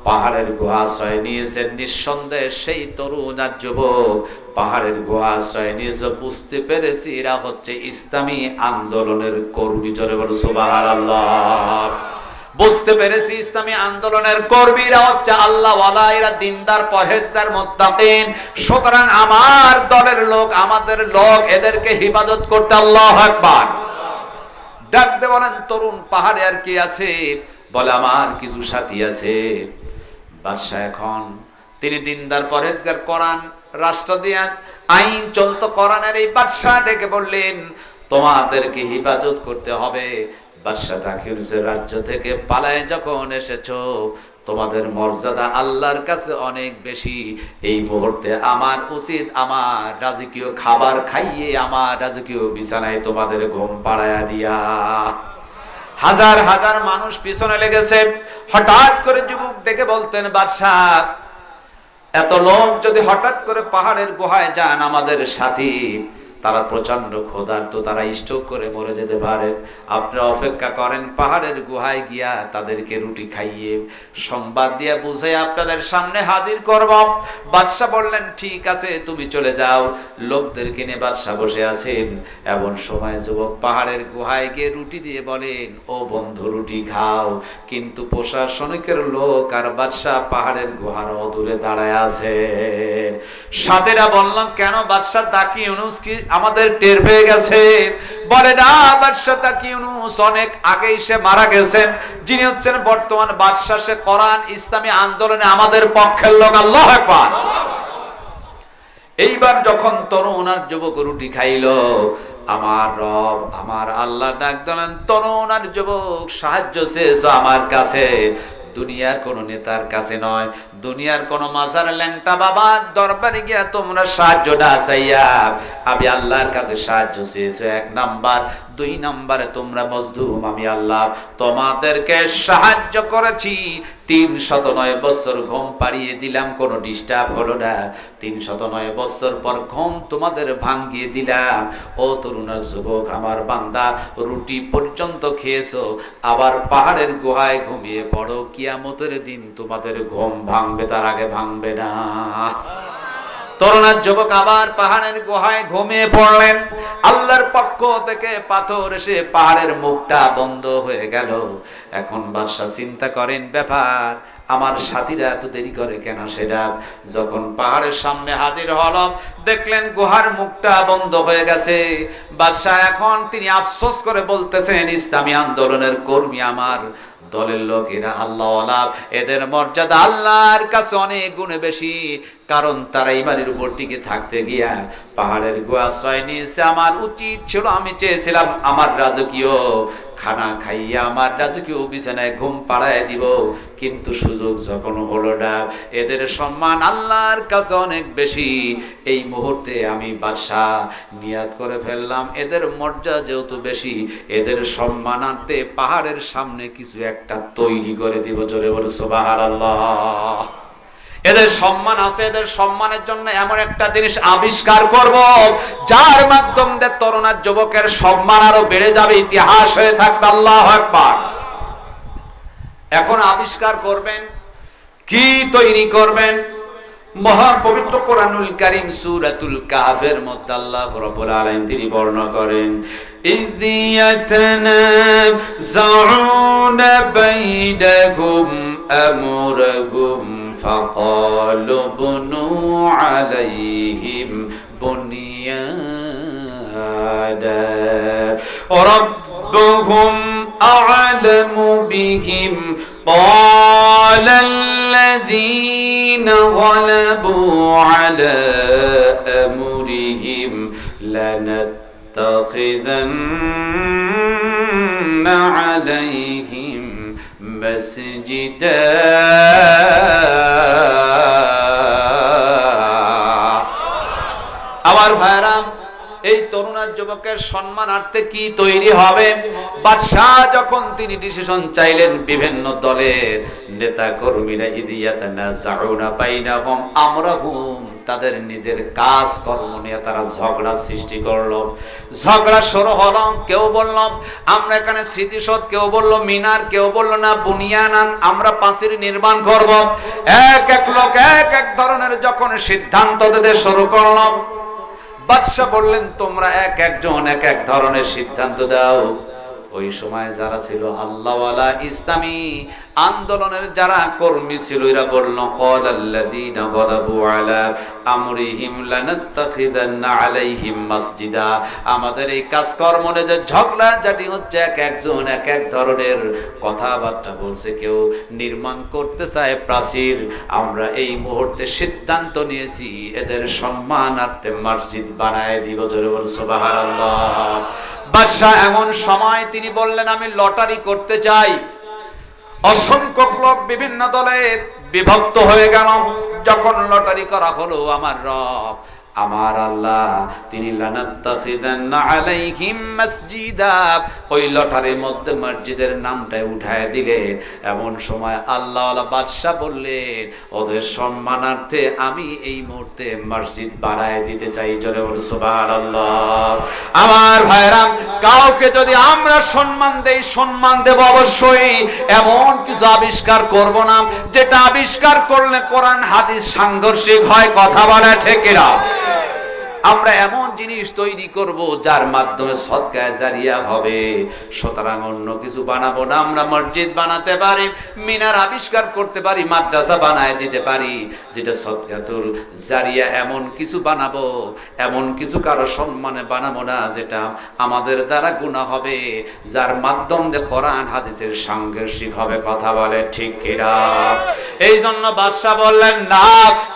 পাহাড়ের গুহা আশ্রয় নিয়েছেন। নিঃসন্দেহে সেই তরুণ আর যুবক পাহাড়ের গুহা আশ্রয় নিয়েছে, বুঝতে পেরেছি এরা হচ্ছে ইসলামী আন্দোলনের কর্মী। জোরে বলো সুবহানাল্লাহ। বুঝতে পেরেছি ইসলামী আন্দোলনের কর্মীরা হচ্ছে আল্লাহওয়ালা, এরা দিনদার পরহেজগার মুত্তাকিন। সুতরাং আমার দলের লোক, আমাদের লোক, এদেরকে হিফাজত করতে আল্লাহু আকবার। ডাকতে বলেন তরুণ পাহাড়ে আর কি আছে? বলে আমার কিছু সাথী আছে। বাদশা এখন তিনি দিনদার পরহেজগার, কোরআন রাষ্ট্র দিয়ে আইন চলতো কোরআনের, এই বাদশা ডেকে বললেন তোমাদেরকে হিফাজত করতে হবে। বাদশা দাকি ইউনুসের রাজ্য থেকে পালায় যখন এসেছো, তোমাদের মর্যাদা আল্লাহর কাছে অনেক বেশি। এই মুহূর্তে আমার উচিত আমার রাজকীয় খাবার খাইয়ে আমার রাজকীয় বিছানায় তোমাদের ঘুম পাড়ায়া দিয়া। হাজার হাজার মানুষ পিছনে লেগেছে। হঠাৎ করে যুবক ডেকে বলতেন বাদশাহ, এত লোক যদি হঠাৎ করে পাহাড়ের গুহায় যান আমাদের সাথী, তারা প্রচন্ড ক্ষুধার্ত, তারা স্ট্রোক করে মরে যেতে পারে। আপনারা অপেক্ষা করেন, পাহাড়ের গুহায় গিয়া তাদেরকে রুটি খাইয়ে সংবাদ দিয়ে বুঝে আপনাদের সামনে হাজির করব। বাদশা বললেন ঠিক আছে, তুমি চলে যাও। লোকদেরকে নিয়ে বাদশা বসে আছেন, এমন সময় যুবক পাহাড়ের গুহায় গিয়ে রুটি দিয়ে বলেন ও বন্ধু রুটি খাও। কিন্তু প্রশাসনিকের লোক আর বাদশা পাহাড়ের গুহার অদূরে দাঁড়ায় আছেন। সাথীরা বললাম কেন, বাদশা দাকি ইউনুস কি আমাদের টের পেয়ে গেছে? বলে না, বাদশা দাকি ইউনুস অনেক আগেই সে মারা গেছেন। যিনি হচ্ছেন বর্তমান বাদশা, সে কোরআন ইসলামী আন্দোলনে আমাদের পক্ষের লোক। আল্লাহু আকবার। এইবার যখন তরুণ আর যুবক রুটি খাইল, আমার রব আমার আল্লাহ ডাক দিলেন তরুণ আর যুবক সাহায্য চেয়েছো আমার কাছে, দুনিয়ার কোন নেতার কাছে নয়, দুনিয়ার কোন মাজার ল্যাংটা বাবার দরবারে গিয়া তোমরা সাহায্য না চাইয়া আমি আল্লাহর কাছে সাহায্য চেয়েছো। 1 নাম্বার। 2 নাম্বারে তোমরা মজলুম, আমি আল্লাহ তোমাদেরকে সাহায্য করেছি। 309 বছর ঘুম পাড়িয়ে দিলাম, কোনো ডিস্টার্ব হলো না। 309 বছর পর ঘুম তোমাদের ভাঙিয়ে দিলাম। ও তরুণ যুবক আমার বান্দা, রুটি পর্যন্ত খেয়েছো, আবার পাহাড়ের গুহায় ঘুমিয়ে পড়ো। কিয়ামতের দিন তোমাদের ঘুম ভাঙবে, তার আগে ভাঙবে না। তরুণ যুবক আবার পাহাড়ের গুহায় ঘুমিয়ে পড়লেন। আল্লাহর পক্ষ থেকে পাথর এসে পাহাড়ের মুখটা বন্ধ হয়ে গেল। এখন বাদশা চিন্তা করেন ব্যাপার, আমার সাথীরা এত দেরি করে কেন? সেটা যখন পাহাড়ের সামনে হাজির হল, দেখলেন গুহার মুখটা বন্ধ হয়ে গেছে। বাদশা এখন তিনি আফসোস করে বলতেছেন ইসলামী আন্দোলনের কর্মী আমার দলের লোক, এরা আল্লাহওয়ালা, এদের মর্যাদা আল্লাহর কাছে অনেক গুণে বেশি, কারণ তারা ইমানের উপর টিকে থাকতে গিয়া পাহাড়ের গুহা আশ্রয় নিয়েছে। আমার উচিত ছিল, আমি চেয়েছিলাম আমার রাজকীয় খানা খাইয়া আমার রাজকীয় বিছানায় ঘুম পাড়ায় দিব, কিন্তু সুযোগ যখন হলো না, এদের সম্মান আল্লাহর কাছে অনেক বেশি। এই মুহূর্তে আমি বাদশাহ নিয়াত করে ফেললাম, এদের মর্যাদা যেহেতু বেশি, এদের সম্মানার্থে পাহাড়ের সামনে কিছু একটা তৈরি করে দিব। জোরে বলে সুবহানাল্লাহ। এদের সম্মান আছে, এদের সম্মানের জন্য এমন একটা জিনিস আবিষ্কার করব, যার মাধ্যমে তরুণ আর যুবকের সম্মান আরো বেড়ে যাবে, ইতিহাস হয়ে থাকবে। আল্লাহু আকবার। এখন আবিষ্কার করবেন, কি তৈরি করবেন? মহা পবিত্র কোরআনুল কারীম সূরাতুল কাহফের মধ্যে আল্লাহ রাব্বুল আলামিন তিনি বর্ণনা করেন, ইয ইয়াতানাযাউনা বাইনাহুম আমরহুম ফাকালু বুনু আলাইহিম বুনিয়ানা রাব্বুহুম আ'লামু বিহিম قال الذين غلبوا على أمرهم لنتخذن عليهم مسجدا আমার ভাইরা, এই তরুণ আর যুবকের সম্মানার্থে কি তৈরি হবে? বাদশাহ যখন তিনি ডিসিশন চাইলেন, বিভিন্ন দলের নেতা কর্মীরা ইদিয়াতানাযাউনা বাইনাহুম আমরাহুম, তাদের নিজের কাজ কর্ম নিয়ে তারা ঝগড়া সৃষ্টি করলো। ঝগড়া শুরু হলো, কেউ বলল আমরা এখানে স্মৃতিসৌধ, কেউ বলল মিনার, কেউ বলল না বুনিয়ানান, আমরা পাঁচিল নির্মাণ করব। এক এক লোক এক এক ধরনের যখন সিদ্ধান্ত দিতে শুরু করলো, বাদশাহ বললেন তোমরা এক একজন এক এক ধরনের সিদ্ধান্ত দাও। ওই সময় যারা ছিল আল্লাহওয়ালা ইসলামী আন্দোলনের যারা কর্মী ছিল, এরা বলল ক্বালাল্লাযীনা গালাবু আলা আমরিহিম লানাত্তাখিযান্না আলাইহিম মাসজিদা, আমাদের এই কাজকর্ম নিয়ে যে ঝগড়া জাটি হচ্ছে, এক একজন এক এক ধরনের কথাবার্তা বলছে, কেউ নির্মাণ করতে চায় প্রাচীর, আমরা এই মুহূর্তে সিদ্ধান্ত নিয়েছি এদের সম্মানার্থে মসজিদ বানায় দিব। জোরে বল সুবহানাল্লাহ। বাদশাহ এমন সময় তিনি বললেন আমি লটারি করতে চাই। অসংখ্য লোক বিভিন্ন দলে বিভক্ত হয়ে গেল। যখন লটারি করা হলো, আমার রব আমার আল্লাহ তিনি লানাত্তাখিযান্না আলাইহিম মাসজিদা, ওই লটারির মধ্যে মসজিদের নামটা উঠায় দিলেন। এমন সময় আল্লাহওয়ালা বাদশাহ বললেন ওদের সম্মানার্থে আমি এই মুহূর্তে মসজিদ বানায় দিতে চাই। জোরে বল সুবহানাল্লাহ। আমার ভাইরা, কাউকে যদি আমরা সম্মান দেই, সম্মান দেব অবশ্যই, এমন কিছু আবিষ্কার করব না যেটা আবিষ্কার করলে কোরআন হাদিস সাংঘর্ষিক হয়। কথা বলে ঠিক কিনা? আমরা এমন জিনিস তৈরি করব যার মাধ্যমে সদকায়ে জারিয়া হবে। সুতরাং অন্য কিছু বানাবো না। আমরা মসজিদ বানাতে পারি, মিনার আবিষ্কার করতে পারি, মাদ্রাসা বানায় দিতে পারি, যেটা সদকাতুল জারিয়া এমন কিছু বানাবো, এমন কিছু কারো সম্মানে বানাবো না যেটা আমাদের দ্বারা গুনাহ হবে, যার মাধ্যমে কোরআন হাদিসের সাংঘর্ষিক হবে। কথা বলে ঠিক কিনা? এই জন্য বাদশাহ বললেন না,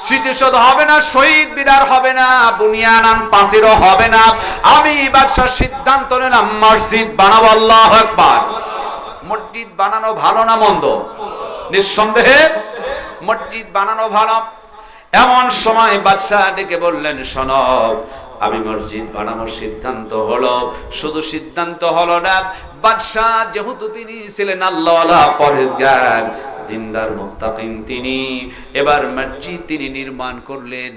স্মৃতিসৌধ হবে না, শহীদ মিনার হবে না, বুনিয়ানান পাঁচিলও হবে না। আমি বাদশাহ সিদ্ধান্ত নিলাম মসজিদ বানাবো। আল্লাহু আকবার। মসজিদ বানানো ভালো না মন্দ? নিঃসন্দেহে মসজিদ বানানো ভালো। এমন সময় বাদশাহ ডেকে বললেন শোনো, আমি মসজিদ বানানোর সিদ্ধান্ত হলো। শুধু সিদ্ধান্ত হলো না, বাদশাহ যেহেতু তিনি ছিলেন আল্লাহওয়ালা পরহেজগার দিনদার মুত্তাকিন, তিনি এবার মসজিদ তিনি নির্মাণ করলেন।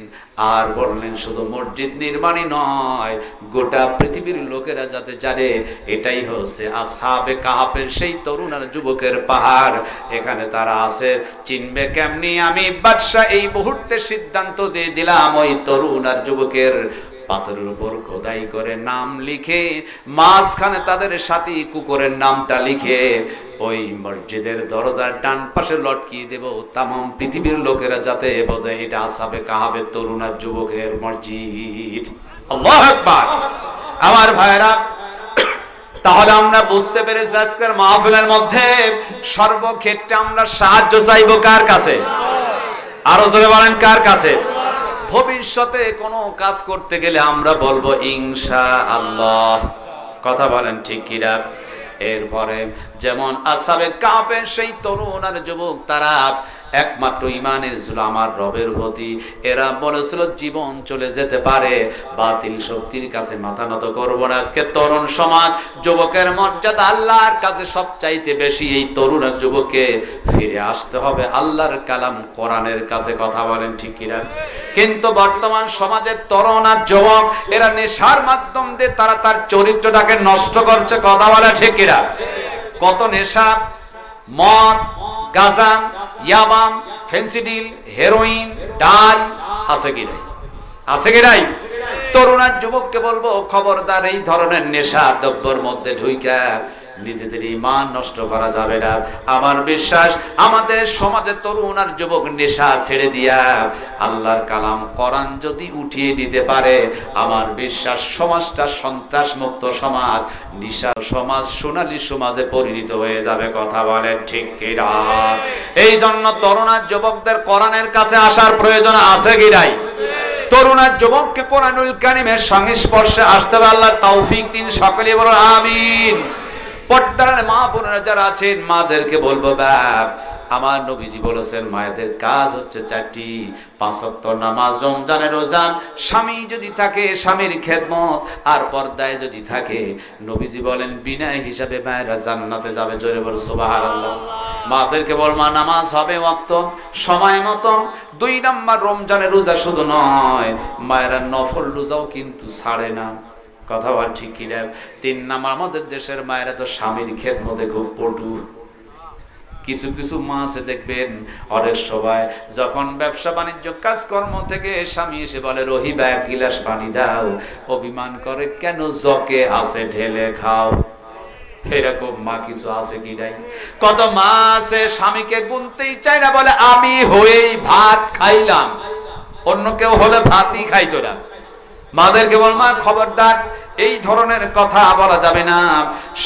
আর বললেন শুধু মসজিদ নির্মাণই নয়, গোটা পৃথিবীর লোকেরা যাতে জানে এটাই হচ্ছে আসহাবে কাহাফের সেই তরুণ আর যুবকের পাহাড়, এখানে তারা আছে। চিনবে কেমনি? আমি বাদশাহ এই মুহূর্তে সিদ্ধান্ত দিয়ে দিলাম ওই তরুণ আর যুবকের পাথরের উপর খোদাই করে নাম লিখে, মাঝখানে তাদের সাথী কুকুরের নামটা লিখে ওই মসজিদের দরজার ডান পাশে লটকিয়ে দেব। তামাম পৃথিবীর লোকেরা যাতে বোঝে এটা আসহাবে কাহাফের তরুণ আর যুবকের মসজিদ। আল্লাহু আকবার। আমার ভাইরা, তাহলে আমরা বুঝতে পেরেছি আজকের মাহফিলের মধ্যে সর্বক্ষেত্রে আমরা সাহায্য চাইবো কার কাছে? আরো জোরে বলেন, কার কাছে? ভবিষ্যতে কোনো কাজ করতে গেলে আমরা বলবো ইনশাআল্লাহ। কথা বলেন ঠিক কিনা? এরপরে যেমন আসহাবে কাহফের সেই তরুণ আর যুবক, তারা একমাত্র ঈমানের ছিল আমার রবের প্রতি। এরা বলেছিল জীবন চলে যেতে পারে, বাতিল শক্তির কাছে মাথা নত করব না। আজকে তরুণ সমাজ, যুবকের মর্যাদা আল্লাহর কাছে সবচাইতে বেশি। এই তরুণ আর যুবককে ফিরে আসতে হবে আল্লাহর কালাম কোরআনের কাছে। কথা বলেন ঠিক কিনা? কিন্তু বর্তমান সমাজের তরুণ আর যুবক, এরা নেশার মাধ্যম দিয়ে তারা তার চরিত্রটাকে নষ্ট করছে। কথা বলে ঠিক কিনা? কত নেশা, মদ, গাঁজা, ইয়াবা, ফেন্সিডিল, হেরোইন, ডাল, আছে কি নাই? আছে কি নাই? তরুণ আর যুবককে বলবো, খবরদার এই ধরনের নেশা দ্রব্যের মধ্যে ঢুইকা নিজেদের ঈমান নষ্ট করা যাবে না। আমার বিশ্বাস আমাদের সমাজে তরুণ আর যুবক নেশা ছেড়ে দিয়া আল্লাহর কালাম কোরআন যদি উঠিয়ে নিতে পারে, আমার বিশ্বাস সমাজটা সন্ত্রাস মুক্ত সমাজ, নেশা সমাজ সোনালী সমাজে পরিণত হয়ে যাবে। কথা বলেন ঠিক কিনা? এই জন্য তরুণ আর যুবকদের কোরআনের কাছে আসার প্রয়োজন আছে কি নাই? তরুণ আর যুবককে কোরআনুল কারীমের সংস্পর্শে আসতে হবে। আল্লাহ তৌফিক দিন। সকলে বলো আমিন। পর্দার মা বোনেরা যারা আছেন, মাদেরকে বলবো, বাপ আমার নবীজি বলেছেন মায়েদের কাজ হচ্ছে চারটি: 5 ওয়াক্ত নামাজ, রমজানের রোজা, স্বামী যদি থাকে স্বামীর খেদমত, আর পর্দায় যদি থাকে নবীজি বলেন বিনা হিসাবে মায়েরা জান্নাতে যাবে। জোরে বল সুবহানাল্লাহ। মাদেরকে বল, মা নামাজ হবে ওয়াক্ত সময় মতো। 2 নাম্বার রমজানের রোজা শুধু নয়, মায়েরা নফল রোজাও কিন্তু ছাড়ে না। কথা বল ঠিক কিনা? 3 নাম্বার, আমাদের দেশের মায়েরা তো স্বামীর খেদমতে খুব পটু। কিছু কিছু মা আছে দেখবেন, অনেক সময় যখন ব্যবসা বাণিজ্য কাজকর্ম থেকে স্বামী এসে বলে রহিবা 1 গিলাস পানি দাও, অভিমান করে, কেন জকে আছে ঢেলে খাও। এরকম মা কিছু আছে কি নাই? কত মা আছে স্বামীকে গুনতেই চায় না, বলে আমি হয়েই ভাত খাইলাম, অন্য কেউ হলে ভাতই খাইতো না। মাদেরকে বল, মা খবরদার এই ধরনের কথা বলা যাবে না।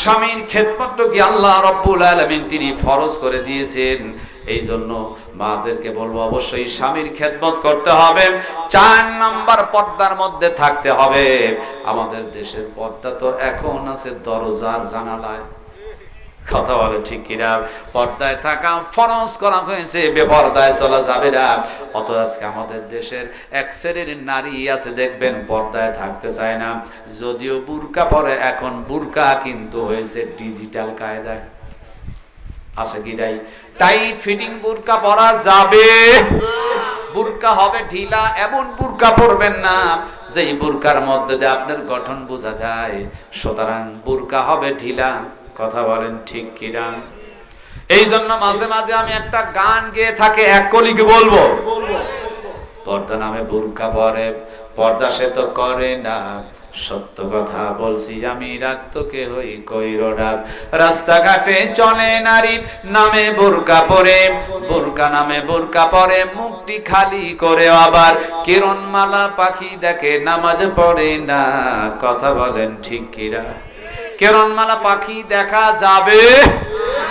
স্বামীর খেদমত কি আল্লাহ রাব্বুল আলামিন তিনি ফরজ করে দিয়েছেন। এই জন্য মাদেরকে বলবো অবশ্যই স্বামীর খেদমত করতে হবে। 4 নাম্বার, পর্দার মধ্যে থাকতে হবে। আমাদের দেশের পর্দা তো এখন আছে দরজার জানালায়। কথা বলে ঠিক কিনা? পর্দায় থাকা ফরজ করা হয়েছে, বেপর্দায় চলা যাবে না। অত আজকে আমাদের দেশের এক শ্রেণীর নারী আছে দেখবেন পর্দায় থাকতে চায় না, যদিও বুরকা পরে। এখন বুরকা কিন্তু হয়েছে ডিজিটাল কায়দায়। আছে কি নাই? টাইট ফিটিং বুরকা পরা যাবে, বুরকা হবে ঢিলা। এমন বুরকা পরবেন না যেই বুরকার মধ্যে দিয়ে আপনার গঠন বোঝা যায়। সুতরাং বুরকা হবে ঢিলা। কথা বলেন ঠিক কিনা? এই জন্য মাঝে মাঝে আমি একটা গান গেয়ে থাকি, এক কলিকে বলবো, পর্দা নামে বুরকা পরে, পর্দা সে তো করে না, সত্য কথা বলছি আমি, রাখতো কে হই কইরো না। রাস্তাঘাটে চলে নারী নামে বোরকা পরে, বোরকা নামে বোরকা পরে, মুখটি খালি করে আবার কিরণমালা পাখি দেখে, নামাজ পড়ে না। কথা বলেন ঠিক কিনা? কিরণমালা পাখি দেখা যাবে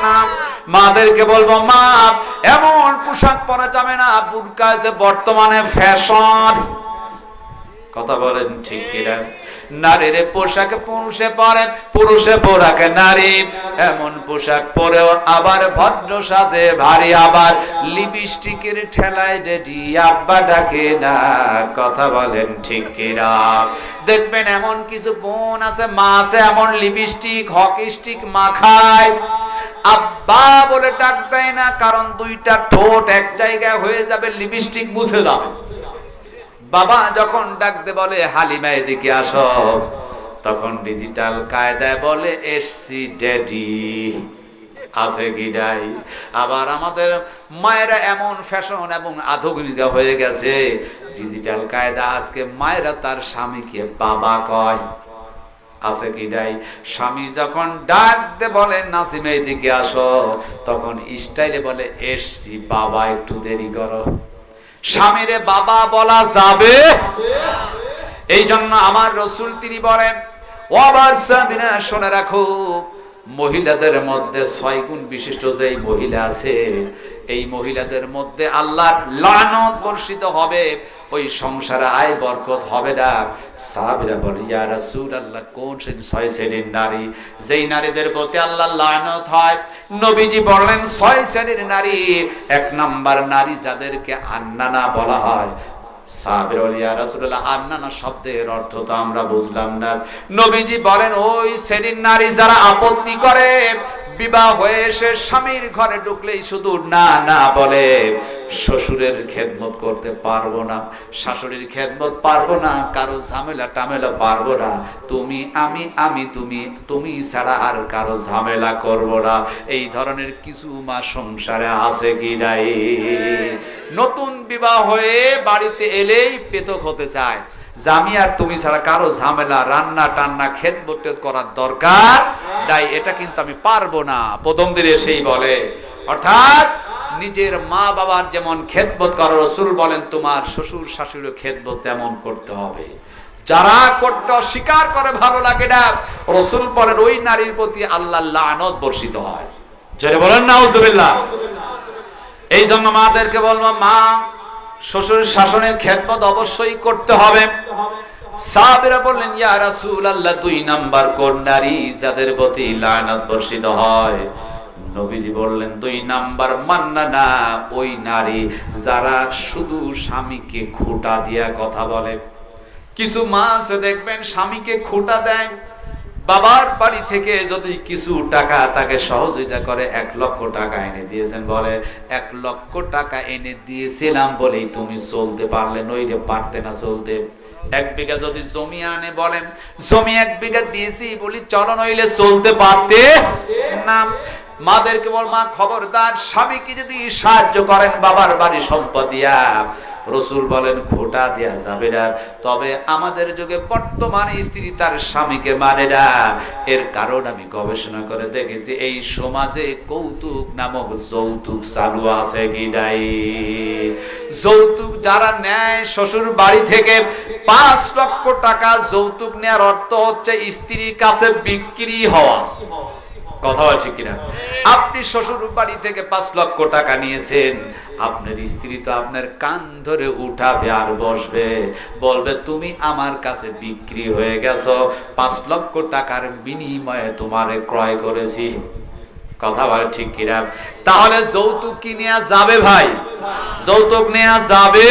না। মাদেরকে বলবো, মা এমন পোশাক পরা যাবে না, বুরকা যে বর্তমানে ফ্যাশন। কথা বলেন ঠিক কিনা? নারীর পোশাক পুরুষে পরে, পুরুষে পোশাকে নারী। এমন পোশাক পরেও আবার ভদ্র সাজে ভারী, আবার লিপস্টিকের ঠেলায় ডেডি আব্বা ডাকে না। কথা বলেন ঠিক কিনা? দেখবেন এমন কিছু বোন আছে, মা আছে, এমন লিপস্টিক হকি স্টিক মাখায়, আব্বা বলে ডাক দেয় না, কারণ 2টা ঠোঁট এক জায়গায় হয়ে যাবে, লিপস্টিক মুছে যাবে। বাবা যখন ডাকতে বলে হালিমা এদিকে আসো, তখন ডিজিটাল কায়দায় বলে এসছি ড্যাডি। আছে কি নাই? আবার আমাদের মায়েরা এমন ফ্যাশন এবং আধুনিক হয়ে গেছে, ডিজিটাল কায়দা আজকে মায়েরা তার স্বামীকে বাবা কয়। আছে কি নাই? স্বামী যখন ডাকতে বলে নাসিমা এদিকে আসো, তখন স্টাইলে বলে এসছি বাবা, একটু দেরি করো। স্বামীরে বাবা বলা যাবে? এই জন্য আমার রাসূল তিনি বলেন, ওয়াবার সাবিনা, শুনে রাখো, মহিলাদের মধ্যে 6 গুণ বিশিষ্ট যেই মহিলা আছে, এই মহিলাদের মধ্যে আল্লাহর লানত বর্ষিত হবে, ওই সংসারে আয় বরকত হবে না। সাহাবীরা বলে, ইয়া রাসূলুল্লাহ, কোন সেই 6 শ্রেণীর নারী যেই নারীদের প্রতি আল্লাহর লানত হয়? নবীজি বললেন 6 শ্রেণীর নারী। 1 নাম্বার নারী যাদেরকে আন্নানা বলা হয়। সাহাবীরা বলে, ইয়া রাসূলুল্লাহ, আন্নানা শব্দের অর্থ তো আমরা বুঝলাম না। নবীজি বলেন, ওই শ্রেণীর নারী যারা আপত্তি করে, বিবাহ হয়ে এসে স্বামীর ঘরে ঢুকলেই শুধু না না বলে, শ্বশুরের খেদমত করতে পারবো না, শাশুড়ির খেদমত পারবো না, কারো ঝামেলা টামেলা পারবো না, তুমি আমি আমি তুমি তুমি ছাড়া আর কারো ঝামেলা করবো না, এই ধরনের কিছু মা সংসারে আছে কি নাই? নতুন বিবাহ হয়ে বাড়িতে এলেই পেতক হতে চায়, আমি আর তুমি ছাড়া কারো ঝামেলা, রান্না টান্না খেদমত করার দরকার নাই, এটা কিন্তু আমি পারবো না, প্রথম দিন এসেই বলে। অর্থাৎ নিজের মা বাবার যেমন খেদমত করা, রাসূল বলেন তোমার শ্বশুর শাশুড়ির খেদমত তেমন করতে হবে। যারা করতে অস্বীকার করে, ভালো লাগে না, রাসূল বলেন ওই নারীর প্রতি আল্লাহর লানত বর্ষিত হয়। জোরে বলেন নাউজুবিল্লাহ। এই জন্য মাদেরকে বলবো, মা শ্বশুর শাশুড়ির খেদমত অবশ্যই করতে হবে। সাহাবীরা বললেন, ইয়া রাসূলুল্লাহ, 2 নাম্বার কোন নারী যাদের প্রতি লানত বর্ষিত হয়? নবীজি বললেন, 2 নাম্বার মান্নানা, ওই নারী যারা শুধু স্বামীকে খোঁটা দিয়া কথা বলে। কিছু মা আছে দেখবেন স্বামীকে খোঁটা দেয়, বাবার বাড়ি থেকে যদি কিছু টাকা তাকে সহযোগিতা করে, 1 লক্ষ টাকা এনে দিয়েছেন, বলে 1 লক্ষ টাকা এনে দিয়েছিলাম বলেই তুমি চলতে পারলে, নইলে পারতে না চলতে। 1 বিঘা যদি জমি আনে, বলেন জমি 1 বিঘা দিয়েছি বলি চলো, নইলে চলতে পারতে না। মাদেরকে বল, মা খবরদার, স্বামীকে যদি সাহায্য করেন বাবার বাড়ি সম্পদ দিয়া, রাসূল বলেন খোঁটা দেয়া যাবে না। তবে আমাদের যুগে বর্তমানে স্ত্রী তার স্বামীকে মানে না, এর কারণ আমি গবেষণা করে দেখেছি, এই সমাজে কৌতুক নামক যৌতুক চালু আছে কি নাই? যৌতুক যারা নেয় শ্বশুর বাড়ি থেকে 5 লক্ষ টাকা যৌতুক নেওয়ার অর্থ হচ্ছে স্ত্রীর কাছে বিক্রি হওয়া। কথা ঠিক কিনা? আপনি শ্বশুর বাড়ি থেকে 5 লক্ষ টাকা নিয়েছেন, আপনার স্ত্রী তো আপনার কান ধরে উঠাবে আর বসবে, বলবে তুমি আমার কাছে বিক্রি হয়ে গেছো, 5 লক্ষ টাকার বিনিময়ে তোমারে ক্রয় করেছি। কথা বলে ঠিক কিনা? তাহলে যৌতুক কি নেওয়া যাবে ভাই? যৌতুক নেওয়া যাবে?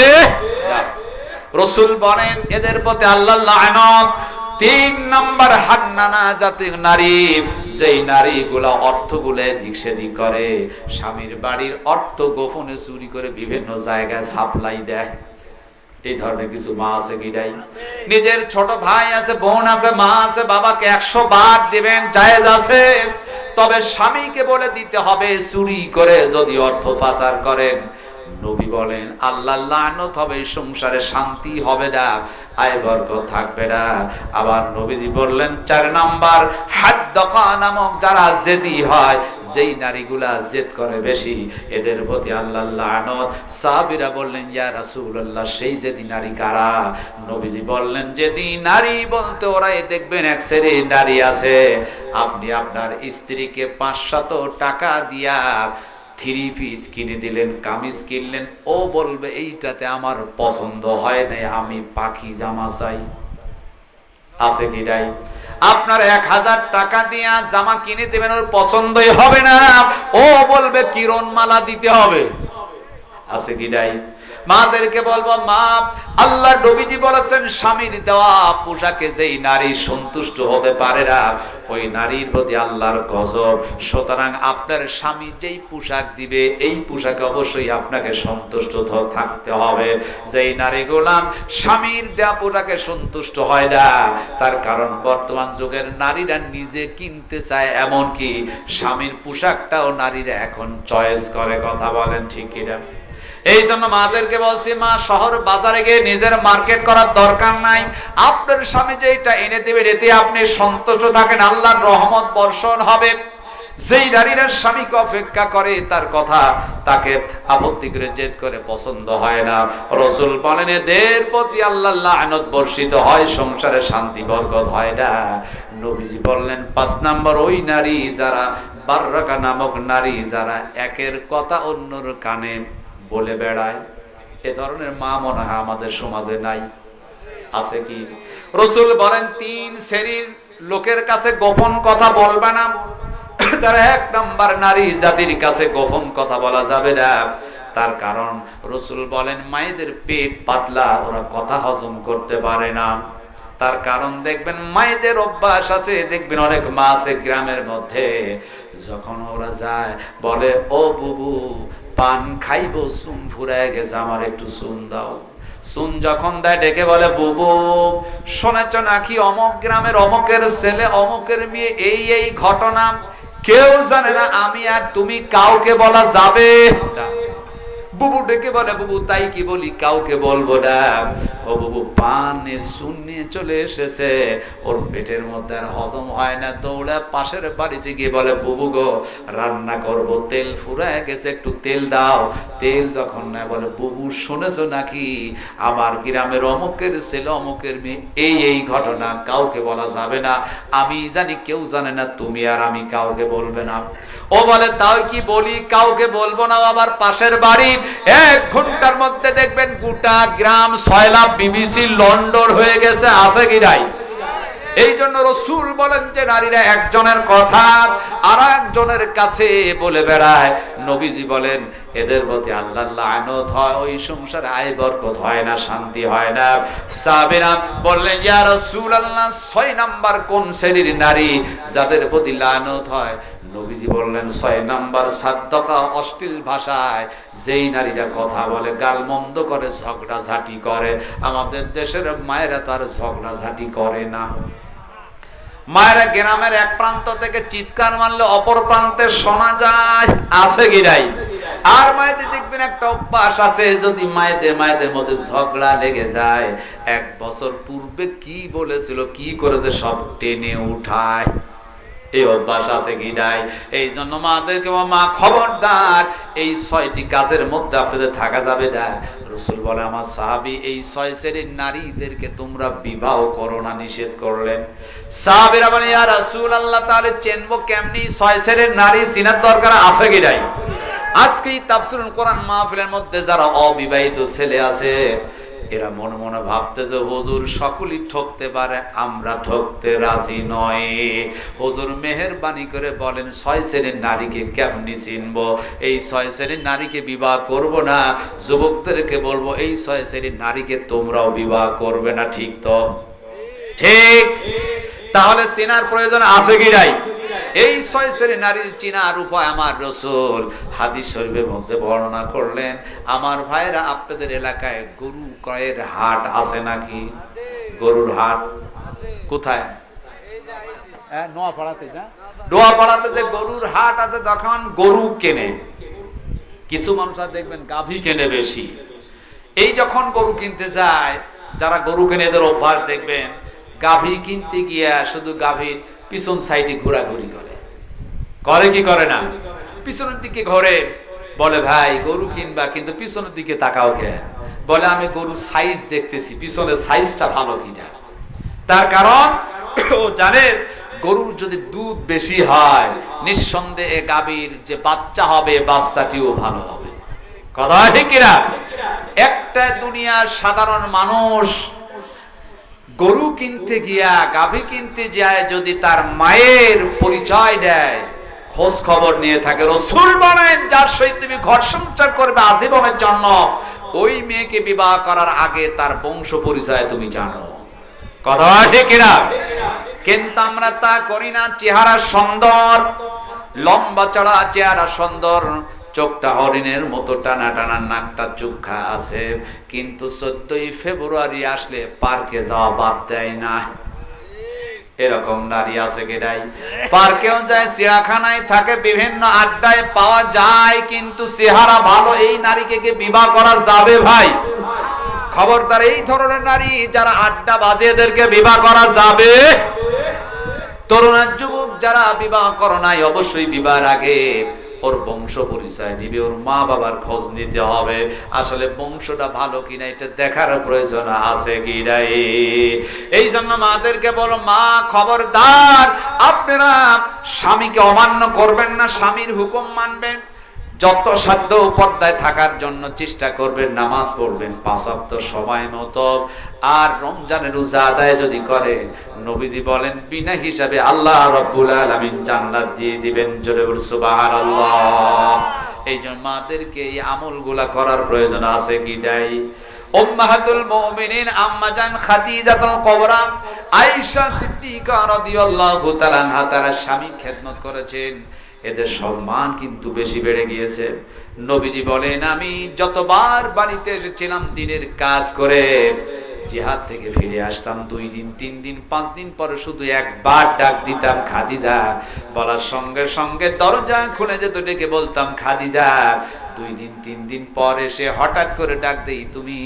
রাসূল বলেন এদের প্রতি আল্লাহর লানত। 3 নাম্বার হান্নানা জাতির নারী, যেই নারীগুলা অর্থগুলো এদিক সেদিক করে, স্বামীর বাড়ির অর্থ গোপনে চুরি করে বিভিন্ন জায়গায় সাপ্লাই দেয়। এই ধরনের কিছু মা আছে কি নাই? নিজের ছোট ভাই আছে, বোন আছে, মা আছে, বাবাকে 100 বার দিবেন, জায়েজ আছে, তবে স্বামীকে বলে দিতে হবে চুরি করে যদি অর্থ পাচার করেন, নবী বলেন আল্লাহর লানত হবে, সংসারে শান্তি হবে না, আয় বরকত থাকবে না। আবার নবীজি বললেন 4 নাম্বার হাদ্দাকা নামক যারা জেদি হয়, যেই নারীগুলা জেদ করে বেশি, এদের প্রতি আল্লাহর লানত। সাহাবীরা বললেন, ইয়া রাসূলুল্লাহ, সেই জেদি নারী কারা? নবীজি বললেন, জেদি নারী বলতে ওরাই দেখবেন 1 শ্রেণীর নারী আছে, আপনি আপনার স্ত্রীকে 500 টাকা দিয়া 3 পিস কিনে দিলেন, কামিজ কিনলেন, ও বলবে এইটাতে আমার পছন্দ হয় নাই, আমি পাখি জামা চাই। আছে কি নাই? আপনার 1000 টাকা দিয়া জামা কিনে দিবেন, ওর পছন্দই হবে না, ও বলবে কিরণমালা দিতে হবে। আছে কি নাই? মাদেরকে বলবো, মা আল্লাহ নবীজি বলেছেন স্বামীর দেওয়া পোশাকে যেই নারী সন্তুষ্ট হতে পারে না, ওই নারীর প্রতি আল্লাহর গজব। সুতরাং আপনার স্বামী যেই পোশাক দিবে, এই পোশাকে অবশ্যই আপনাকে সন্তুষ্ট থাকতে হবে। যেই নারীগুলা স্বামীর দেওয়া পোশাকে সন্তুষ্ট হয় না, তার কারণ বর্তমান যুগের নারীরা নিজে কিনতে চায়, এমনকি স্বামীর পোশাকটাও নারীরা এখন চয়েস করে। কথা বলেন ঠিক কিনা? এই জন্য মাদেরকে বলছি, মা শহর বাজারে গিয়ে নিজের মার্কেট করার দরকার নাই, আপনার স্বামী যেটা এনে দেবে এতে আপনি সন্তুষ্ট থাকেন, আল্লাহর রহমত বর্ষণ হবে। যেই নারীরা স্বামীকে অপেক্ষা করে তার কথা তাকে আপত্তি করে জেদ করে পছন্দ হয় না, রাসূল বলেন এদের প্রতি আল্লাহর লানত বর্ষিত হয়, সংসারে শান্তি বরকত হয় না। নবীজি বললেন 5 নাম্বার ওই নারী যারা বাররাকা নামক নারী যারা একের কথা অন্যর কানে বলে বেড়ায়। এ ধরনের মা মনে হয় আমাদের সমাজে নাই, আছে কি? রাসূল বলেন 3 শ্রেণীর লোকের কাছে গোপন কথা বলবে না। তারা 1 নাম্বার নারী জাতির কাছে গোপন কথা বলা যাবে না। তার কারণ রাসূল বলেন মায়েদের পেট পাতলা, ওরা কথা হজম করতে পারে না। তার কারণ দেখবেন মায়েদের অভ্যাস আছে, দেখবেন অনেক মা আছে গ্রামের মধ্যে, যখন ওরা যায় বলে ও বুবু পান খাইবো, চুন ফুরায় গেছে, আমার একটু চুন দাও। চুন যখন দেয় ডেকে বলে বুবু শুনেছ নাকি অমুক গ্রামের অমুকের ছেলে অমুকের মেয়ে এই এই ঘটনা, কেউ জানে না, আমি আর তুমি, কাউকে বলা যাবে না। বুবু ডেকে বলে বুবু তাই কি বলি, কাউকে বলবো না। ও বুবু পানে চুন নিয়ে চলে এসেছে, ওর পেটের মধ্যে আর হজম হয় না, দৌড়ে পাশের বাড়িতে গিয়ে বলে বুবু গো রান্না করব, তেল ফুরায় গেছে, একটু তেল দাও। তেল যখন নেয় বলে বুবু শুনেছো নাকি আমার গ্রামের অমুকের ছেলে অমুকের মেয়ে এই এই ঘটনা, কাউকে বলা যাবে না, আমি জানি কেউ জানে না, তুমি আর আমি কাউকে বলবে না। ও বলে তাও কি বলি, কাউকে বলবো না। আবার পাশের বাড়ি 1 ঘন্টার মধ্যে দেখবেন গোটা গ্রাম সয়লাব বিবিসি লন্ডন হয়ে গেছে, আছে কি নাই? এই জন্য রাসূল বলেন যে নারীরা একজনের কথা আর একজনের কাছে বলে বেড়ায়, নবীজি বলেন এদের প্রতি আল্লাহর লানত হয়, ওই সংসারে আয় বরকত হয় না, শান্তি হয় না। সাহাবীরা বললেন ইয়া রাসূলুল্লাহ 6 নাম্বার কোন শ্রেণীর নারী যাদের প্রতি লানত হয়? নবীজি বললেন 6 নাম্বার সাদ্দাকা, অশ্লীল ভাষায় যেই নারীরা কথা বলে, গালমন্দ করে, ঝগড়াঝাটি করে। আমাদের দেশের মায়েরা তার ঝগড়াঝাটি করে না। মায়েরা গ্রামের এক প্রান্ত থেকে চিৎকার মারলে অপর প্রান্তে শোনা যায়, আছে কি নাই? আর মায়েদের দেখবেন একটা অভ্যাস আছে, যদি মায়েদের মধ্যে ঝগড়া লেগে যায়, 1 বছর পূর্বে কি বলেছিল কি করেছে সব টেনে উঠায়, এই অভ্যাস আছে কি নাই? এই জন্য মাদেরকে মা খবরদার, এই 6টি কাজের মধ্যে আপনাদের থাকা যাবে না। রাসূল বলে আমার সাহাবী এই 6 শ্রেণীর নারীদেরকে তোমরা বিবাহ করো না, নিষেধ করলেন। সাহাবীরা বলে ইয়া রাসূলুল্লাহ তাহলে চিনবো কেমনি 6 শ্রেণীর নারী, চিনার দরকার আছে কি নাই? আজকে তাফসীরুল কোরআন মাহফিলের মধ্যে যারা অবিবাহিত ছেলে আছে, এরা মনে মনে ভাবতেছে হুজুর সকলেই ঠকতে পারে, আমরা ঠকতে রাজি নয়। হুজুর মেহেরবানি করে বলেন 6 শ্রেণীর নারীকে কেমনি চিনবো? এই 6 শ্রেণীর নারীকে বিবাহ করব না। যুবকদেরকে বলবো এই 6 শ্রেণীর নারীকে তোমরাও বিবাহ করবে না, ঠিক তো? ঠিক। তাহলে চেনার প্রয়োজন আছে কি নাই? এই 6 শ্রেণীর নারীর চিনার উপায় আমার রাসূল হাদিস শরীফের মধ্যে বর্ণনা করলেন। আমার ভাইরা আপনাদের এলাকায় গরু ক্রয়ের হাট আছে নাকি? গরুর হাট কোথায়? নোয়াপাড়াতে না? নোয়াপাড়াতে যে গরুর হাট আছে, তখন গরু কেনে কিছু মানুষ, আর দেখবেন গাভী কেনে বেশি। এই যখন গরু কিনতে যায়, যারা গরু কেনে এদের অভ্যাস দেখবেন গাভী কিনতে গিয়া শুধু গাভীর পিছন সাইডে ঘোরাঘুরি করে কি করে না? পিছনের দিকে ঘোরে। বলে ভাই গরু কিনবা কিন্তু পিছনের দিকে তাকাও কেন? বলে আমি গরুর সাইজ দেখতেছি, পিছনের সাইজটা ভালো কিনা। তার কারণ ও জানে গরুর যদি দুধ বেশি হয়, নিঃসন্দেহে গাভীর যে বাচ্চা হবে বাচ্চাটিও ভালো হবে। কথা ঠিক কিনা? একটা দুনিয়ার সাধারণ মানুষ গরু কিনতে গিয়া, গাভী কিনতে যায়, যদি তার মায়ের পরিচয় দেয়, খোঁজ খবর নিয়ে থাকে, রাসূল বলেন যার সহিত তুমি ঘর সংসার করবে আজীবনের জন্য, ওই মেয়েকে বিবাহ করার আগে তার বংশ পরিচয় তুমি জানো। কথা ঠিক কিনা? কিন্তু আমরা তা করি না। চেহারা সুন্দর, লম্বা চড়া চেহারা সুন্দর, চোখটা হরিণের মতো টানা টানা, নাকটা চোখা আছে, কিন্তু 14ই ফেব্রুয়ারি আসলে পার্কে যাওয়া বাদ দেয় না। এরকম নারী আছে কি নাই? পার্কেও যায়, চিড়িয়াখানায় থাকে, বিভিন্ন আড্ডায় পাওয়া যায়, কিন্তু চেহারা ভালো, এই নারীকে কি বিবাহ করা যাবে ভাই? খবরদার, এই ধরনের নারী যারা আড্ডা বাজে, এদেরকে বিবাহ করা যাবে তরুণ যুবক যারা বিবাহ করো নাই, অবশ্যই বিবাহের আগে ওর বংশ পরিচয় নিবে, ওর মা বাবার খোঁজ নিতে হবে, আসলে বংশটা ভালো কিনা এটা দেখার প্রয়োজন আছে কি নাই। এই জন্য মাদেরকে বলো, মা খবরদার আপনারা স্বামীকে অমান্য করবেন না, স্বামীর হুকুম মানবেন, যত সাধ্য পর্দায় থাকার জন্য চেষ্টা করবেন, নামাজ পড়বেন 5 ওয়াক্ত সময় মতো। আর রমজানের রোজা আদায় যদি করেন, নবীজি বলেন বিনা হিসাবে আল্লাহ রাব্বুল আলামিন জান্নাত দিয়ে দিবেন। জোরে বল সুবহানাল্লাহ। এই জন্য মাদেরকে এই আমলগুলা করার প্রয়োজন আছে কি নাই। উম্মাহাতুল মুমিনিন আম্মা জান খাদিজাতুল কুবরা আয়েশা সিদ্দিকা রাদিয়াল্লাহু তাআলা আনহা, তারা স্বামীর খেদমত করেছেন, এদের সম্মান কিন্তু বেশি বেড়ে গিয়েছে। নবীজি বলেন, আমি যতবার বাড়িতে এসেছিলাম দিনের কাজ করে, জিহাদ থেকে ফিরে আসতাম 2 দিন 3 দিন 5 দিন পরে শুধু একবার ডাক দিতাম খাদিজা, বলার সঙ্গে সঙ্গে দরজা খুলে যেত, ডেকে বলতাম খাদিজা। 2 দিন 3 দিন পরে সে হঠাৎ করে ডাক দেই, তুমি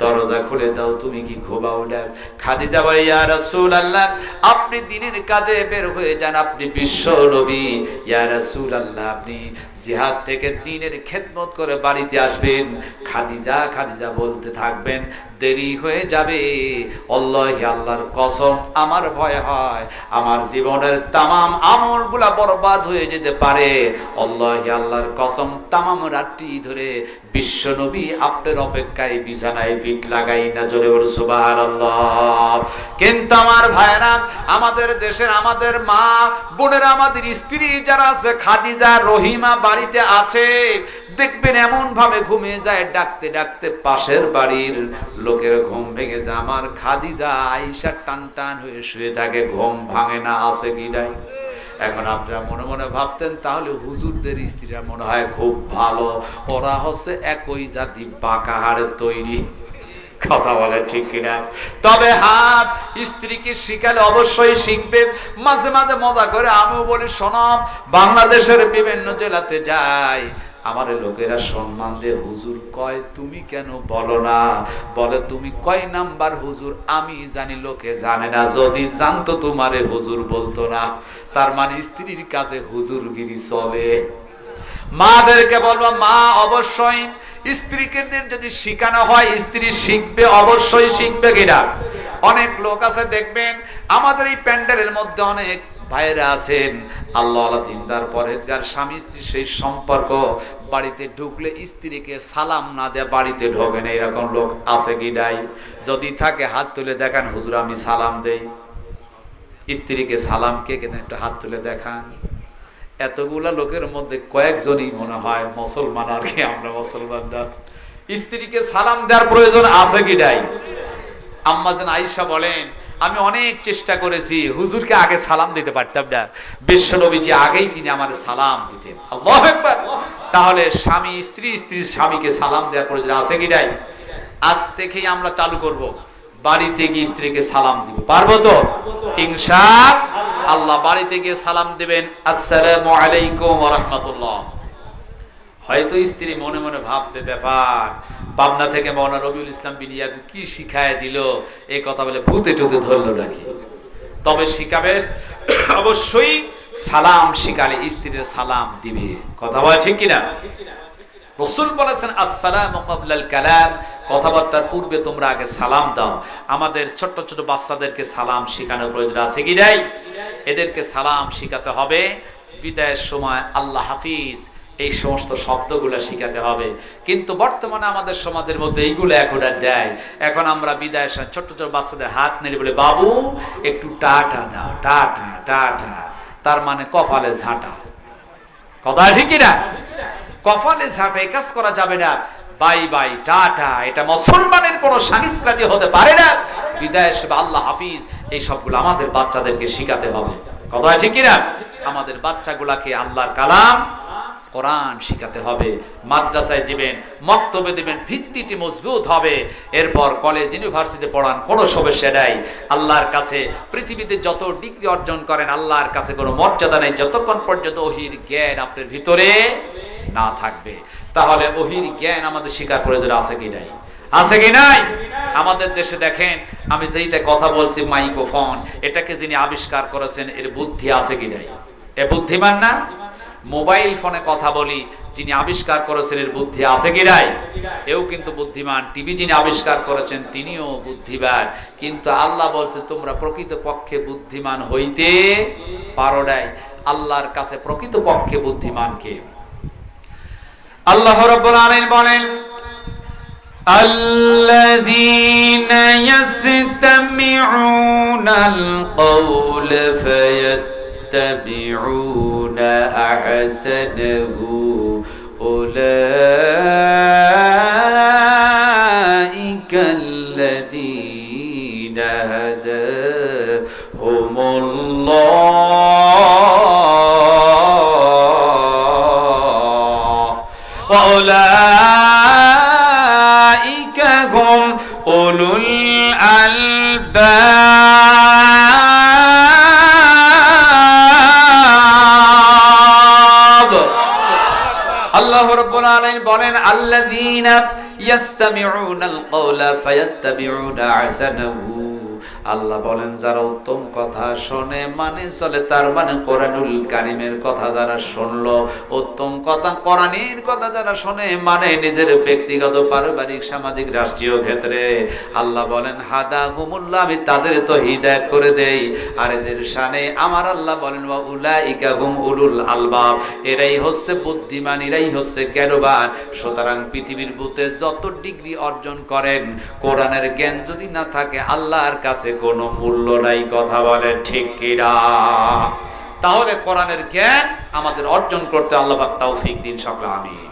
দরজা খুলে দাও, তুমি কি ঘুমাও না? খাদিজা বলে, ইয়া রাসূলুল্লাহ আপনি দিনের কাজে বের হয়ে যান, আপনি বিশ্ব নবী, ইয়া রাসূলুল্লাহ আপনি জিহাদ থেকে দিনের খেদমত করে বাড়িতে আসবেন। খাদিজা খাদিজা বলতে থাকবেন, দেরি হয়ে যাবে, আল্লাহি আল্লাহর কসম আমার ভয় হয় আমার জীবনের তামাম আমলগুলা বরবাদ হয়ে যেতে পারে, আল্লাহি আল্লাহর কসম তামাম রাত্রি ধরে বিশ্ব নবী আপনার অপেক্ষায় বিছানায় পিঠ লাগাই না। জোরে বল সুবহানাল্লাহ। কিন্তু আমার ভাইরা, আমাদের দেশের আমাদের মা বোনেরা, আমাদের স্ত্রী যারা আছে, খাদিজা রহিমা বাড়িতে আছে, দেখবেন এমন ভাবে ঘুমিয়ে যায়, ডাকতে ডাকতে পাশের বাড়ির লোকের ঘুম ভেঙে যায়, আমার খাদিজা আয়েশা টান টান হয়ে শুয়ে থাকে, ঘুম ভাঙে না। আছে কি নাই? এখন আপনারা মনে মনে ভাবতেন তাহলে হুজুরদের স্ত্রীরা মনে হয় খুব ভালো, ওরা হচ্ছে একই জাতি বাঁকা হাড়ের তৈরি। কথা বলে ঠিক কিনা? তবে হাত স্ত্রীকে শিখালে অবশ্যই শিখবে। মাঝে মাঝে মজা করে আমিও বলি, শোনো, বাংলাদেশের বিভিন্ন জেলাতে যাই, আমার লোকেরা সম্মান দিয়ে হুজুর কয়, তুমি কেন বলো না? বলে, তুমি কয় নাম্বার হুজুর আমি জানি, লোকে জানে না, যদি জানতো তোমারে হুজুর বলতো না। তার মানে স্ত্রীর কাছে হুজুরগিরি চলে। মাদেরকে বলবো, মা অবশ্যই স্ত্রীকে যদি শিখানো হয়, স্ত্রী শিখবে, অবশ্যই শিখবে কিনা। অনেক লোক আছে দেখবেন আমাদের এই প্যান্ডেলের মধ্যে, অনেক ভাইরা আছেন আল্লাহওয়ালা দিনদার পরহেজগার, স্বামী স্ত্রী সেই সম্পর্ক, বাড়িতে ঢুকলে স্ত্রীকে সালাম না দেয়া বাড়িতে ঢোকে না, এরকম লোক আছে কি নাই? যদি থাকে হাত তুলে দেখান, হুজুর আমি সালাম দেই। স্ত্রীকে সালাম কে কেন একটু হাত তুলে দেখান। এতগুলা লোকের মধ্যে কয়েকজনই মনে হয় মুসলমান, আর কি আমরা মুসলমানরা স্ত্রীকে সালাম দেওয়ার প্রয়োজন আছে কি নাই? আম্মা জান আয়েশা বলেন, আমি অনেক চেষ্টা করেছি, হুজুরকে আগে সালাম দিতে পারতাম না, বিশ্ব নবীজি আগেই তিনি আমার সালাম দিতেন। আল্লাহু আকবার। তাহলে স্বামী স্ত্রী, স্ত্রী স্বামীকে সালাম দেওয়ার প্রয়োজন আছে কি নাই? আজ থেকেই আমরা চালু করব, বাড়িতে গিয়ে স্ত্রীকে সালাম দিব, পারবো তো? ইনশাআল্লাহ বাড়িতে গিয়ে সালাম দিবেন, আসসালামু আলাইকুম ওয়া রাহমাতুল্লাহ। হয়তো স্ত্রী মনে মনে ভাববে, ব্যাপার পাবনা থেকে মাওলানা রবিউল ইসলাম বিলিয়াগু কি শিখায় দিল, এই কথা বলে ভূতে টুতে ধরলো নাকি? তবে শিখাবে অবশ্যই, সালাম শিখালে স্ত্রীর সালাম দিবে। কথা বলা ঠিক কিনা? রাসূল বলেছেন, আসসালামু ক্বাবলাল কালাম, কথাবার্তার পূর্বে তোমরা আগে সালাম দাও। আমাদের ছোট ছোট বাচ্চাদেরকে সালাম শেখানোর প্রয়োজন আছে কি নাই? এদেরকে সালাম শেখাতে হবে। বিদায়ের সময় আল্লাহ হাফিজ এই সমস্ত শব্দগুলো শিখাতে হবে। কিন্তু বর্তমানে আমাদের সমাজের মধ্যে এইগুলো এখন আর দেয়। এখন আমরা বিদায়ের সময় ছোট ছোট বাচ্চাদের হাত নেড়ে বলে, বাবু একটু টাটা দাও, টাটা টাটা, তার মানে কপালে ঝাঁটা। কথা ঠিক কিনা? কপালে ঝাঁটা এই কাজ করা যাবে না। বাই বাই টাটা, এটা মুসলমানের কোন সংস্কৃতি হতে পারে না। বিদায় হিসেবে আল্লাহ হাফিজ এই সবগুলো আমাদের বাচ্চাদেরকে শিখাতে হবে। কথা ঠিক কিনা? আমাদের বাচ্চাগুলাকে আল্লাহর কালাম কোরআন শিখাতে হবে। মাদ্রাসায় দিবেন, মক্তবে দিবেন, ভিত্তিটি মজবুত হবে। এরপর কলেজ ইউনিভার্সিটি পড়ান, কোনো সমস্যা নাই। আল্লাহর কাছে পৃথিবীতে যত ডিগ্রি অর্জন করেন, আল্লাহর কাছে কোনো মর্যাদা নেই যতক্ষণ পর্যন্ত ওহির জ্ঞান আপনার ভিতরে না থাকবে। তাহলে ওহির জ্ঞান আমাদের শিখার প্রয়োজন আছে কি নাই? আছে কি নাই? আমাদের দেশে দেখেন, আমি যেইটা কথা বলছি মাইক্রোফোন, এটাকে যিনি আবিষ্কার করেছেন এর বুদ্ধি আছে কি নাই? এ বুদ্ধিমান না? মোবাইল ফোনে কথা বলি, যিনি আবিষ্কার করেছেন এর বুদ্ধি আছে কি নাই? এও কিন্তু বুদ্ধিমান। টিভি যিনি আবিষ্কার করেছেন তিনিও বুদ্ধিমান। কিন্তু আল্লাহ বলছে তোমরা প্রকৃত পক্ষে বুদ্ধিমান হইতে পারো নাই। আল্লাহর কাছে প্রকৃত পক্ষে বুদ্ধিমান কে? আল্লাহ রাব্বুল আলামিন বলেন, আল্লাযীনা ইয়াসতামিউনাল কওলা ফায়াত্তাবিউনা আহসানাহু উলাইকাল্লাযীনা হাদাহুমুল্লাহ ওয়া উলাইকা হুম উলুল আলবাব। আল্লাহ রাব্বুল আলামিন বলেন, আল্লাযীনা ইয়াসতামিউনাল কওলা ফায়াত্তাবিউনা আহসানাহু। আল্লাহ বলেন যারা উত্তম কথা শোনে মানে চলে, তার মানে কোরআনুল কারীমের কথা যারা শুনলো, উত্তম কথা কোরআনের কথা যারা শোনে মানে নিজের ব্যক্তিগত, পারিবারিক, সামাজিক, রাষ্ট্রীয় ক্ষেত্রে, আল্লাহ বলেন হাদাহুমুল্লাহ, আমি তাদের তো হিদায়াত করে দেই। আর এদের শানে আমার আল্লাহ বলেন ওয়া উলাইকা হুম উলুল আলবাব, এরাই হচ্ছে বুদ্ধিমান, এরাই হচ্ছে জ্ঞানবান। সুতরাং পৃথিবীর বুতে যত ডিগ্রি অর্জন করেন, কোরআনের জ্ঞান যদি না থাকে আল্লাহর কাছে কোনো মূল্য নাই। কথা বলে ঠিক কিনা? তাহলে কোরআনের জ্ঞান আমাদের অর্জন করতে আল্লাহ পাক তৌফিক দিন সকলে, আমিন।